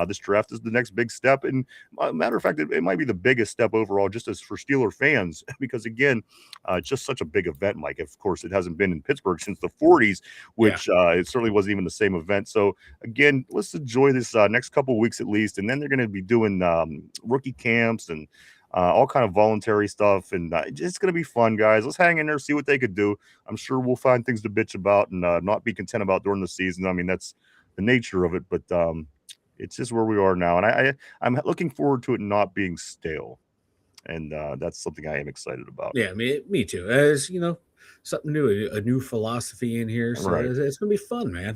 this draft is the next big step. And matter of fact, it might be the biggest step overall, just as for Steeler fans, because again, it's just such a big event. Mike, of course, it hasn't been in Pittsburgh since the 40s, which it certainly wasn't even the same event. So again, let's enjoy this next couple of weeks at least, and then they're going to be doing rookie camps and all kind of voluntary stuff, and it's going to be fun, guys. Let's hang in there, see what they could do. I'm sure we'll find things to bitch about and not be content about during the season. I mean, that's the nature of it, but it's just where we are now, and I'm looking forward to it not being stale, and that's something I am excited about. Yeah, me too. As something new, a new philosophy in here, so it's gonna be fun, man.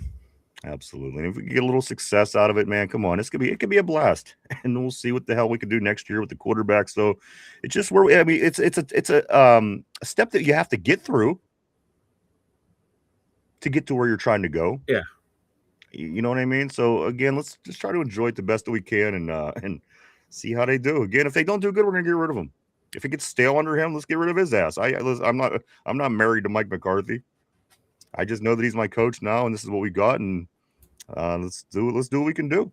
Absolutely. And if we can get a little success out of it, man, come on, it could be a blast, and we'll see what the hell we can do next year with the quarterback. So it's just it's a step that you have to get through to get to where you're trying to go. Yeah. You know what I mean? So again, let's just try to enjoy it the best that we can and see how they do. Again, if they don't do good, we're gonna get rid of them. If it gets stale under him, let's get rid of his ass. I'm not married to Mike McCarthy. I just know that he's my coach now, and this is what we got, and let's do what we can do.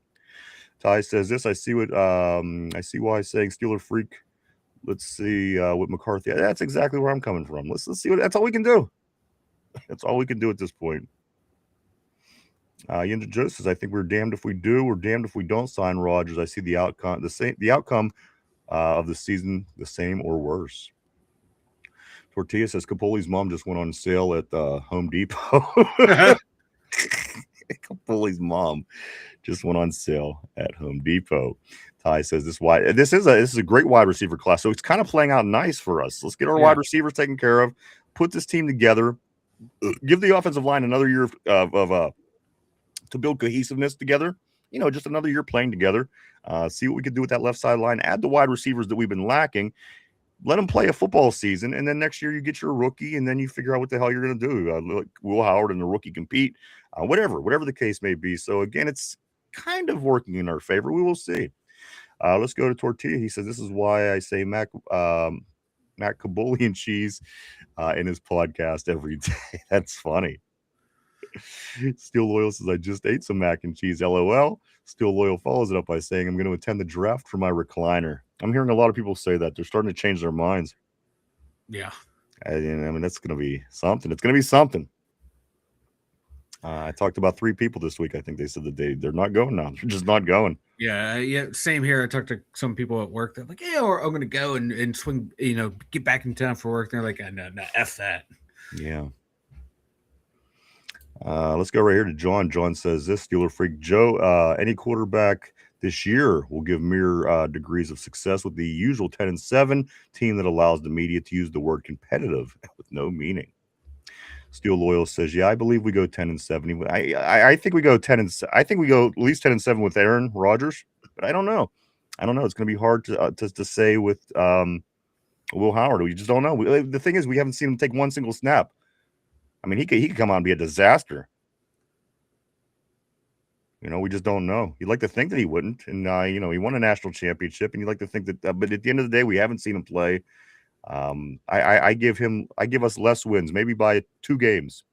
Ty says this. I see why he's saying Steeler freak. Let's see with McCarthy. That's exactly where I'm coming from. Let's see what that's all we can do. That's all we can do at this point. Yinzer Joe says, I think we're damned if we do, we're damned if we don't sign Rodgers. I see the outcome of the season the same or worse. Tortilla says Capoli's mom just went on sale at Home Depot. Capoli's mom just went on sale at Home Depot. Ty says this is a great wide receiver class, so it's kind of playing out nice for us. Let's get our wide receivers taken care of, put this team together, give the offensive line another year of to build cohesiveness together. You know, just another year playing together. See what we can do with that left sideline. Add the wide receivers that we've been lacking. Let them play a football season, and then next year you get your rookie, and then you figure out what the hell you're going to do. Let Will Howard and the rookie compete, whatever the case may be. So again, it's kind of working in our favor. We will see. Let's go to Tortilla. He says this is why I say Matt Caboli and cheese in his podcast every day. That's funny. Still Loyal says, I just ate some mac and cheese. LOL. Still Loyal follows it up by saying, I'm going to attend the draft for my recliner. I'm hearing a lot of people say that. They're starting to change their minds. Yeah. I mean, that's going to be something. It's going to be something. I talked about 3 people this week. I think they said that they're not going now. They're just not going. Yeah. Same here. I talked to some people at work. They're like, yeah, or I'm going to go and swing, get back in town for work. They're like, no, F that. Yeah. Let's go right here to John. John says this, Steeler freak Joe, any quarterback this year will give mere degrees of success with the usual 10-7 team that allows the media to use the word competitive with no meaning. Steel Loyal says, yeah, I believe we go 10-7. I think we go 10 I think we go at least 10-7 with Aaron Rodgers, but I don't know. It's going to be hard to say with Will Howard. We just don't know. The thing is, we haven't seen him take one single snap. I mean, he could come out and be a disaster. We just don't know. You'd like to think that he wouldn't. And, he won a national championship, and you'd like to think that, but at the end of the day, we haven't seen him play. I give us less wins, maybe by 2 games.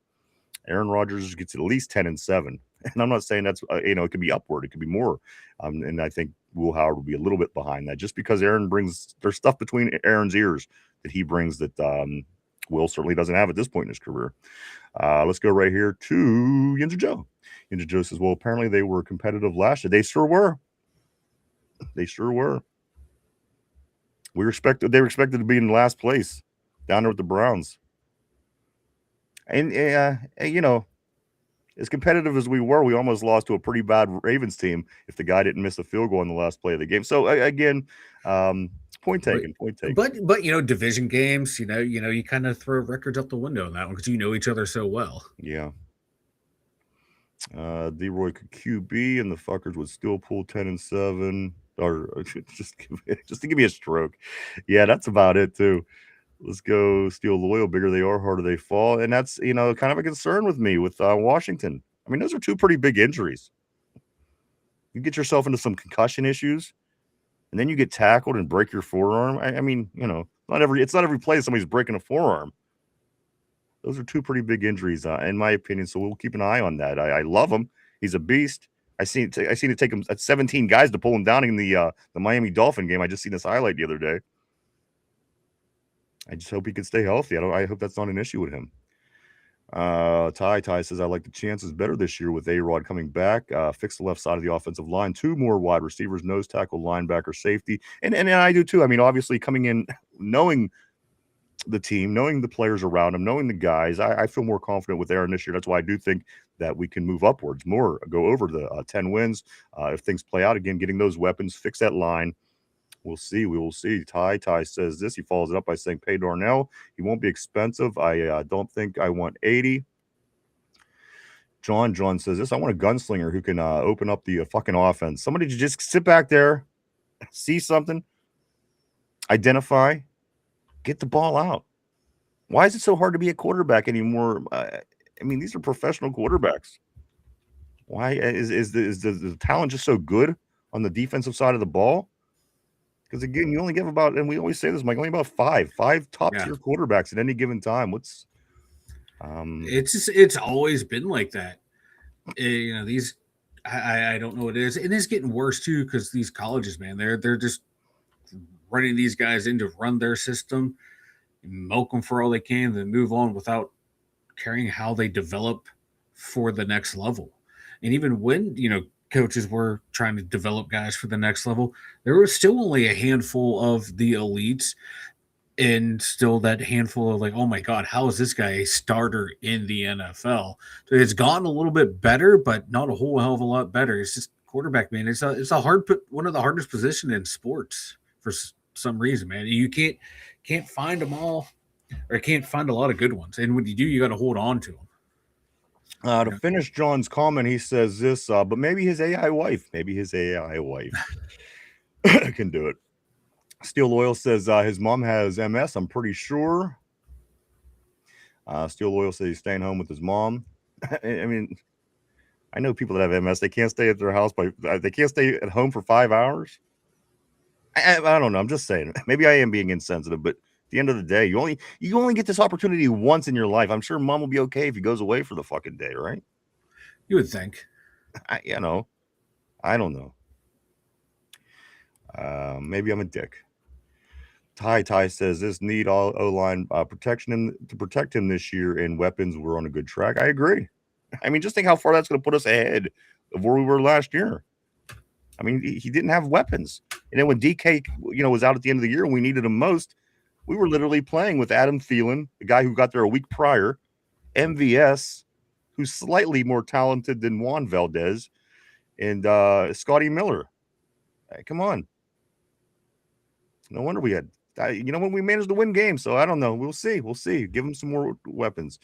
Aaron Rodgers gets at least 10-7. And I'm not saying that's, it could be upward. It could be more. And I think Will Howard will be a little bit behind that just because there's stuff between Aaron's ears that he brings that, Will certainly doesn't have at this point in his career. Let's go right here to Yinzer Joe. Yinzer Joe says, well, apparently they were competitive last year. They sure were. They were expected to be in last place down there with the Browns. And, as competitive as we were, we almost lost to a pretty bad Ravens team if the guy didn't miss a field goal in the last play of the game. So, again, point taken. But division games, you kind of throw records out the window on that one because you know each other so well. Yeah. D-Roy could QB and the fuckers would still pull 10-7 or just to give me a stroke. Yeah, that's about it too. Let's go Steel Loyal. Bigger they are, harder they fall. And that's, kind of a concern with me with Washington. I mean, those are 2 pretty big injuries. You get yourself into some concussion issues and then you get tackled and break your forearm. I mean, it's not every play somebody's breaking a forearm. Those are 2 pretty big injuries, in my opinion. So we'll keep an eye on that. I love him. He's a beast. I seen it take him 17 guys to pull him down in the Miami Dolphin game. I just seen this highlight the other day. I just hope he can stay healthy. I hope that's not an issue with him. Ty says, I like the chances better this year with A-Rod coming back. Fix the left side of the offensive line. 2 more wide receivers, nose tackle, linebacker, safety. And I do too. I mean, obviously coming in, knowing the team, knowing the players around him, knowing the guys, I feel more confident with Aaron this year. That's why I do think that we can move upwards more, go over the 10 wins. If things play out again, getting those weapons, fix that line. We'll see. We will see. Ty says this. He follows it up by saying, pay Darnell. He won't be expensive. I don't think I want 80. John says this. I want a gunslinger who can open up the fucking offense. Somebody to just sit back there, see something, identify, get the ball out. Why is it so hard to be a quarterback anymore? I mean, these are professional quarterbacks. Why is the talent just so good on the defensive side of the ball? Because again, you only give about, and we always say this, Mike, only about five top tier quarterbacks at any given time. What's it's always been like that. These I don't know what it is, and it's getting worse too because these colleges, man, they're just running these guys in to run their system, milk them for all they can, then move on without caring how they develop for the next level. And even when coaches were trying to develop guys for the next level, there was still only a handful of the elites, and still that handful of like, oh my god, how is this guy a starter in the NFL? So it's gotten a little bit better, but not a whole hell of a lot better. It's just quarterback, man. It's a one of the hardest position in sports for some reason, man. You can't find them all, or can't find a lot of good ones. And when you do, you got to hold on to them. To finish John's comment, he says this, but maybe his AI wife can do it. Steel Oil says his mom has MS, I'm pretty sure. Steel Oil says he's staying home with his mom. I mean, I know people that have MS. They can't stay at their house they can't stay at home for 5 hours. I don't know. I'm just saying. Maybe I am being insensitive, but at the end of the day, you only get this opportunity once in your life. I'm sure mom will be okay if he goes away for the fucking day, right? You would think. I don't know. Maybe I'm a dick. Ty says this need all O-line protection to protect him this year, and weapons. We're on a good track. I agree. I mean, just think how far that's going to put us ahead of where we were last year. I mean, he didn't have weapons. And then when DK, was out at the end of the year and we needed him most, we were literally playing with Adam Thielen, the guy who got there a week prior, MVS, who's slightly more talented than Juan Valdez, and Scotty Miller. Hey, come on. No wonder we had, when we managed to win games. So I don't know. We'll see. Give them some more weapons.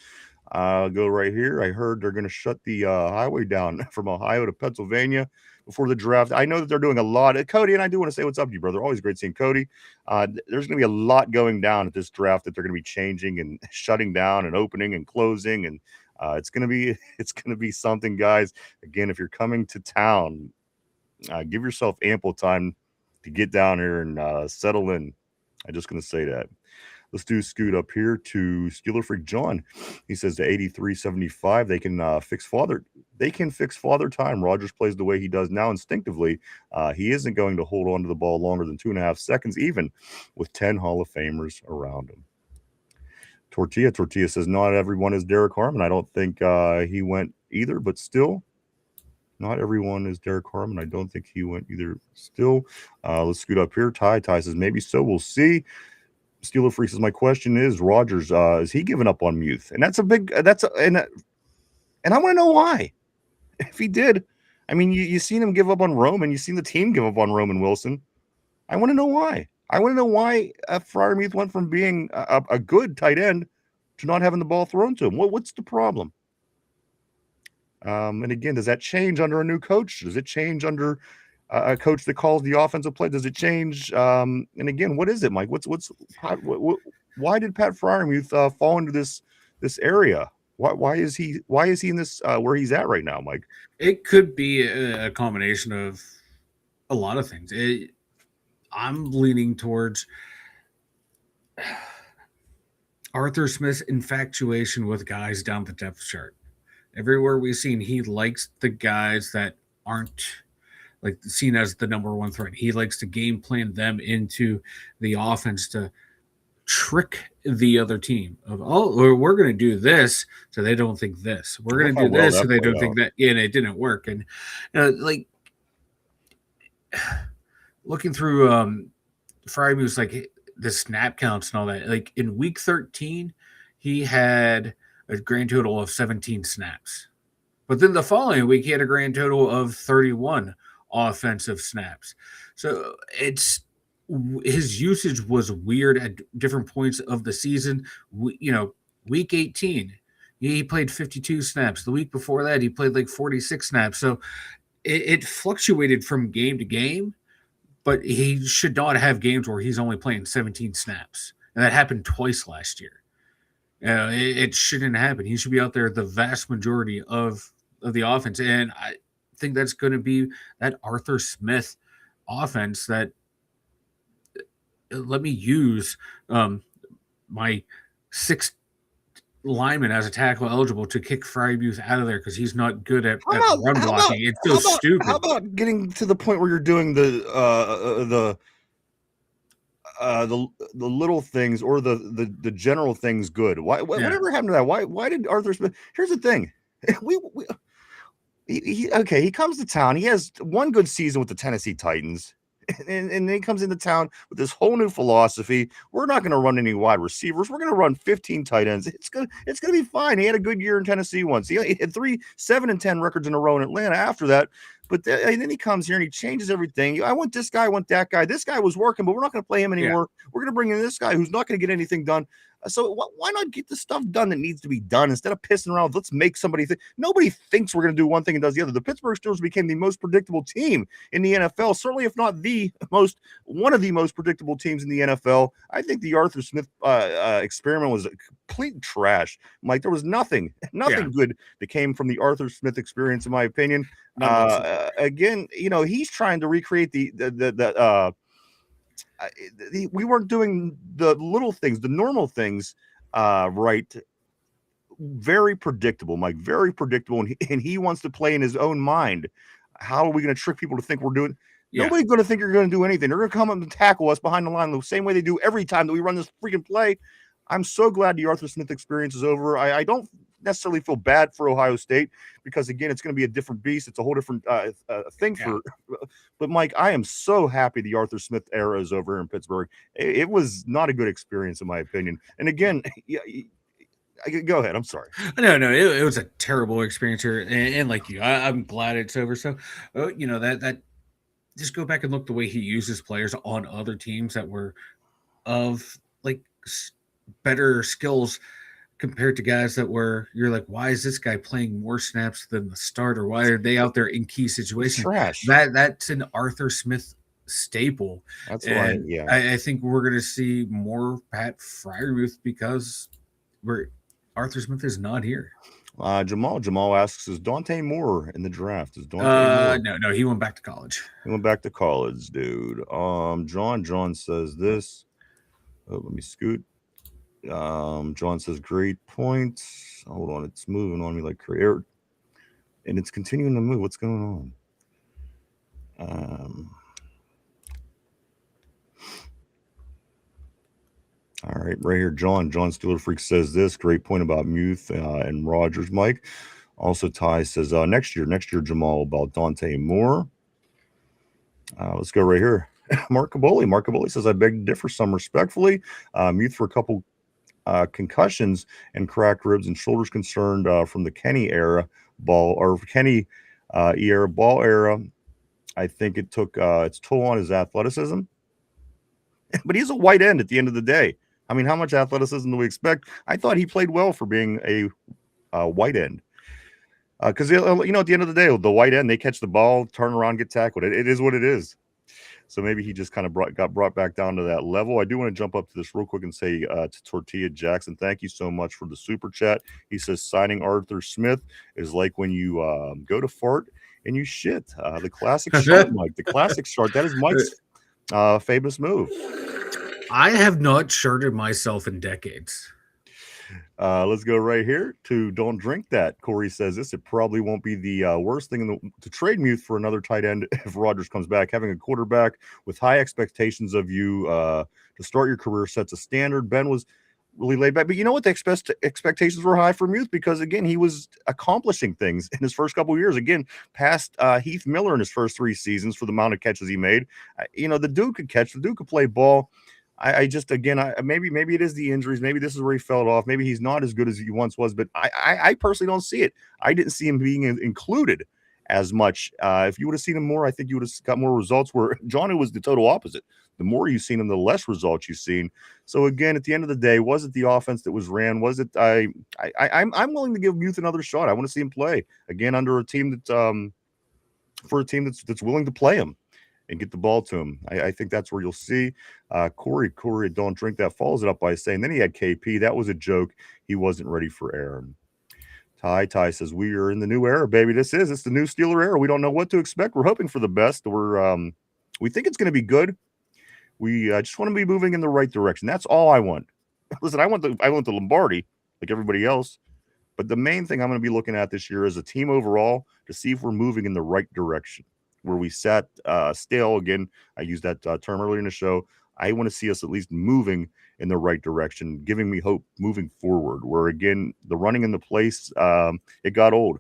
Go right here. I heard they're going to shut the highway down from Ohio to Pennsylvania before the draft. I know that they're doing a lot. Cody, and I do want to say what's up to you, brother. Always great seeing Cody. There's going to be a lot going down at this draft that they're going to be changing and shutting down and opening and closing. And it's going to be something, guys. Again, if you're coming to town, give yourself ample time to get down here and settle in. I'm just going to say that. Let's do scoot up here to Steeler Freak John. He says to 83-75, they can fix father time. Rodgers plays the way he does now instinctively. He isn't going to hold on to the ball longer than 2.5 seconds, even with 10 Hall of Famers around him. Tortilla says not everyone is Derek Harmon. I don't think he went either, but still. Not everyone is Derek Harmon. I don't think he went either still. Let's scoot up here. Ty says maybe so. We'll see. Steeler Freak says my question is Rodgers, is he giving up on Muth? And and I want to know why. If he did, I mean, you seen him give up on Roman. You've seen the team give up on Roman Wilson. I want to know why. I want to know why Freiermuth went from being a good tight end to not having the ball thrown to him. What's the problem? And again, does that change under a new coach? Does it change under a coach that calls the offensive play? Does it change? And again, what is it, Mike? Why did Pat Freiermuth fall into this area? Why is he in this where he's at right now, Mike? It could be a combination of a lot of things. I'm leaning towards Arthur Smith's infatuation with guys down the depth chart. Everywhere we've seen, he likes the guys that aren't like seen as the number one threat. He likes to game plan them into the offense to trick the other team of, we're going to do this so they don't think this. We're going to do this so they don't think that. And it didn't work. And like looking through Freiermuth's like the snap counts and all that. Like in week 13, he had a grand total of 17 snaps. But then the following week, he had a grand total of 31 offensive snaps. So his usage was weird at different points of the season. Week 18, he played 52 snaps. The week before that, he played like 46 snaps. So it fluctuated from game to game, but he should not have games where he's only playing 17 snaps. And that happened twice last year. It shouldn't happen. He should be out there the vast majority of of the offense, and I think that's going to be that Arthur Smith offense that let me use my sixth lineman as a tackle eligible to kick Frymuth out of there because he's not good at run blocking. It's so stupid. How about getting to the point where you're doing the little things or the general things good? Whatever happened to that? Why did Arthur Smith? Here's the thing, he comes to town. He has one good season with the Tennessee Titans. And then he comes into town with this whole new philosophy. We're not going to run any wide receivers. We're going to run 15 tight ends. It's gonna be fine. He had a good year in Tennessee once. He had 7-10 records in a row in Atlanta after that. But then he comes here and he changes everything. I want this guy. I want that guy. This guy was working, but we're not going to play him anymore. Yeah. We're going to bring in this guy who's not going to get anything done. So why not get the stuff done that needs to be done instead of pissing around? Let's make somebody think. Nobody thinks we're going to do one thing and does the other. The Pittsburgh Steelers became the most predictable team in the NFL, certainly if not one of the most predictable teams in the NFL. I think the Arthur Smith experiment was complete trash. Mike, there was nothing good that came from the Arthur Smith experience, in my opinion. Again, he's trying to recreate we weren't doing the little things, the normal things, right. Very predictable, Mike, very predictable. And he wants to play in his own mind. How are we going to trick people to think we're doing? Yeah. Nobody's going to think you're going to do anything. They're going to come up and tackle us behind the line the same way they do every time that we run this freaking play. I'm so glad the Arthur Smith experience is over. I don't necessarily feel bad for Ohio State because, again, it's going to be a different beast. It's a whole different thing for. But, Mike, I am so happy the Arthur Smith era is over in Pittsburgh. It was not a good experience, in my opinion. And, again, go ahead. I'm sorry. No, it was a terrible experience here. And like you, I'm glad it's over. So, that just go back and look the way he uses players on other teams that were of, like, better skills compared to guys that you're like, why is this guy playing more snaps than the starter? Why are they out there in key situations? Trash. That's an Arthur Smith staple. That's why, I think we're going to see more Pat Frymuth because Arthur Smith is not here. Jamal asks, is Dante Moore in the draft? Is Dante Moore? No, he went back to college. He went back to college, dude. John says this. Oh, let me scoot. John says, great points. Hold on, it's moving on me like crazy. And it's continuing to move. What's going on? All right, right here, John Steeler Freak says this. Great point about Muth and Rogers, Mike. Also, Ty says, next year, Jamal, about Dante Moore. Let's go right here. Mark Caboli says, I beg to differ some respectfully. Muth for a couple concussions and cracked ribs and shoulders concerned from the Kenny era ball era. I think it took its toll on his athleticism. But he's a white end at the end of the day. I mean, how much athleticism do we expect? I thought he played well for being a white end. Because, at the end of the day, the white end, they catch the ball, turn around, get tackled. It is what it is. So maybe he just kind of got brought back down to that level. I do want to jump up to this real quick and say to Tortilla Jackson, thank you so much for the super chat. He says signing Arthur Smith is like when you go to fart and you shit. The classic shart, Mike. The classic shart. That is Mike's famous move. I have not shirted myself in decades. Let's go right here to Don't Drink That. Corey says this. It probably won't be the worst thing to trade Muth for another tight end if Rodgers comes back. Having a quarterback with high expectations of you to start your career sets a standard. Ben was really laid back. But you know what? The expectations were high for Muth because, again, he was accomplishing things in his first couple of years. Again, past Heath Miller in his first 3 seasons for the amount of catches he made. The dude could catch. The dude could play ball. Maybe it is the injuries. Maybe this is where he fell off. Maybe he's not as good as he once was, but I personally don't see it. I didn't see him being included as much. If you would have seen him more, I think you would have got more results, where Johnny was the total opposite. The more you've seen him, the less results you've seen. So again, at the end of the day, was it the offense that was ran? Was it, I'm willing to give Muth another shot. I want to see him play again under a team that's willing to play him and get the ball to him. I think that's where you'll see Corey, Don't Drink That, follows it up by saying, then he had KP. That was a joke. He wasn't ready for Aaron. Ty says, we are in the new era, baby. It's the new Steeler era. We don't know what to expect. We're hoping for the best. We think it's going to be good. We just want to be moving in the right direction. That's all I want. Listen, I want the Lombardi like everybody else. But the main thing I'm going to be looking at this year is a team overall to see if we're moving in the right direction. Where we sat stale, again, I used that term earlier in the show. I want to see us at least moving in the right direction, giving me hope moving forward. Where, again, the running in the place, it got old.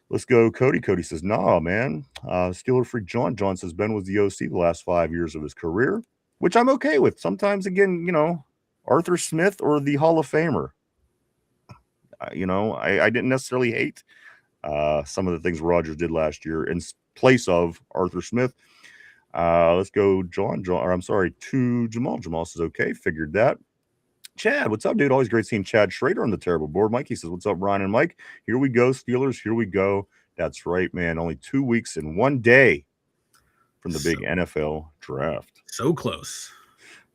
Let's go, Cody. Cody says, nah, man. Steeler freak John. John says, Ben was the OC the last 5 years of his career, which I'm okay with. Sometimes, again, Arthur Smith or the Hall of Famer. I didn't necessarily hate some of the things Rodgers did last year in place of Arthur Smith. Let's go, to Jamal. Jamal says, okay, figured that. Chad, what's up, dude? Always great seeing Chad Schrader on the terrible board. Mikey says, what's up, Ryan and Mike? Here we go, Steelers. Here we go. That's right, man. Only 2 weeks and 1 day from the big NFL draft. So close.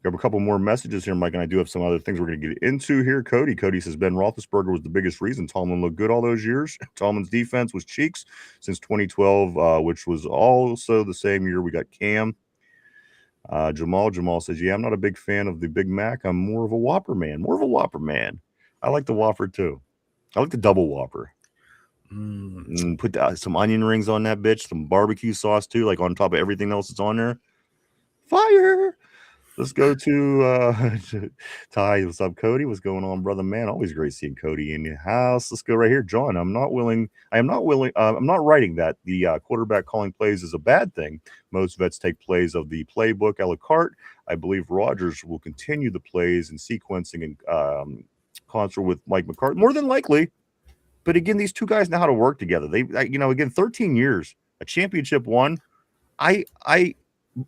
We have a couple more messages here, Mike, and I do have some other things we're going to get into here. Cody says, Ben Roethlisberger was the biggest reason Tomlin looked good all those years. Tomlin's defense was cheeks since 2012, which was also the same year we got Cam. Jamal says, yeah, I'm not a big fan of the Big Mac. I'm more of a Whopper man. I like the Whopper, too. I like the double Whopper. Put some onion rings on that bitch, some barbecue sauce, too, like on top of everything else that's on there. Fire! Let's go to Ty. What's up, Cody? What's going on, brother, man? Always great seeing Cody in the house. Let's go right here. John, I'm not writing that the quarterback calling plays is a bad thing. Most vets take plays of the playbook a la carte. I believe Rodgers will continue the plays and sequencing and concert with Mike McCarthy, more than likely. But again, these two guys know how to work together. Again, 13 years, a championship won. I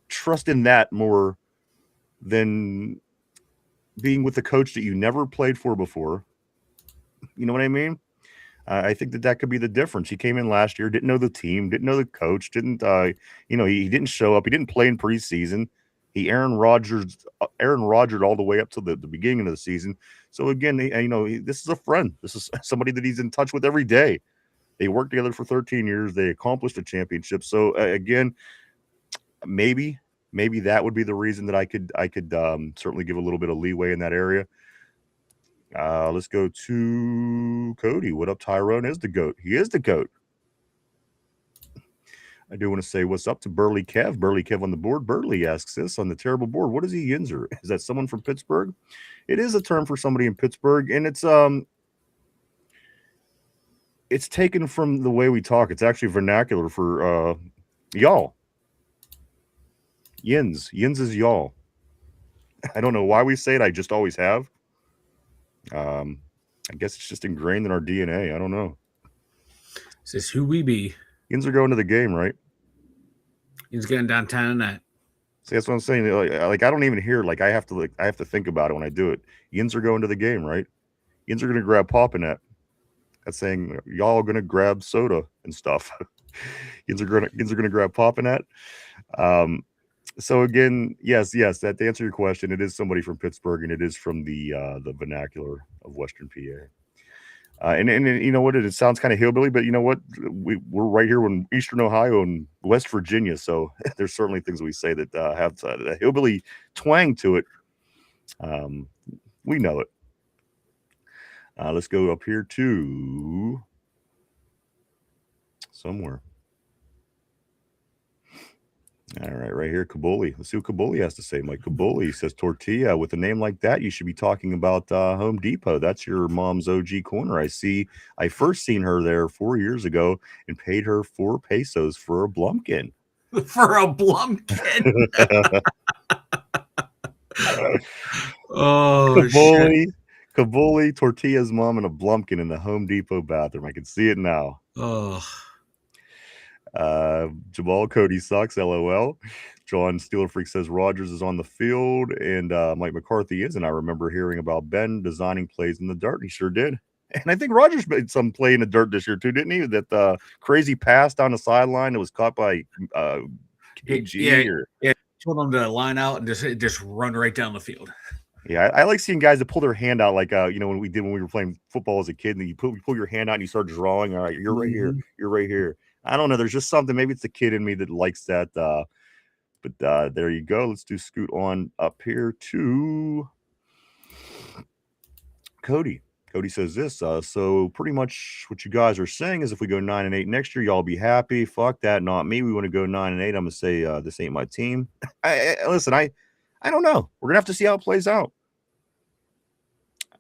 trust in that more than being with a coach that you never played for before. You know what I mean? I think that could be the difference. He came in last year, didn't know the team, didn't know the coach, he didn't show up. He didn't play in preseason. He Aaron Rodgers all the way up to the beginning of the season. So again, this is a friend. This is somebody that he's in touch with every day. They worked together for 13 years. They accomplished a championship. So again, maybe that would be the reason that I could certainly give a little bit of leeway in that area. Let's go to Cody. What up, Tyrone? Is the GOAT. He is the GOAT. I do want to say what's up to Burley Kev. Burley Kev on the board. Burley asks this on the terrible board. What is a Yinzer? Is that someone from Pittsburgh? It is a term for somebody in Pittsburgh, and it's taken from the way we talk. It's actually vernacular for y'all. Yins is y'all. I don't know why we say it. I just always have. I guess it's just ingrained in our DNA. I don't know. This is who we be. Yins are going to the game, right? He's getting downtown tonight. See, that's what I'm saying. Like I don't even hear. Like I have to think about it when I do it. Yins are going to the game, right? Yins are going to grab Poppinette. That's saying y'all are going to grab soda and stuff. Yins are going to grab Poppinette. So again, yes, that to answer your question, it is somebody from Pittsburgh, and it is from the vernacular of Western PA. And you know what? It sounds kind of hillbilly, but you know what? We're right here in Eastern Ohio and West Virginia, so there's certainly things we say that have a hillbilly twang to it. We know it. Let's go up here to somewhere. All right here, Kabuli. Let's see what Kabuli has to say. Mike Kabuli says, tortilla, with a name like that, you should be talking about Home Depot. That's your mom's OG corner. I first seen her there 4 years ago and paid her 4 pesos for a Blumpkin. For a Blumpkin. Oh, shit. Kabuli, Tortilla's mom, and a Blumpkin in the Home Depot bathroom. I can see it now. Oh. Jamal, Cody sucks, LOL. John Steeler Freak says Rodgers is on the field and Mike McCarthy is, and I remember hearing about Ben designing plays in the dirt. He sure did. And I think Rodgers made some play in the dirt this year too, didn't he? That crazy pass down the sideline that was caught by KG. Yeah. Told him to line out and just run right down the field. Yeah, I like seeing guys that pull their hand out like when we were playing football as a kid, and you pull your hand out and you start drawing. All right, you're right here. Mhm. You're right here. I don't know. There's just something. Maybe it's the kid in me that likes that. But there you go. Let's do scoot on up here to Cody. Cody says this. So pretty much what you guys are saying is if we go 9-8 next year, y'all be happy. Fuck that, not me. We want to go 9-8. I'm gonna say this ain't my team. Listen. I don't know. We're gonna have to see how it plays out.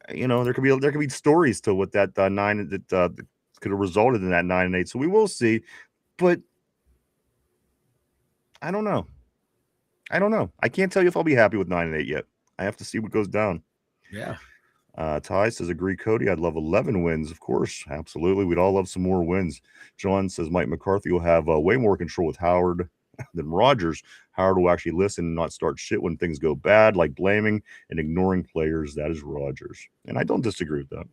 There could be stories to what that that could have resulted in that 9-8. So we will see. But I don't know. I can't tell you if I'll be happy with 9-8 yet. I have to see what goes down. Yeah. Ty says, agree, Cody. I'd love 11 wins, of course. Absolutely. We'd all love some more wins. John says, Mike McCarthy will have way more control with Howard than Rodgers. Howard will actually listen and not start shit when things go bad, like blaming and ignoring players. That is Rodgers. And I don't disagree with that.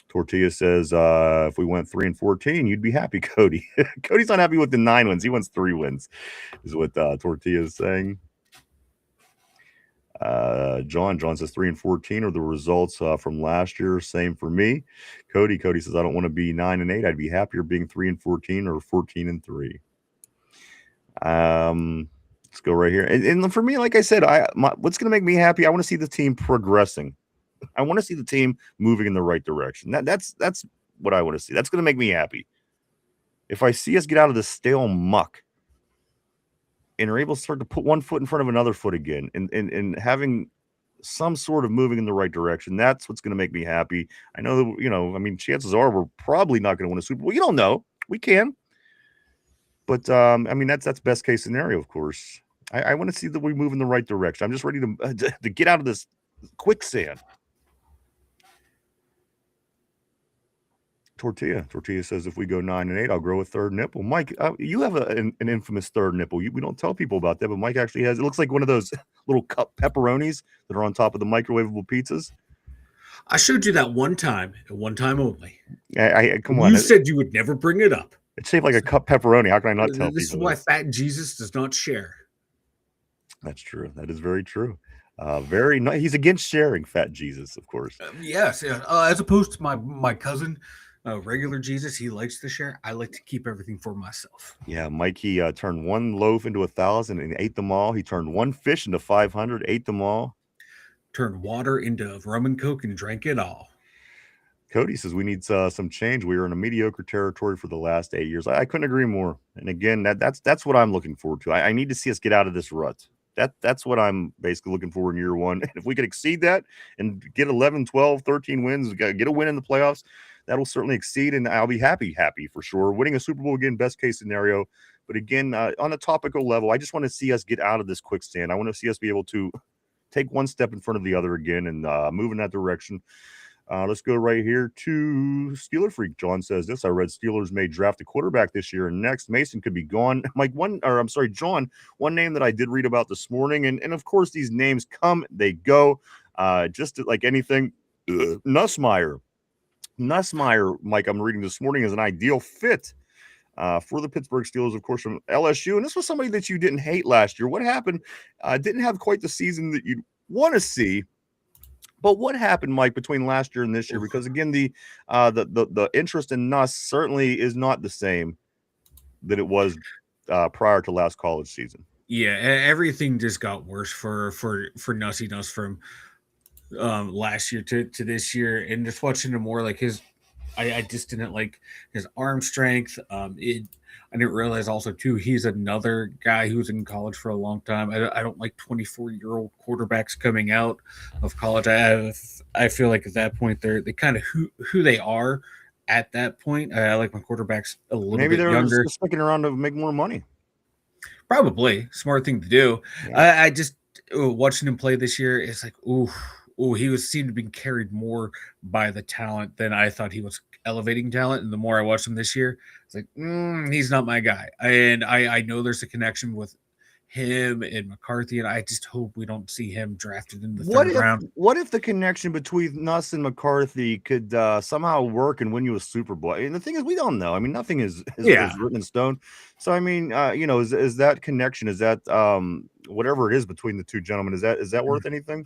Tortilla says, if we went 3-14, you'd be happy, Cody. Cody's not happy with the 9 wins. He wants 3 wins, is what Tortilla is saying. John says 3-14 are the results from last year. Same for me. Cody says, I don't want to be 9-8. I'd be happier being 3-14 or 14-3. Let's go right here. And for me, like I said, what's going to make me happy? I want to see the team progressing. I want to see the team moving in the right direction. That's what I want to see. That's going to make me happy. If I see us get out of the stale muck and are able to start to put one foot in front of another foot again and having some sort of moving in the right direction, that's what's going to make me happy. I know that, chances are we're probably not going to win a Super Bowl. You don't know. We can. But, that's best case scenario, of course. I want to see that we move in the right direction. I'm just ready to get out of this quicksand. Tortilla says, if we go 9-8, I'll grow a third nipple. Mike, you have an infamous third nipple. We don't tell people about that, but Mike actually has. It looks like one of those little cup pepperonis that are on top of the microwavable pizzas. I showed you that one time, and one time only. Come on. You said you would never bring it up. It's shaped like a cup pepperoni. How can I not tell people? This is why Fat Jesus does not share. That's true. That is very true. He's against sharing, Fat Jesus, of course. Yes. As opposed to my cousin, regular Jesus, he likes to share. I like to keep everything for myself. Yeah, Mike, he turned one loaf into 1,000 and ate them all. He turned one fish into 500, ate them all. Turned water into rum and Coke and drank it all. Cody says we need some change. We were in a mediocre territory for the last 8 years. I couldn't agree more. And again, that's what I'm looking forward to. I need to see us get out of this rut. That's what I'm basically looking for in year one. And if we could exceed that and get 11, 12, 13 wins, get a win in the playoffs, that'll certainly exceed, and I'll be happy for sure. Winning a Super Bowl, again, best case scenario. But again, on a topical level, I just want to see us get out of this quicksand. I want to see us be able to take one step in front of the other again and move in that direction. Let's go right here to Steeler Freak. John says this. I read Steelers may draft a quarterback this year and next. Mason could be gone. John, one name that I did read about this morning, and of course these names come, they go. Just like anything, Nussmeier, Mike, I'm reading this morning, is an ideal fit for the Pittsburgh Steelers, of course, from LSU. And this was somebody that you didn't hate last year. What happened? Didn't have quite the season that you'd want to see. But what happened, Mike, between last year and this year? Because again, the interest in Nuss certainly is not the same that it was prior to last college season. Yeah, everything just got worse for Nussy Nuss from last year to this year, and just watching him more like I just didn't like his arm strength. I didn't realize also too he's another guy who was in college for a long time. I don't like 24-year-old quarterbacks coming out of college. I feel like at that point they kind of who they are at that point. I like my quarterbacks a little bit younger. Maybe they're sticking around to make more money. Probably smart thing to do. Yeah. I just watching him play this year. It's like he seemed to be carried more by the talent than I thought he was elevating talent. And the more I watched him this year, it's like, he's not my guy. And I know there's a connection with him and McCarthy, and I just hope we don't see him drafted in the third round. What if the connection between Nuss and McCarthy could somehow work and win you a Super Bowl? And the thing is, we don't know. I mean, nothing is written in stone. So, I mean, is that connection, is that whatever it is between the two gentlemen, is that worth anything?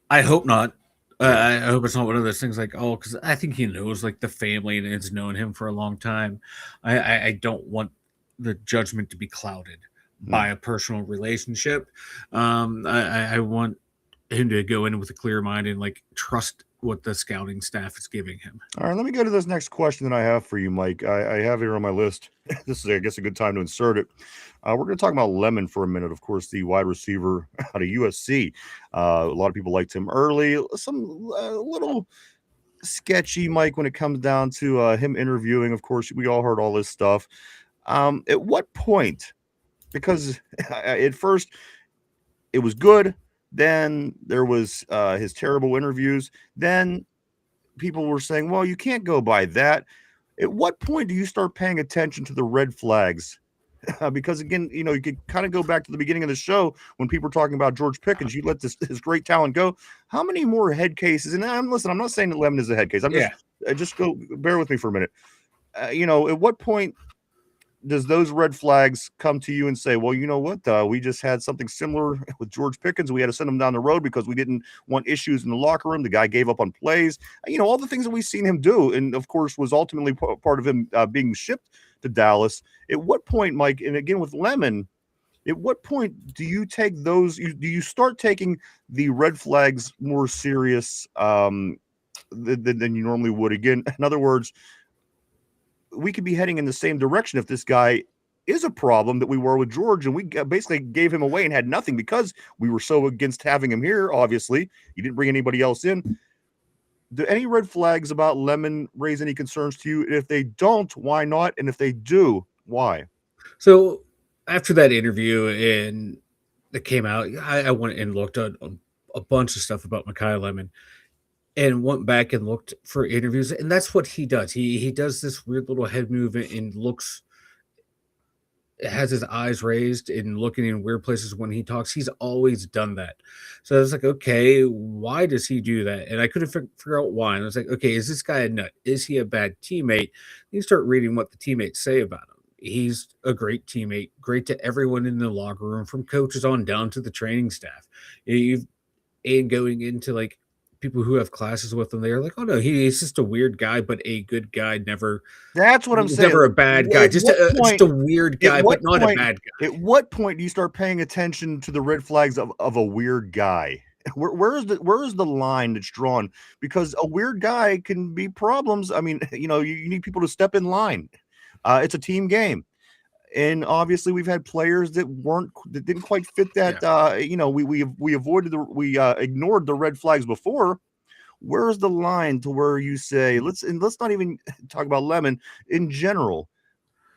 I hope not. Yeah. I hope it's not one of those things like, oh, because I think he knows like the family and it's known him for a long time. I don't want the judgment to be clouded Hmm. by a personal relationship. I want him to go in with a clear mind and like trust what the scouting staff is giving him. All right, let me go to this next question that I have for you, Mike. I have here on my list. This is, I guess, a good time to insert it. We're going to talk about Lemon for a minute. Of course, the wide receiver out of USC. A lot of people liked him early. Some little sketchy, Mike, when it comes down to him interviewing. Of course, we all heard all this stuff. At what point? Because at first it was good. Then there was his terrible interviews. Then people were saying, well, you can't go by that. At what point do you start paying attention to the red flags? Because again, you could kind of go back to the beginning of the show when people were talking about George Pickens. You let this great talent go. How many more head cases? And listen, I'm not saying that Lemon is a head case. I'm Yeah. just go bear with me for a minute. At what point does those red flags come to you and say, well, you know what? We just had something similar with George Pickens. We had to send him down the road because we didn't want issues in the locker room. The guy gave up on plays, all the things that we've seen him do. And of course, was ultimately part of him being shipped to Dallas. At what point, Mike, and again with Lemon, at what point do you take those? Do you start taking the red flags more serious than you normally would? Again, in other words, we could be heading in the same direction if this guy is a problem that we were with George, and we basically gave him away and had nothing because we were so against having him here. Obviously, you didn't bring anybody else in. Do any red flags about Lemon raise any concerns to you? And if they don't, why not? And if they do, why? So after that interview and that came out, I went and looked at a bunch of stuff about Mekhi Lemon and went back and looked for interviews, and that's what he does. He does this weird little head movement and looks has his eyes raised and looking in weird places when he talks. He's always done that. So I was like, okay, why does he do that? And I couldn't figure out why. And I was like, okay, is this guy a nut? Is he a bad teammate? You start reading what the teammates say about him. He's a great teammate, great to everyone in the locker room, from coaches on down to the training staff. You've and going into like people who have classes with him, they're like, oh no, he's just a weird guy, but a good guy. That's what I'm saying. Never a bad guy, At just what just point? a weird guy, but not a bad guy. At what point do you start paying attention to the red flags of a weird guy? Where is the line that's drawn? Because a weird guy can be problems. I mean, you need people to step in line. It's a team game. And obviously, we've had players that didn't quite fit that. We avoided we ignored the red flags before. Where's the line to where you say let's not even talk about Lemon in general?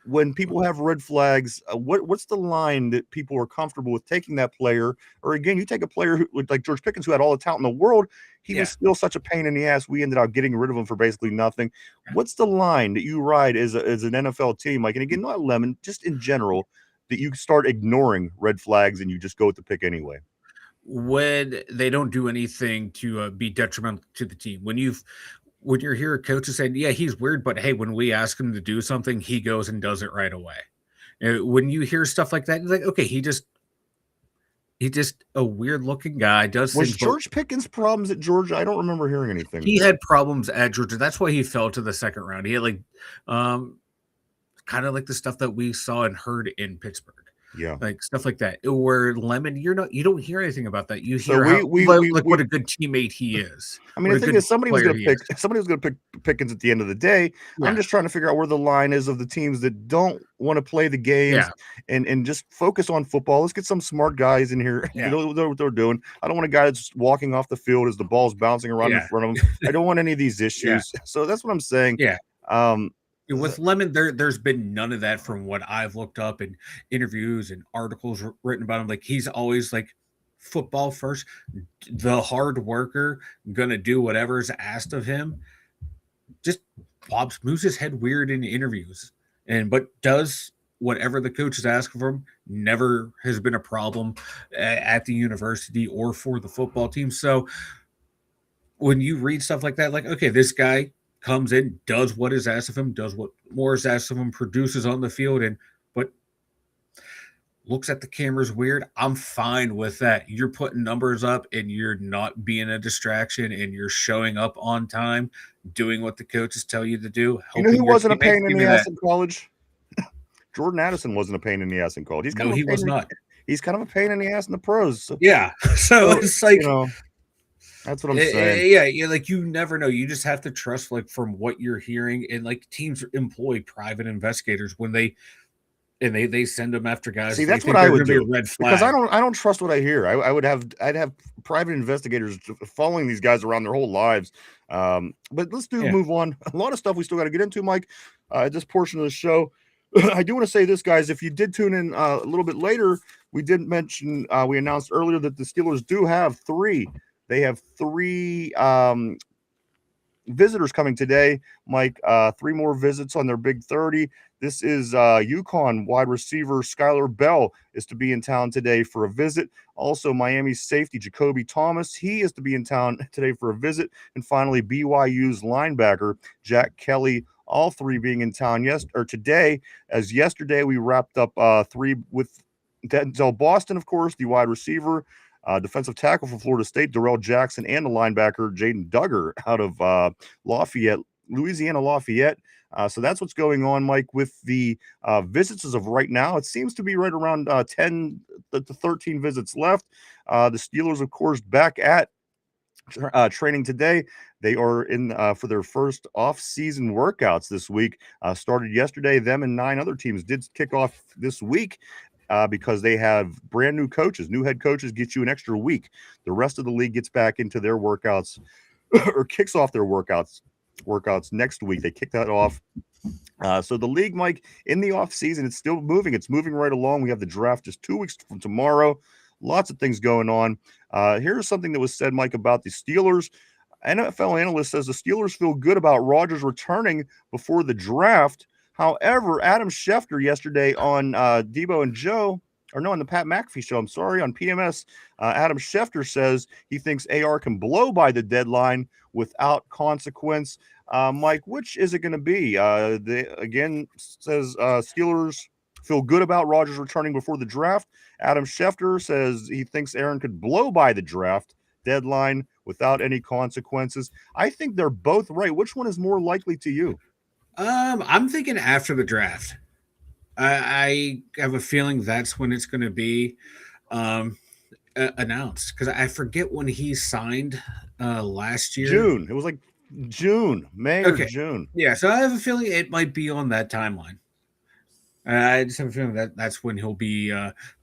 When people have red flags, what's the line that people are comfortable with taking that player? Or again, you take a player like George Pickens, who had all the talent in the world, he was still such a pain in the ass. We ended up getting rid of him for basically nothing. What's the line that you ride as an NFL team, like, and again, not Lemon, just in general, that you start ignoring red flags and you just go with the pick anyway? When they don't do anything to be detrimental to the team. When you're here, coaches saying, yeah, he's weird, but hey, when we ask him to do something, he goes and does it right away. When you hear stuff like that, you're like, okay, he's just a weird looking guy, does Was things. George Pickens problems at Georgia? I don't remember hearing anything. He had problems at Georgia. That's why he fell to the second round. He had kind of like the stuff that we saw and heard in Pittsburgh. Yeah, like stuff like that. Where Lemon, you don't hear anything about that. You So hear we what a good teammate he is. I mean, What the a thing good is, somebody player was he going is. to pick Pickens at the end of the day. I'm Yeah, just trying to figure out where the line is of the teams that don't want to play the games yeah, and just focus on football. Let's get some smart guys in here. yeah, Know what they're doing. I don't want a guy that's walking off the field as the ball's bouncing around in yeah, front of him. I don't want any of these yeah, issues. So that's what I'm saying. yeah. Um, With Lemon, there's been none of that from what I've looked up in interviews and articles written about him. Like he's always like football first, the hard worker, gonna do whatever's asked of him. Just moves his head weird in interviews, but does whatever the coaches ask of him. Never has been a problem at the university or for the football team. So when you read stuff like that, like, okay, this guy comes in, does what is asked of him, does what more is asked of him, produces on the field, but looks at the cameras weird, I'm fine with that. You're putting numbers up and you're not being a distraction and you're showing up on time, doing what the coaches tell you to do, You know who helping your wasn't a teammates. pain in Give the me ass that. in college? Jordan Addison wasn't a pain in the ass in college. No, he was not. He's kind of a pain in the ass in the pros. So, Yeah. So it's like, that's what I'm saying. yeah, like you never know. You just have to trust, like, from what you're hearing, and like teams employ private investigators when they send them after guys. See, they that's think what I they're would gonna be do a red because flag. I don't trust what I hear. I'd have private investigators following these guys around their whole lives. But let's move on. A lot of stuff we still got to get into, Mike. At this portion of the show, I do want to say this, guys. If you did tune in a little bit later, we did mention we announced earlier that the Steelers do have three. They have three visitors coming today, Mike. 3 more visits on their Big 30. This is UConn wide receiver Skylar Bell is to be in town today for a visit. Also, Miami safety Jacoby Thomas, he is to be in town today for a visit. And finally, BYU's linebacker Jack Kelly, all 3 being in town today. As yesterday, we wrapped up 3 with Denzel Boston, of course, the wide receiver. Defensive tackle for Florida State, Darrell Jackson, and the linebacker, Jaden Duggar, out of Lafayette, Louisiana Lafayette. So that's what's going on, Mike, with the visits as of right now. It seems to be right around 10 to 13 visits left. The Steelers, of course, back at training today. They are in for their first off-season workouts this week. Started yesterday. Them and 9 other teams did kick off this week. Because they have brand new coaches. New head coaches get you an extra week. The rest of the league gets back into their workouts or kicks off their workouts next week. They kick that off. So the league, Mike, in the off season, it's still moving. It's moving right along. We have the draft just 2 weeks from tomorrow. Lots of things going on. Here's something that was said, Mike, about the Steelers. NFL analyst says the Steelers feel good about Rodgers returning before the draft. However, Adam Schefter yesterday on Debo and Joe, on the Pat McAfee show, on PMS, Adam Schefter says he thinks AR can blow by the deadline without consequence. Mike, which is it going to be? Again, says Steelers feel good about Rodgers returning before the draft. Adam Schefter says he thinks Aaron could blow by the draft deadline without any consequences. I think they're both right. Which one is more likely to you? I'm thinking after the draft. I have a feeling that's when it's going to be announced, because I forget when he signed last year. June. It was like May or June. Yeah, so I have a feeling it might be on that timeline. I just have a feeling that that's when he'll be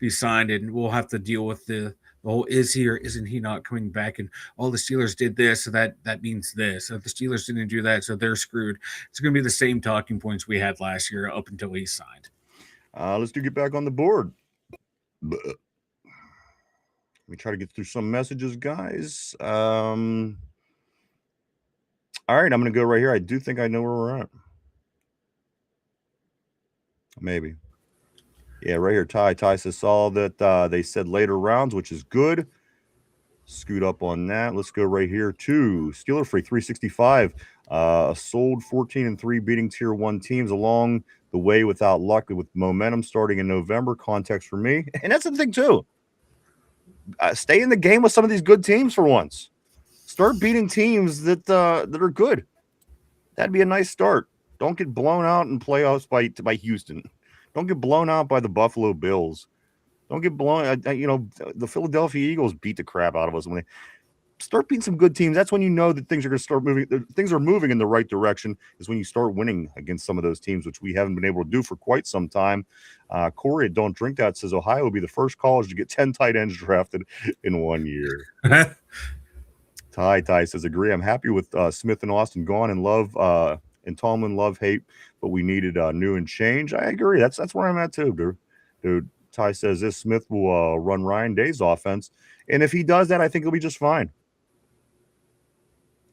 signed, and we'll have to deal with the is he or isn't he not coming back? And all the Steelers did this, so that means this. If the Steelers didn't do that, so they're screwed. It's going to be the same talking points we had last year up until he signed. Let's get back on the board. Let me try to get through some messages, guys. All right, I'm going to go right here. I do think I know where we're at. Maybe. Yeah, right here. Ty says saw that they said later rounds, which is good. Scoot up on that. Let's go right here to Steeler Freak 365. Sold 14-3, beating tier 1 teams along the way without luck, with momentum starting in November. Context for me, and that's the thing too. Stay in the game with some of these good teams for once. Start beating teams that are good. That'd be a nice start. Don't get blown out in playoffs by Houston. Don't get blown out by the Buffalo Bills. Don't get blown. The Philadelphia Eagles beat the crap out of us when they start beating some good teams. That's when you know that things are going to start moving. Things are moving in the right direction. Is when you start winning against some of those teams, which we haven't been able to do for quite some time. Corey at Don't Drink That says Ohio will be the first college to get 10 tight ends drafted in 1 year. Ty says agree. I'm happy with Smith and Austin gone, and love and Tomlin love hate, but we needed new and change. I agree. That's where I'm at too, dude. Ty says this Smith will run Ryan Day's offense, and if he does that, I think he'll be just fine.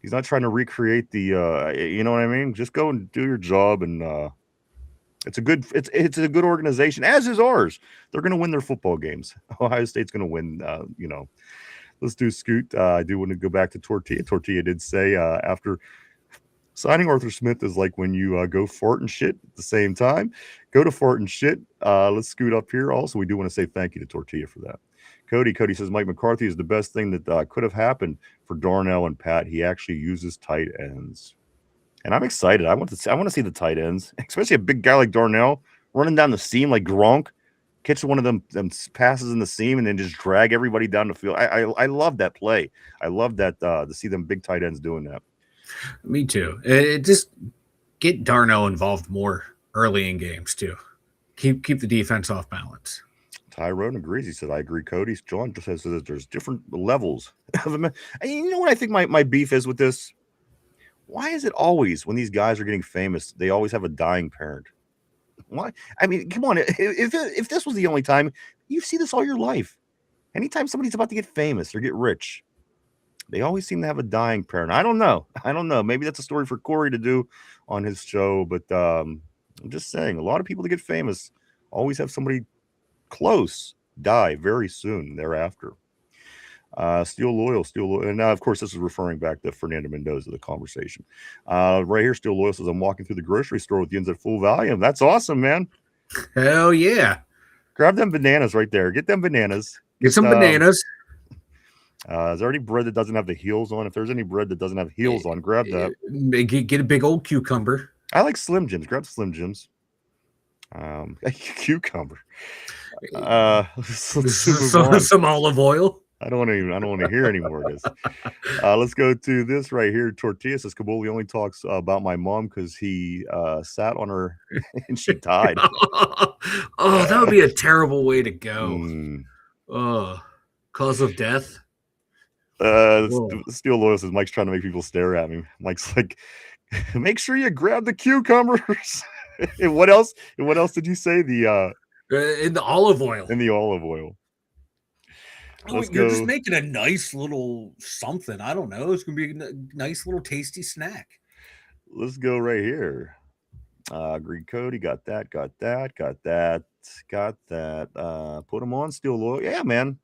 He's not trying to recreate the, you know what I mean? Just go and do your job, and it's a good organization, as is ours. They're going to win their football games. Ohio State's going to win. Let's do Scoot. I do want to go back to Tortilla. Tortilla did say after Signing Arthur Smith is like when you go fart and shit at the same time. Go to fart and shit. Let's scoot up here. Also, we do want to say thank you to Tortilla for that. Cody says Mike McCarthy is the best thing that could have happened for Darnell and Pat. He actually uses tight ends, and I'm excited. I want to see the tight ends, especially a big guy like Darnell running down the seam like Gronk, catch one of them passes in the seam, and then just drag everybody down the field. I love that play. I love that to see them big tight ends doing that. Me too. It just get Darnell involved more early in games too. Keep the defense off balance. Tyrone agrees. He said, I agree, Cody. John just says that there's different levels of him. And you know what I think my beef is with this? Why is it always when these guys are getting famous, they always have a dying parent? Why? I mean, come on. If this was the only time, you see this all your life. Anytime somebody's about to get famous or get rich, they always seem to have a dying parent. I don't know. Maybe that's a story for Corey to do on his show. But I'm just saying, a lot of people that get famous always have somebody close die very soon thereafter. Still loyal. And now, of course, this is referring back to Fernando Mendoza, the conversation. Right here, Still Loyal says, I'm walking through the grocery store with Yins at full volume. That's awesome, man. Hell yeah. Grab them bananas right there. Get them bananas. Get some bananas. Is there any bread that doesn't have the heels on? If there's any bread that doesn't have heels on, grab that. Get a big old cucumber. I like Slim Jims. Grab Slim Jims. Cucumber. Some olive oil. I don't want to hear any more of this. Let's go to this right here. Tortilla says Kabuli only talks about my mom because he sat on her and she died. Oh, that would be a terrible way to go. Cause of death. Steel Loyal says Mike's trying to make people stare at me. Mike's like, make sure you grab the cucumbers. And what else? And what else did you say? In the olive oil. In the olive oil. You're just making a nice little something. I don't know. It's gonna be a nice little tasty snack. Let's go right here. Green Cody got that. Put them on, Steel Loyal. Yeah, man.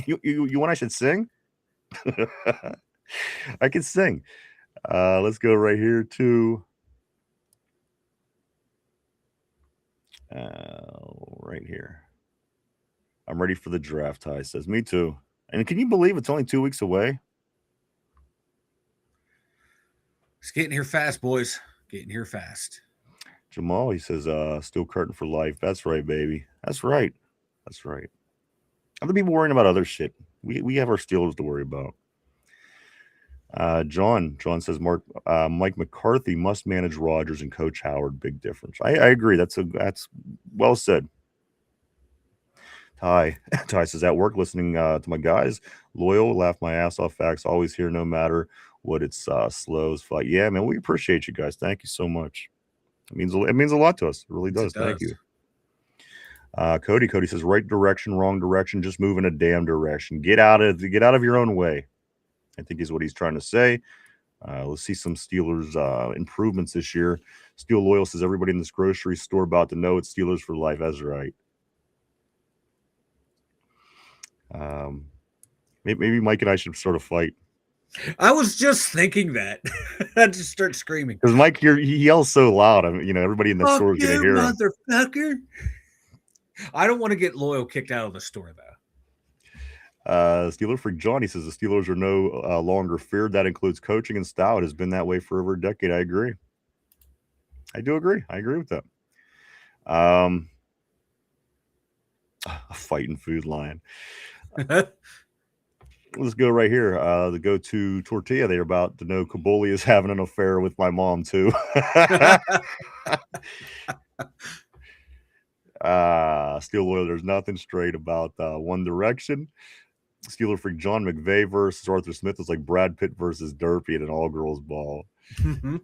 You want I should sing? I can sing. Let's go right here to right here. I'm ready for the draft. Ty says, me too. And can you believe it's only 2 weeks away? It's getting here fast, boys. Getting here fast. Jamal, he says, still curtain for life. That's right, baby. That's right. Other people worrying about other shit. We have our Steelers to worry about. John says, Mike McCarthy must manage Rodgers and Coach Howard. Big difference. I agree. That's well said. Ty says, at work listening to my guys, loyal, laugh my ass off, facts, always here no matter what. It's slow as fight. Yeah, man, we appreciate you guys. Thank you so much. It means a lot to us. It really does. Thank you. Cody says, right direction, wrong direction, just move in a damn direction. Get out of your own way, I think is what he's trying to say. Let's see some Steelers improvements this year. Steel Loyal says, everybody in this grocery store about to know it's Steelers for life. That's right. Maybe Mike and I should start a fight. I was just thinking that. I just start screaming because Mike he yells so loud. I mean, everybody in the store is gonna hear him. Motherfucker! I don't want to get Loyal kicked out of the store though. Steeler Freak Johnny says the Steelers are no longer feared. That includes coaching and style. It has been that way for over a decade. I agree. I do agree. I agree with that. A fighting food line. Let's go right here. The go to Tortilla. They're about to know Kabuli is having an affair with my mom too. Steel Loyal, there's nothing straight about One Direction. Steeler Freak John McVay versus Arthur Smith is like Brad Pitt versus Derpy at an all-girls ball. Mm-hmm.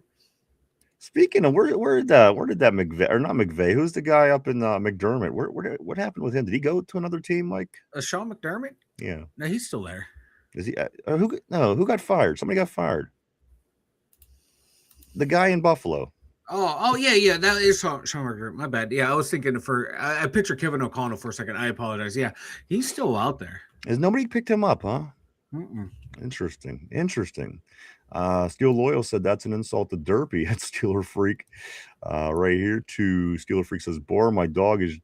Speaking of where did that McVay or not McVay? Who's the guy up in McDermott? What happened with him? Did he go to another team, Mike? Sean McDermott? Yeah. No, he's still there. Is he? Who got fired? Somebody got fired. The guy in Buffalo. Oh yeah. That is Sean McDermott. My bad. Yeah, I was thinking I pictured Kevin O'Connell for a second. I apologize. Yeah, he's still out there. Has nobody picked him up, huh? Mm-mm. Interesting. Steel Loyal said that's an insult to Derpy. That's Steeler Freak. Right here to Steeler Freak says, Bar, my dog is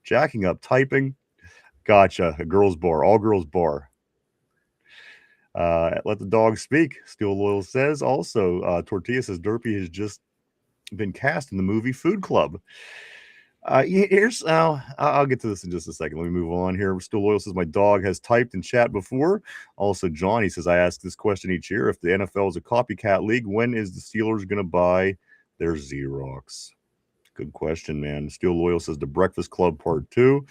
jacking up typing. Gotcha. A girl's bar. All girls bar. Let the dog speak. Steel Loyal says. Also, Tortilla says Derpy has just been cast in the movie Food Club. Here's I'll get to this in just a second. Let me move on here. Still Loyal says my dog has typed in chat before. Also, John, he says I ask this question each year. If the NFL is a copycat league, when is the Steelers going to buy their Xerox? Good question, man. Steel Loyal says the Breakfast Club Part 2.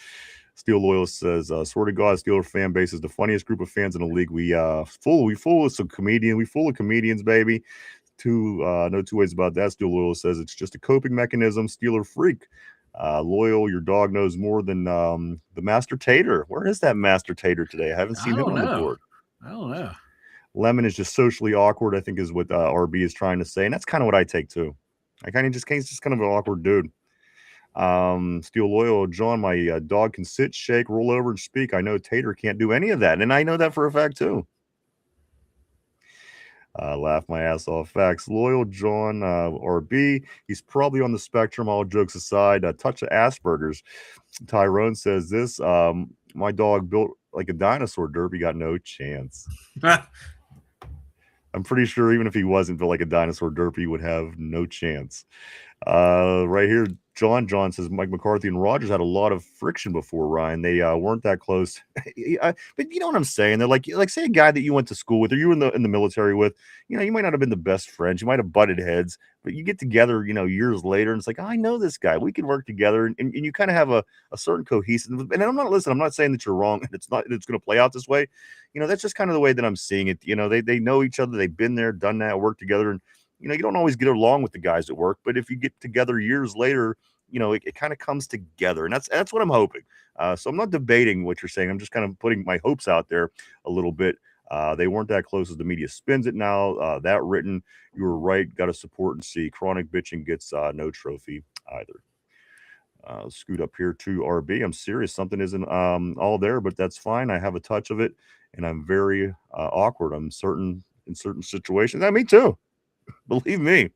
Steel Loyal says, swear to God, Steeler fan base is the funniest group of fans in the league. We fool with some comedian. We fool of comedians, baby. No two ways about that. Steel Loyal says it's just a coping mechanism. Steeler Freak. Loyal, your dog knows more than the Master Tater. Where is that Master Tater today? I haven't seen him on the board. I don't know. Lemon is just socially awkward, I think is what RB is trying to say. And that's kind of what I take too. He's just kind of an awkward dude. Steel Loyal, John, my dog can sit, shake, roll over, and speak. I know Tater can't do any of that. And I know that for a fact too. Laugh my ass off. Facts. Loyal John RB. He's probably on the spectrum. All jokes aside, a touch of Asperger's. Tyrone says this. My dog built like a dinosaur. Derby got no chance. I'm pretty sure even if he wasn't built like a dinosaur, Derby would have no chance. Right here, John says Mike McCarthy and Rodgers had a lot of friction before, Ryan. They weren't that close. But you know what I'm saying? They're like say a guy that you went to school with or you were in the military with, you might not have been the best friends. You might have butted heads, but you get together, years later and it's like, I know this guy. We can work together and you kind of have a certain cohesive. And I'm not saying that you're wrong and it's going to play out this way. That's just kind of the way that I'm seeing it. They know each other. They've been there, done that, worked together. And you don't always get along with the guys at work, but if you get together years later, it kind of comes together, and that's what I'm hoping. So I'm not debating what you're saying. I'm just kind of putting my hopes out there a little bit. They weren't that close as the media spins it now. That written, you were right. Got to support and see. Chronic bitching gets no trophy either. Scoot up here to RB. I'm serious. Something isn't all there, but that's fine. I have a touch of it, and I'm very awkward. I'm certain in certain situations. Me too. Believe me.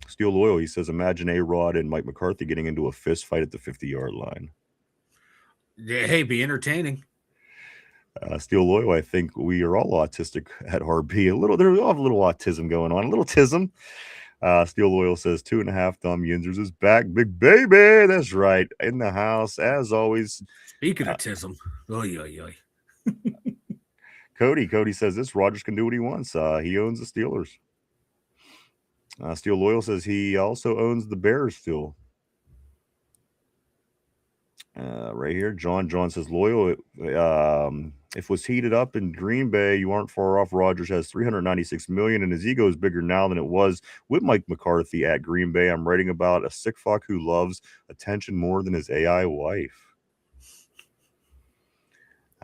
Steel Loyal, he says, imagine A-Rod and Mike McCarthy getting into a fist fight at the 50-yard line. Yeah, hey, be entertaining. Steel Loyal, I think we are all autistic at RB. We all have a little autism going on, a little tism. Steel Loyal says 2.5 Dum Yinzers is back. Big baby. That's right. In the house, as always. Speaking of tism. Oy, oy, oy. Cody says this. Rodgers can do what he wants. He owns the Steelers. Steel Loyal says he also owns the Bears still. Right here, John says Loyal. If was heated up in Green Bay, you aren't far off. Rodgers has $396 million, and his ego is bigger now than it was with Mike McCarthy at Green Bay. I'm writing about a sick fuck who loves attention more than his AI wife.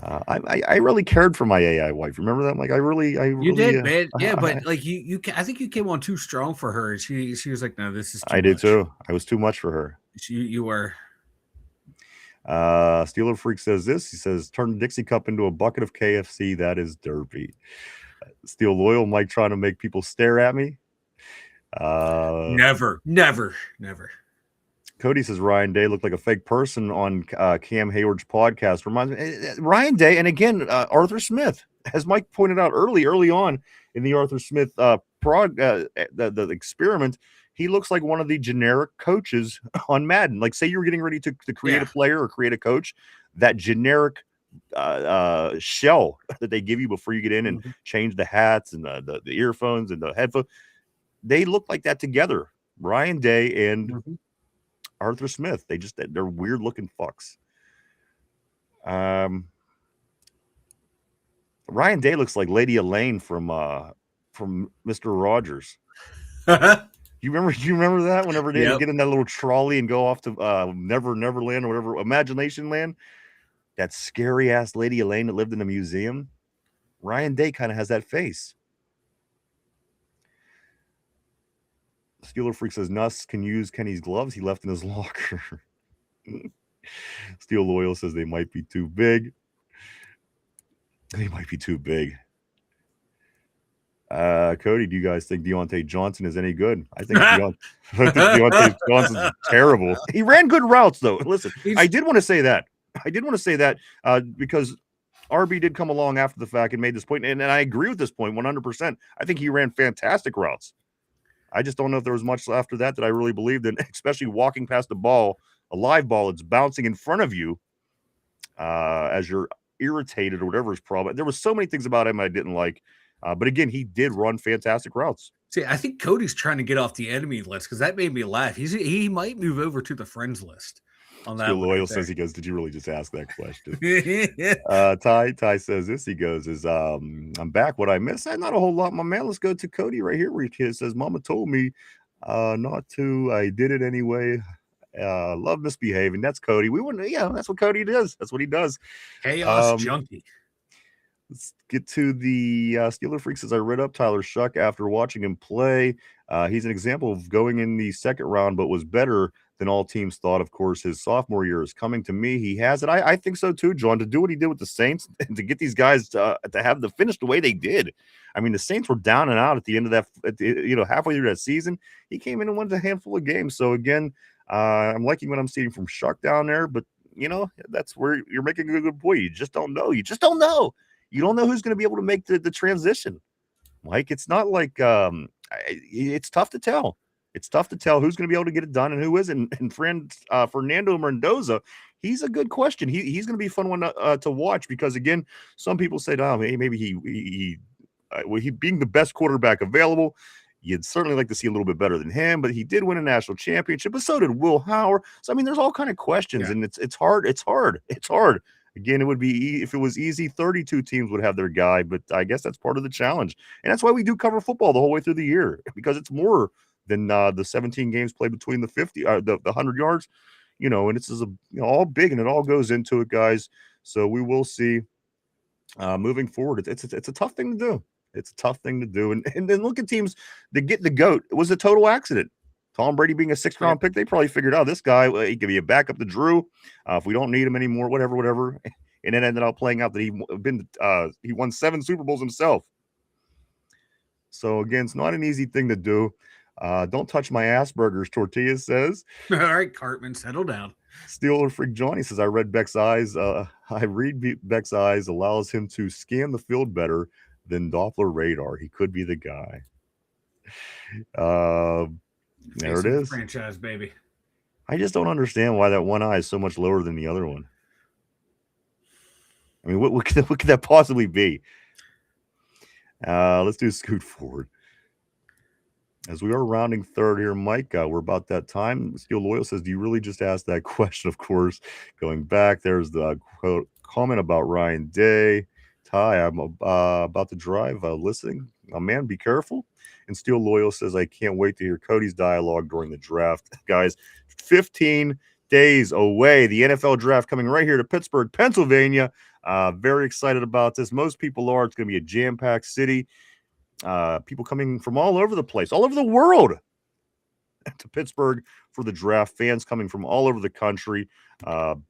I really cared for my AI wife. Remember that? Like I really you did, man. Yeah, but like you I think you came on too strong for her. She was like, no, this is too much. Did too. I was too much for her. You were. Steeler Freak says this. He says, turn the Dixie Cup into a bucket of KFC. That is derpy. Steel Loyal, Mike trying to make people stare at me. Never. Cody says Ryan Day looked like a fake person on Cam Hayward's podcast. Reminds me, Ryan Day, and again, Arthur Smith, as Mike pointed out early on in the Arthur Smith the experiment. He looks like one of the generic coaches on Madden. Like, say you're getting ready to create a player or create a coach, that generic shell that they give you before you get in and change the hats and the earphones and the headphones. They look like that together. Ryan Day and Arthur Smith. They're weird looking fucks. Ryan Day looks like Lady Elaine from Mr. Rogers. You remember that? Whenever they get in that little trolley and go off to Neverland or whatever, Imagination Land, that scary ass Lady Elaine that lived in a museum. Ryan Day kind of has that face. Steeler Freak says Nuss can use Kenny's gloves he left in his locker. Steel Loyal says they might be too big. He might be too big. Cody, do you guys think Deontay Johnson is any good? I think Deontay Johnson's terrible. He ran good routes, though. Listen, I did want to say that. Because RB did come along after the fact and made this point, and I agree with this point 100%. I think he ran fantastic routes. I just don't know if there was much after that I really believed in, especially walking past the ball, a live ball, it's bouncing in front of you as you're irritated or whatever his problem. There was so many things about him I didn't like. But again, he did run fantastic routes. See, I think Cody's trying to get off the enemy list because that made me laugh. He might move over to the friends list on that. Loyal says, he goes, did you really just ask that question? Ty says this. He goes, I'm back. What I missed? Not a whole lot, my man. Let's go to Cody right here where he says, Mama told me not to. I did it anyway. Love misbehaving. That's Cody. We wouldn't, that's what Cody does. That's what he does. Chaos junkie. Let's get to the Steeler Freak. Says I read up Tyler Shuck after watching him play. He's an example of going in the second round, but was better than all teams thought. Of course, his sophomore year is coming to me. He has it. I think so too, John, to do what he did with the Saints and to get these guys to have the finish the way they did. I mean, the Saints were down and out at the end of that, halfway through that season. He came in and won a handful of games. So again, I'm liking what I'm seeing from Shuck down there, but that's where you're making a good point. You just don't know. You don't know who's going to be able to make the transition, Mike. It's not like it's tough to tell. It's tough to tell who's going to be able to get it done and who isn't. And Fernando Mendoza, he's a good question. He's going to be a fun one to watch because, again, some people say, maybe he being the best quarterback available, you'd certainly like to see a little bit better than him, but he did win a national championship, but so did Will Howard. So, I mean, there's all kind of questions, and it's hard. It's hard. Again, it would be, if it was easy, 32 teams would have their guy, but I guess that's part of the challenge. And that's why we do cover football the whole way through the year, because it's more than the 17 games played between the 50, the 100 yards, and it's all big, and it all goes into it, guys. So we will see moving forward. It's a tough thing to do. It's a tough thing to do. And then look at teams that get the GOAT. It was a total accident. Tom Brady being a 6th round pick, they probably figured out this guy, he could be a backup to Drew. If we don't need him anymore, whatever. And then ended up playing out that he won 7 Super Bowls himself. So again, it's not an easy thing to do. Don't touch my Asperger's, Tortilla says. All right, Cartman, settle down. Steeler Freak Johnny says, I read Beck's eyes. Beck's eyes allows him to scan the field better than Doppler radar. He could be the guy. There it is. Franchise, baby. I just don't understand why that one eye is so much lower than the other one. I mean, what could that possibly be? Let's do scoot forward. As we are rounding third here, Mike, we're about that time. Steel Loyal says, do you really just ask that question? Of course, going back, there's the quote comment about Ryan Day. Ty, I'm about to drive, listening. Man, be careful. And Steel Loyal says, I can't wait to hear Cody's dialogue during the draft. Guys, 15 days away. The NFL draft coming right here to Pittsburgh, Pennsylvania. Very excited about this. Most people are. It's going to be a jam-packed city. People coming from all over the place, all over the world to Pittsburgh for the draft. Fans coming from all over the country.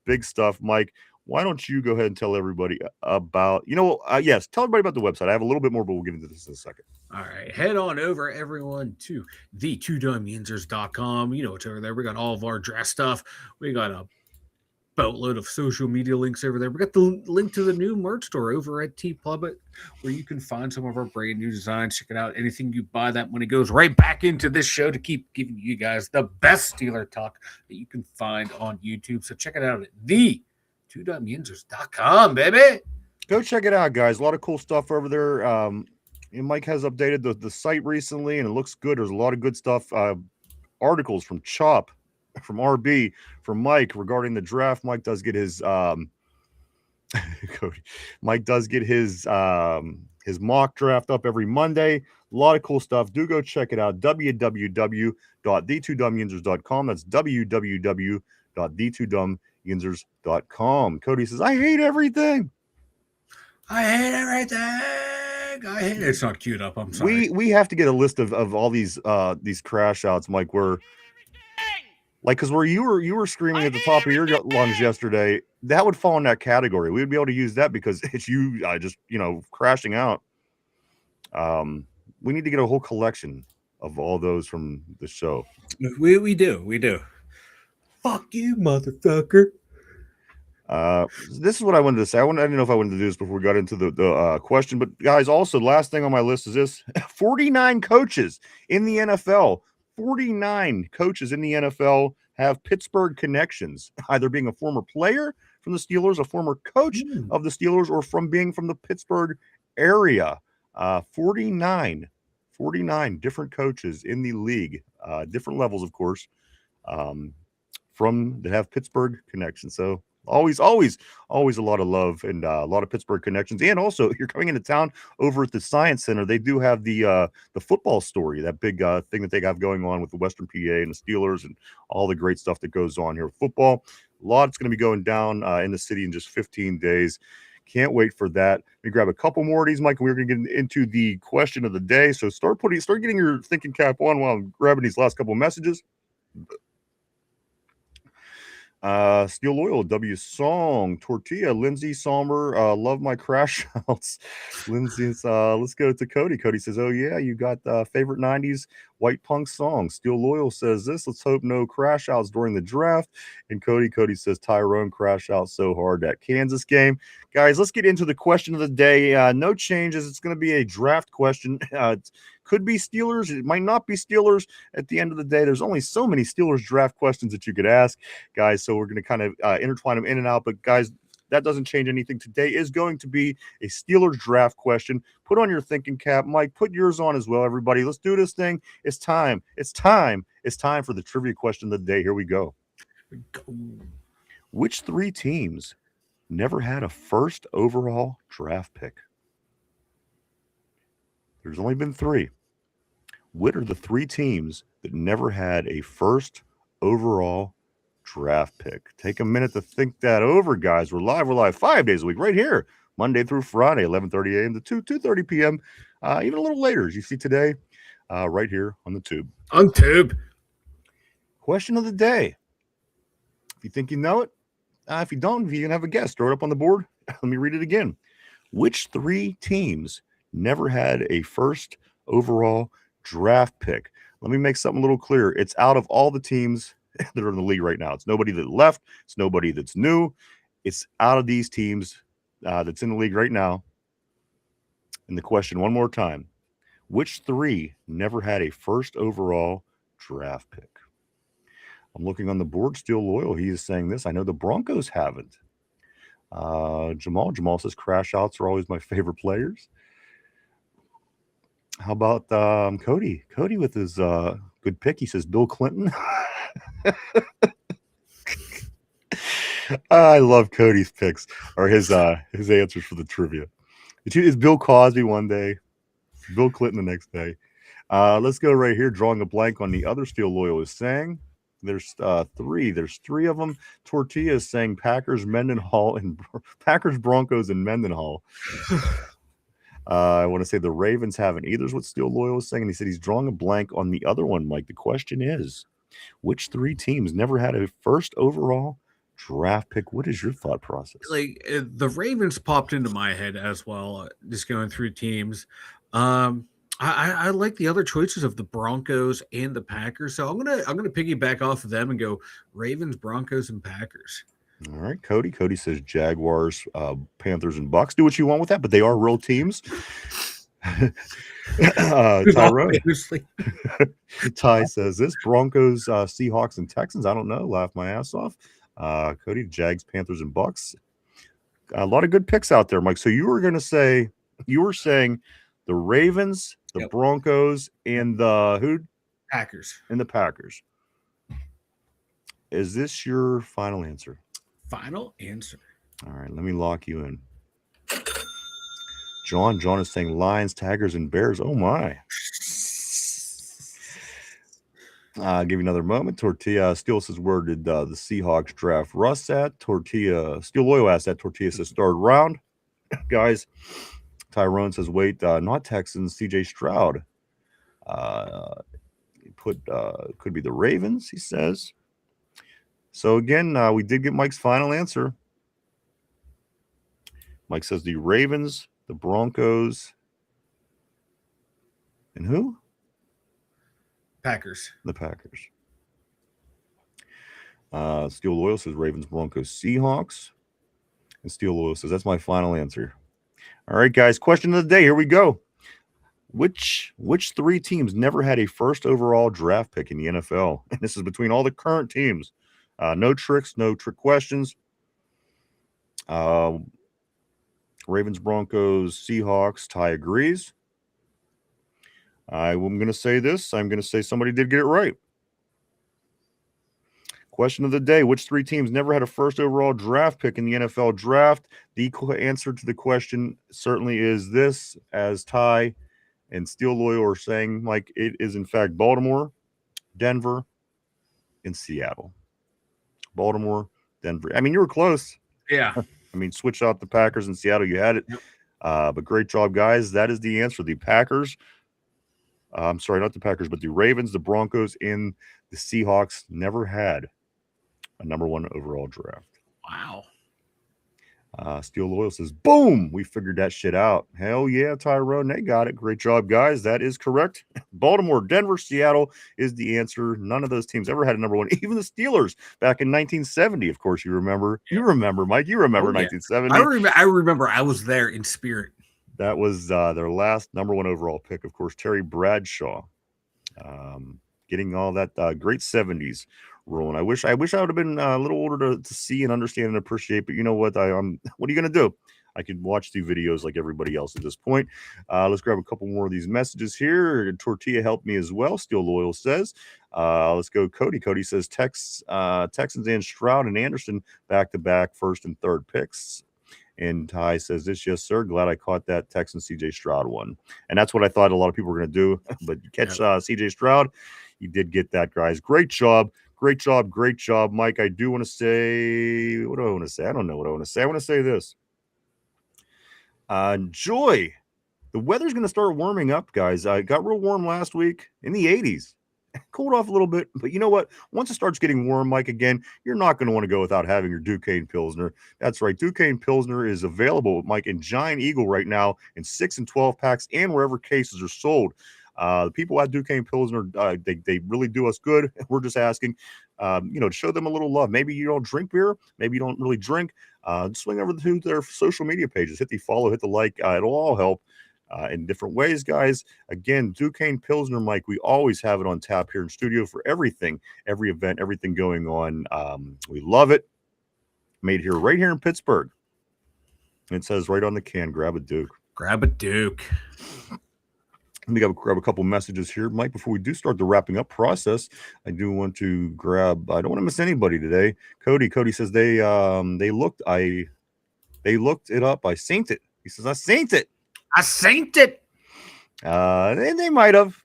Big stuff. Mike, why don't you go ahead and tell everybody about, yes, tell everybody about the website. I have a little bit more, but we'll get into this in a second. All right. Head on over, everyone, to the Dumyinzers.com. It's over there. We got all of our draft stuff. We got a boatload of social media links over there. We got the link to the new merch store over at TeePublic, where you can find some of our brand new designs. Check it out. Anything you buy, that money goes right back into this show to keep giving you guys the best Steeler talk that you can find on YouTube. So check it out at the Dumyinzers.com, baby. Go check it out, guys. A lot of cool stuff over there. And Mike has updated the site recently, and it looks good. There's a lot of good stuff. Articles from Chop, from RB, from Mike regarding the draft. Mike does get his Mike does get his mock draft up every Monday. A lot of cool stuff. Do go check it out. www.the2dumyinzers.com. That's www.the2dumyinzers.com. Cody says, I hate everything. I hate everything. It's not queued up. I'm sorry. We have to get a list of all these crash outs, Mike, where Like, because where you were screaming at the top of your lungs yesterday, that would fall in that category. We would be able to use that because it's you just crashing out. We need to get a whole collection of all those from the show. We do. Fuck you, motherfucker. This is what I wanted to say. I didn't know if I wanted to do this before we got into the question, but guys, also last thing on my list is this: 49 coaches in the NFL. 49 coaches in the NFL have Pittsburgh connections, either being a former player from the Steelers, a former coach of the Steelers, or from being from the Pittsburgh area. 49 different coaches in the league, different levels, of course, from that have Pittsburgh connections. So always a lot of love and a lot of Pittsburgh connections. And also, you're coming into town over at the Science Center. They do have the football story, that big thing that they have going on with the Western PA and the Steelers and all the great stuff that goes on here with football. A lot's going to be going down in the city in just 15 days. Can't wait for that. Let me grab a couple more of these, Mike, and we're going to get into the question of the day. So start getting your thinking cap on while I'm grabbing these last couple of messages. Steel Loyal, W Song, Tortilla, Lindsay Sommer, love my crash outs. Lindsay's, let's go to Cody. Cody says, oh yeah, you got favorite 90s white punk song. Steel Loyal says this, let's hope no crash outs during the draft. And Cody says Tyrone crash out so hard that Kansas game. Guys, let's get into the question of the day. No changes. It's going to be a draft question. It could be Steelers. It might not be Steelers. At the end of the day, there's only so many Steelers draft questions that you could ask, guys. So we're going to kind of intertwine them in and out. But guys, that doesn't change anything. Today is going to be a Steelers draft question. Put on your thinking cap. Mike, put yours on as well, everybody. Let's do this thing. It's time. It's time for the trivia question of the day. Here we go. Which three teams never had a first overall draft pick? There's only been three. What are the three teams that never had a first overall draft pick? Take a minute to think that over, guys. We're live 5 days a week right here, Monday through Friday, 11:30 a.m. to 2:30 p.m., even a little later, as you see today, right here on the tube. On tube. Question of the day. If you think you know it, if you don't, if you can have a guess, throw it up on the board. Let me read it again. Which three teams never had a first overall draft pick? Let me make something a little clearer. It's out of all the teams that are in the league right now. It's nobody that left. It's nobody that's new. It's out of these teams that's in the league right now. And the question one more time. Which three never had a first overall draft pick? I'm looking on the board. Still Loyal. He is saying this. I know the Broncos haven't. Jamal says crash outs are always my favorite players. How about Cody? Cody with his good pick. He says Bill Clinton. I love Cody's picks or his answers for the trivia. It's Bill Cosby one day, Bill Clinton the next day. Let's go right here. Drawing a blank on the other Steel Loyal is saying. There's three. There's three of them. Tortilla is saying Packers, Mendenhall, and Packers, Broncos, and Mendenhall. I want to say the Ravens haven't either is what Steel Loyal is saying. And he said he's drawing a blank on the other one, Mike. The question is, which three teams never had a first overall draft pick? What is your thought process? Like the Ravens popped into my head as well, just going through teams. I like the other choices of the Broncos and the Packers, so I'm gonna piggyback off of them and go Ravens, Broncos, and Packers. All right, Cody. Cody says Jaguars, Panthers, and Bucks. Do what you want with that, but they are real teams. Tyrone. Ty says this: Broncos, Seahawks, and Texans. I don't know. Laugh my ass off. Cody, Jags, Panthers, and Bucks. A lot of good picks out there, Mike. So you were saying the Ravens, the Broncos, and the Packers. And the Packers. Is this your final answer? Final answer. All right, let me lock you in. John is saying Lions, Tigers, and Bears. Oh my. Give you another moment. Tortilla Steel says, where did the Seahawks draft Russ at? Steel Loyal asked that. Tortilla says, third round. Guys, Tyrone says, wait, not Texans, CJ Stroud. Could be the Ravens, he says. So again, we did get Mike's final answer. Mike says the Ravens, the Broncos, and who? Packers. The Packers. Steel Loyal says Ravens, Broncos, Seahawks. And Steel Loyal says that's my final answer. All right, guys. Question of the day. Here we go. Which three teams never had a first overall draft pick in the NFL? And this is between all the current teams. No tricks, no trick questions. Ravens, Broncos, Seahawks. Ty agrees. I'm going to say this. I'm going to say somebody did get it right. Question of the day. Which three teams never had a first overall draft pick in the NFL draft? The answer to the question certainly is this, as Ty and Steel Loyal are saying, like, it is in fact Baltimore, Denver, and Seattle. Baltimore, Denver. I mean, you were close. Yeah. I mean, switch out the Packers and Seattle. You had it. Yep. But great job, guys. That is the answer. The Packers. I'm sorry, not the Packers, but the Ravens, the Broncos, and the Seahawks never had a number one overall draft. Wow. Steel Loyal says, boom, we figured that shit out. Hell yeah, Tyrone, they got it. Great job, guys. That is correct. Baltimore, Denver, Seattle is the answer. None of those teams ever had a number one. Even the Steelers back in 1970, of course, you remember. You remember, Mike. You remember 1970. I remember. I was there in spirit. That was their last number one overall pick. Of course, Terry Bradshaw, getting all that great 70s rolling. I wish I would have been a little older to see and understand and appreciate. But you know what? What are you going to do? I could watch the videos like everybody else at this point. Let's grab a couple more of these messages here. Tortilla helped me as well. Steel Loyal says. Let's go. Cody. Cody says Texans and Stroud and Anderson back-to-back first and third picks. And Ty says this, yes, sir. Glad I caught that Texans CJ Stroud one. And that's what I thought a lot of people were going to do. But you catch CJ Stroud, you did get that, guys. Great job. Great job. Great job, Mike. I do want to say, what do I want to say? I don't know what I want to say. I want to say this. Joy. The weather's going to start warming up, guys. It got real warm last week in the 80s. Cooled off a little bit, but you know what? Once it starts getting warm, Mike, again, you're not going to want to go without having your Duquesne Pilsner. That's right. Duquesne Pilsner is available, Mike, in Giant Eagle right now in 6 and 12 packs and wherever cases are sold. The people at Duquesne Pilsner, they really do us good. We're just asking, to show them a little love. Maybe you don't drink beer. Maybe you don't really drink. Swing over to their social media pages. Hit the follow, hit the like. It'll all help. In different ways, guys. Again, Duquesne Pilsner, Mike, we always have it on tap here in studio for everything, every event, everything going on. We love it. Made here, right here in Pittsburgh. It says right on the can, grab a Duke. Grab a Duke. Let me grab a couple messages here, Mike. Before we do start the wrapping up process, I do want to grab. I don't want to miss anybody today. Cody says they looked it up. I synced it. He says I synced it. I synced it. And they might have.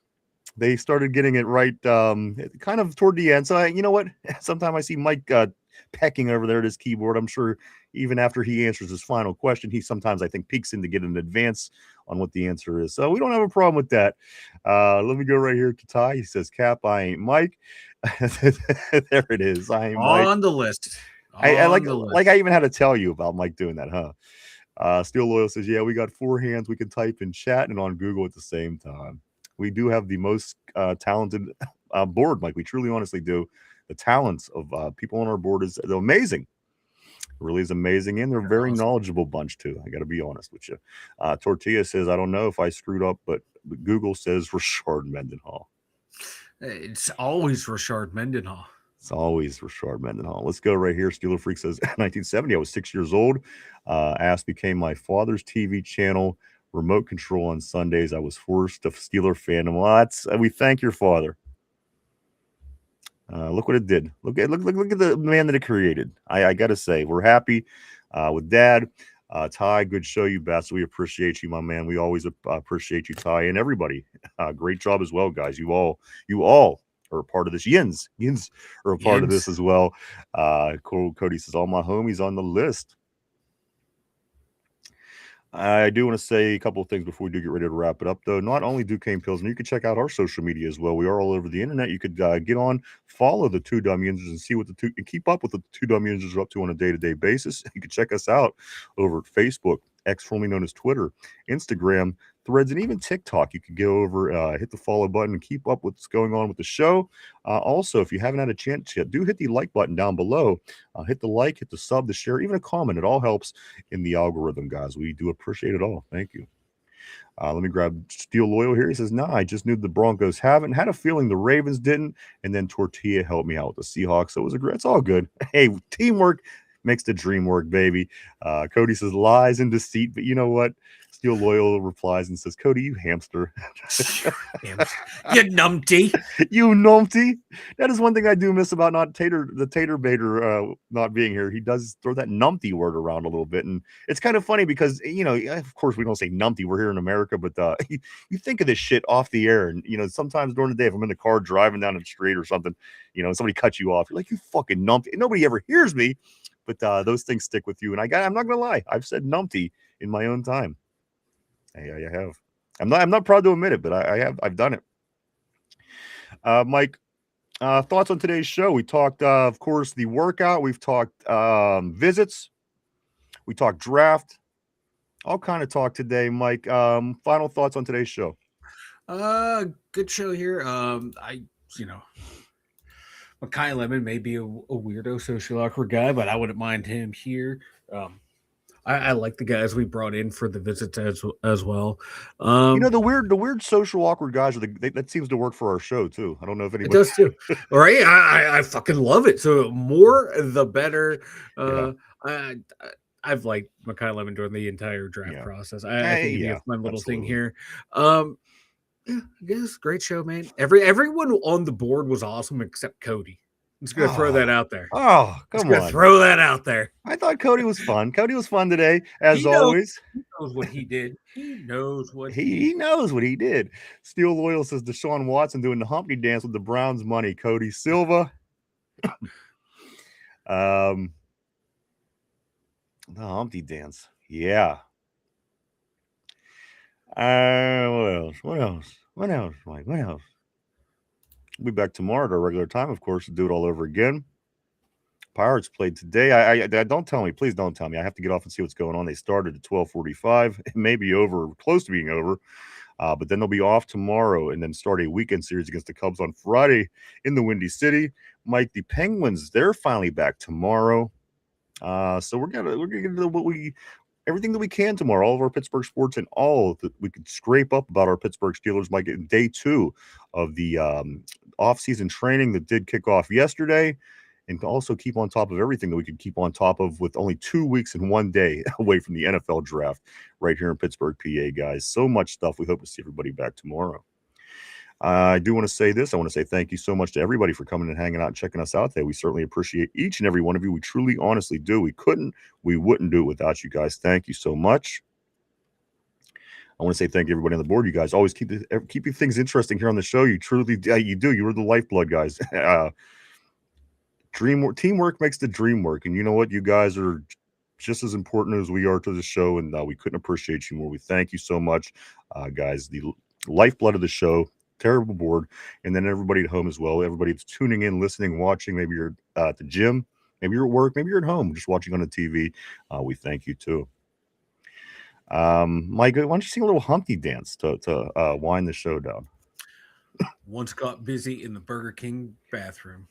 They started getting it right kind of toward the end. So, you know what? Sometimes I see Mike pecking over there at his keyboard. I'm sure even after he answers his final question, he sometimes, I think, peeks in to get an advance on what the answer is. So we don't have a problem with that. Let me go right here to Ty. He says, Cap, I ain't Mike. There it is. I ain't Mike. On the list. I like I even had to tell you about Mike doing that, huh? Steel Loyal says, yeah, we got 4 hands. We can type in chat and on Google at the same time. We do have the most talented board, Mike. We truly, honestly do. The talents of people on our board is amazing. It really is amazing. And they're a very knowledgeable bunch, too. I got to be honest with you. Tortilla says, I don't know if I screwed up, but Google says Rashard Mendenhall. It's always Rashard Mendenhall. It's always Rashard Mendenhall. Let's go right here. Steeler Freak says, 1970, I was 6 years old. Ass became my father's TV channel. Remote control on Sundays. I was forced to Steeler fandom. Well, we thank your father. Look what it did. Look at the man that it created. I got to say, we're happy with Dad. Ty, good show, you best. We appreciate you, my man. We always appreciate you, Ty, and everybody. Great job as well, guys. You all are a part of this. Yins are a part of this as well. Cody says, all my homies on the list. I do want to say a couple of things before we do get ready to wrap it up, though. Not only Duquesne Pilsner, you can check out our social media as well. We are all over the internet. You could get on, follow the Two Dum Yinzers, and see what and keep up with the Two Dum Yinzers are up to on a day-to-day basis. You can check us out over at Facebook, X formerly known as Twitter, Instagram, Threads, and even TikTok. You can go over, hit the follow button, and keep up with what's going on with the show. Also, if you haven't had a chance yet, do hit the like button down below. Hit the like, hit the sub, the share, even a comment. It all helps in the algorithm, guys. We do appreciate it all. Thank you. Let me grab Steel Loyal here. He says, "Nah, I just knew the Broncos haven't. Had a feeling the Ravens didn't, and then Tortilla helped me out with the Seahawks. So it's all good. Hey, teamwork makes the dream work, baby." Cody says, "Lies and deceit," but you know what? Steel Loyal replies and says, "Cody, you hamster." You numpty. You numpty. That is one thing I do miss about the Tater Bader not being here. He does throw that numpty word around a little bit, and it's kind of funny because of course we don't say numpty. We're here in America, but you think of this shit off the air, and sometimes during the day if I'm in the car driving down the street or something, somebody cuts you off, you're like, "You fucking numpty." And nobody ever hears me, but those things stick with you. And I'm not gonna lie, I've said numpty in my own time. I have. I'm not proud to admit it, but I've done it. Mike, thoughts on today's show? We talked, of course, the workout. We've talked visits. We talked draft. All kind of talk today, Mike. Final thoughts on today's show? Good show here. Makai Lemon may be a weirdo, social awkward guy, but I wouldn't mind him here. I like the guys we brought in for the visits as well. The weird social awkward guys that seems to work for our show too. I don't know if anybody it does too. All right, I fucking love it. So more the better. I've liked Makai Lemon during the entire draft process. I think it's my little thing here. Yeah, I guess great show, man. Everyone on the board was awesome except Cody. I'm just gonna throw that out there. Oh, come on. Throw that out there. I thought Cody was fun. Cody was fun today, as always. He knows what he did. He knows what he knows what he did. Steel Loyal says Deshaun Watson doing the Humpty dance with the Browns money. Cody Silva. The Humpty dance. Yeah. What else, Mike? What else? We'll be back tomorrow at our regular time, of course, to do it all over again. Pirates played today. I don't tell me. Please don't tell me. I have to get off and see what's going on. They started at 12:45. It may be over, close to being over. But then they'll be off tomorrow and then start a weekend series against the Cubs on Friday in the Windy City. Mike, the Penguins, they're finally back tomorrow. So we're gonna do everything that we can tomorrow, all of our Pittsburgh sports and all that we could scrape up about our Pittsburgh Steelers might get in day 2 of the off-season training that did kick off yesterday, and to also keep on top of everything that we could keep on top of with only 2 weeks and 1 day away from the NFL draft right here in Pittsburgh, PA, guys. So much stuff. We hope to see everybody back tomorrow. I do want to say this. I want to say thank you so much to everybody for coming and hanging out and checking us out today. We certainly appreciate each and every one of you. We truly, honestly do. We wouldn't do it without you guys. Thank you so much. I want to say thank you, everybody on the board. You guys always keep things interesting here on the show. You truly, you do. You are the lifeblood, guys. Teamwork makes the dream work. And you know what? You guys are just as important as we are to the show, and we couldn't appreciate you more. We thank you so much, guys. The lifeblood of the show. Terrible board, and then everybody at home as well. Everybody that's tuning in, listening, watching. Maybe you're at the gym, maybe you're at work, maybe you're at home, just watching on the TV. We thank you too. Mike, why don't you sing a little Humpty dance to wind the show down? Once got busy in the Burger King bathroom.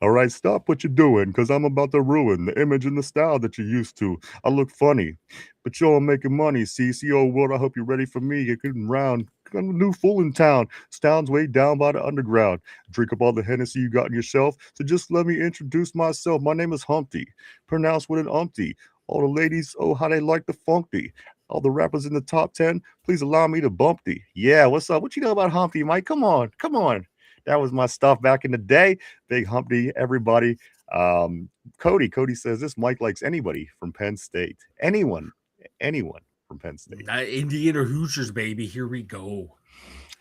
All right, stop what you're doing, because I'm about to ruin the image and the style that you're used to. I look funny, but you're making money. CCO world, I hope you're ready for me. You're getting round. I'm a new fool in town. Stown's way down by the underground. Drink up all the Hennessy you got on your shelf. So just let me introduce myself. My name is Humpty, pronounced with an umpty. All the ladies, oh, how they like the funky. All the rappers in the top 10, please allow me to bump thee. Yeah, what's up? What you know about Humpty, Mike? Come on. That was my stuff back in the day. Big Humpty, everybody. Cody says this. Mike likes anybody from Penn State. Anyone from Penn State. Indian or Hoosiers, baby. Here we go.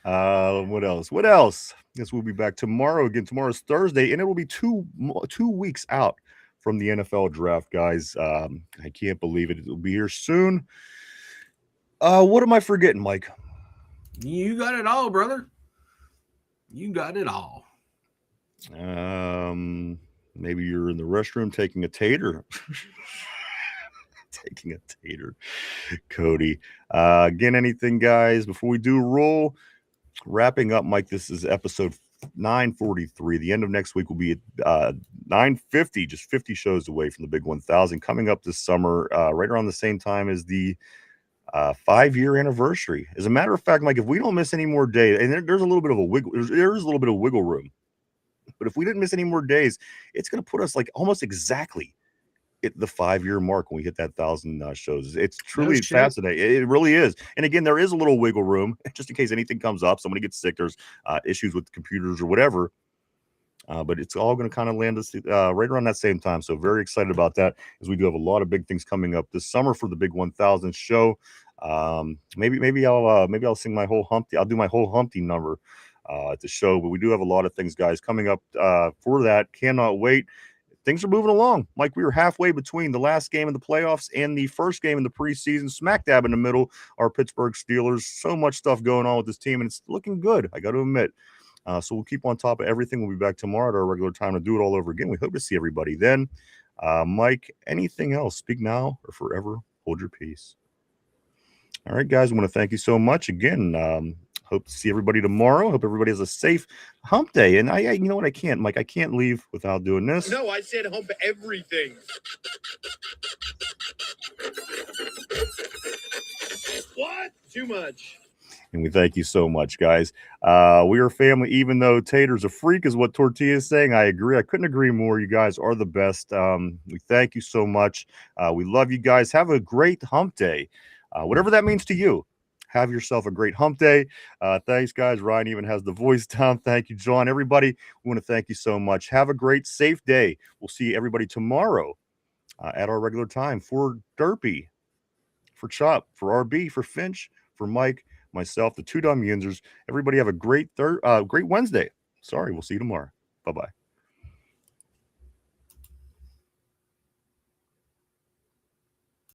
What else? Guess we'll be back tomorrow again. Tomorrow's Thursday, and it will be 2 weeks out from the NFL draft, guys. I can't believe it. It'll be here soon. What am I forgetting, Mike? You got it all, brother. You got it all. Maybe you're in the restroom taking a tater. Taking a tater, Cody. Again, anything, guys, before we do roll, wrapping up, Mike, this is episode 943. The end of next week will be at 950, just 50 shows away from the big 1000. Coming up this summer, right around the same time as the 5-year anniversary. As a matter of fact, Mike, if we don't miss any more days, and there's a little bit of a wiggle, there is a little bit of wiggle room, but if we didn't miss any more days, it's going to put us like almost exactly at the 5-year mark when we hit that 1,000 shows. It's truly fascinating. It really is. And again, there is a little wiggle room just in case anything comes up, somebody gets sick, there's issues with computers or whatever. But it's all going to kind of land us right around that same time. So very excited about that, as we do have a lot of big things coming up this summer for the big 1000 show. Maybe I'll sing my whole Humpty. I'll do my whole Humpty number at the show. But we do have a lot of things, guys, coming up for that. Cannot wait. Things are moving along. Mike, we were halfway between the last game in the playoffs and the first game in the preseason. Smack dab in the middle, our Pittsburgh Steelers. So much stuff going on with this team, and it's looking good, I got to admit. So we'll keep on top of everything. We'll be back tomorrow at our regular time to do it all over again. We hope to see everybody then. Mike, anything else? Speak now or forever hold your peace. All right, guys, I want to thank you so much again. Hope to see everybody tomorrow. Hope everybody has a safe hump day. And you know what? I can't, Mike, I can't leave without doing this. No, I said hump everything. What? Too much. And we thank you so much, guys. We are family, even though Tater's a freak, is what Tortilla is saying. I agree. I couldn't agree more. You guys are the best. We thank you so much. We love you guys. Have a great hump day. Whatever that means to you. Have yourself a great hump day. Thanks, guys. Ryan even has the voice down. Thank you, John. Everybody, we want to thank you so much. Have a great, safe day. We'll see everybody tomorrow at our regular time for Derpy, for Chop, for RB, for Finch, for Mike, myself, the two Dum Yinzers. Everybody have a great Wednesday. Sorry, we'll see you tomorrow. Bye-bye.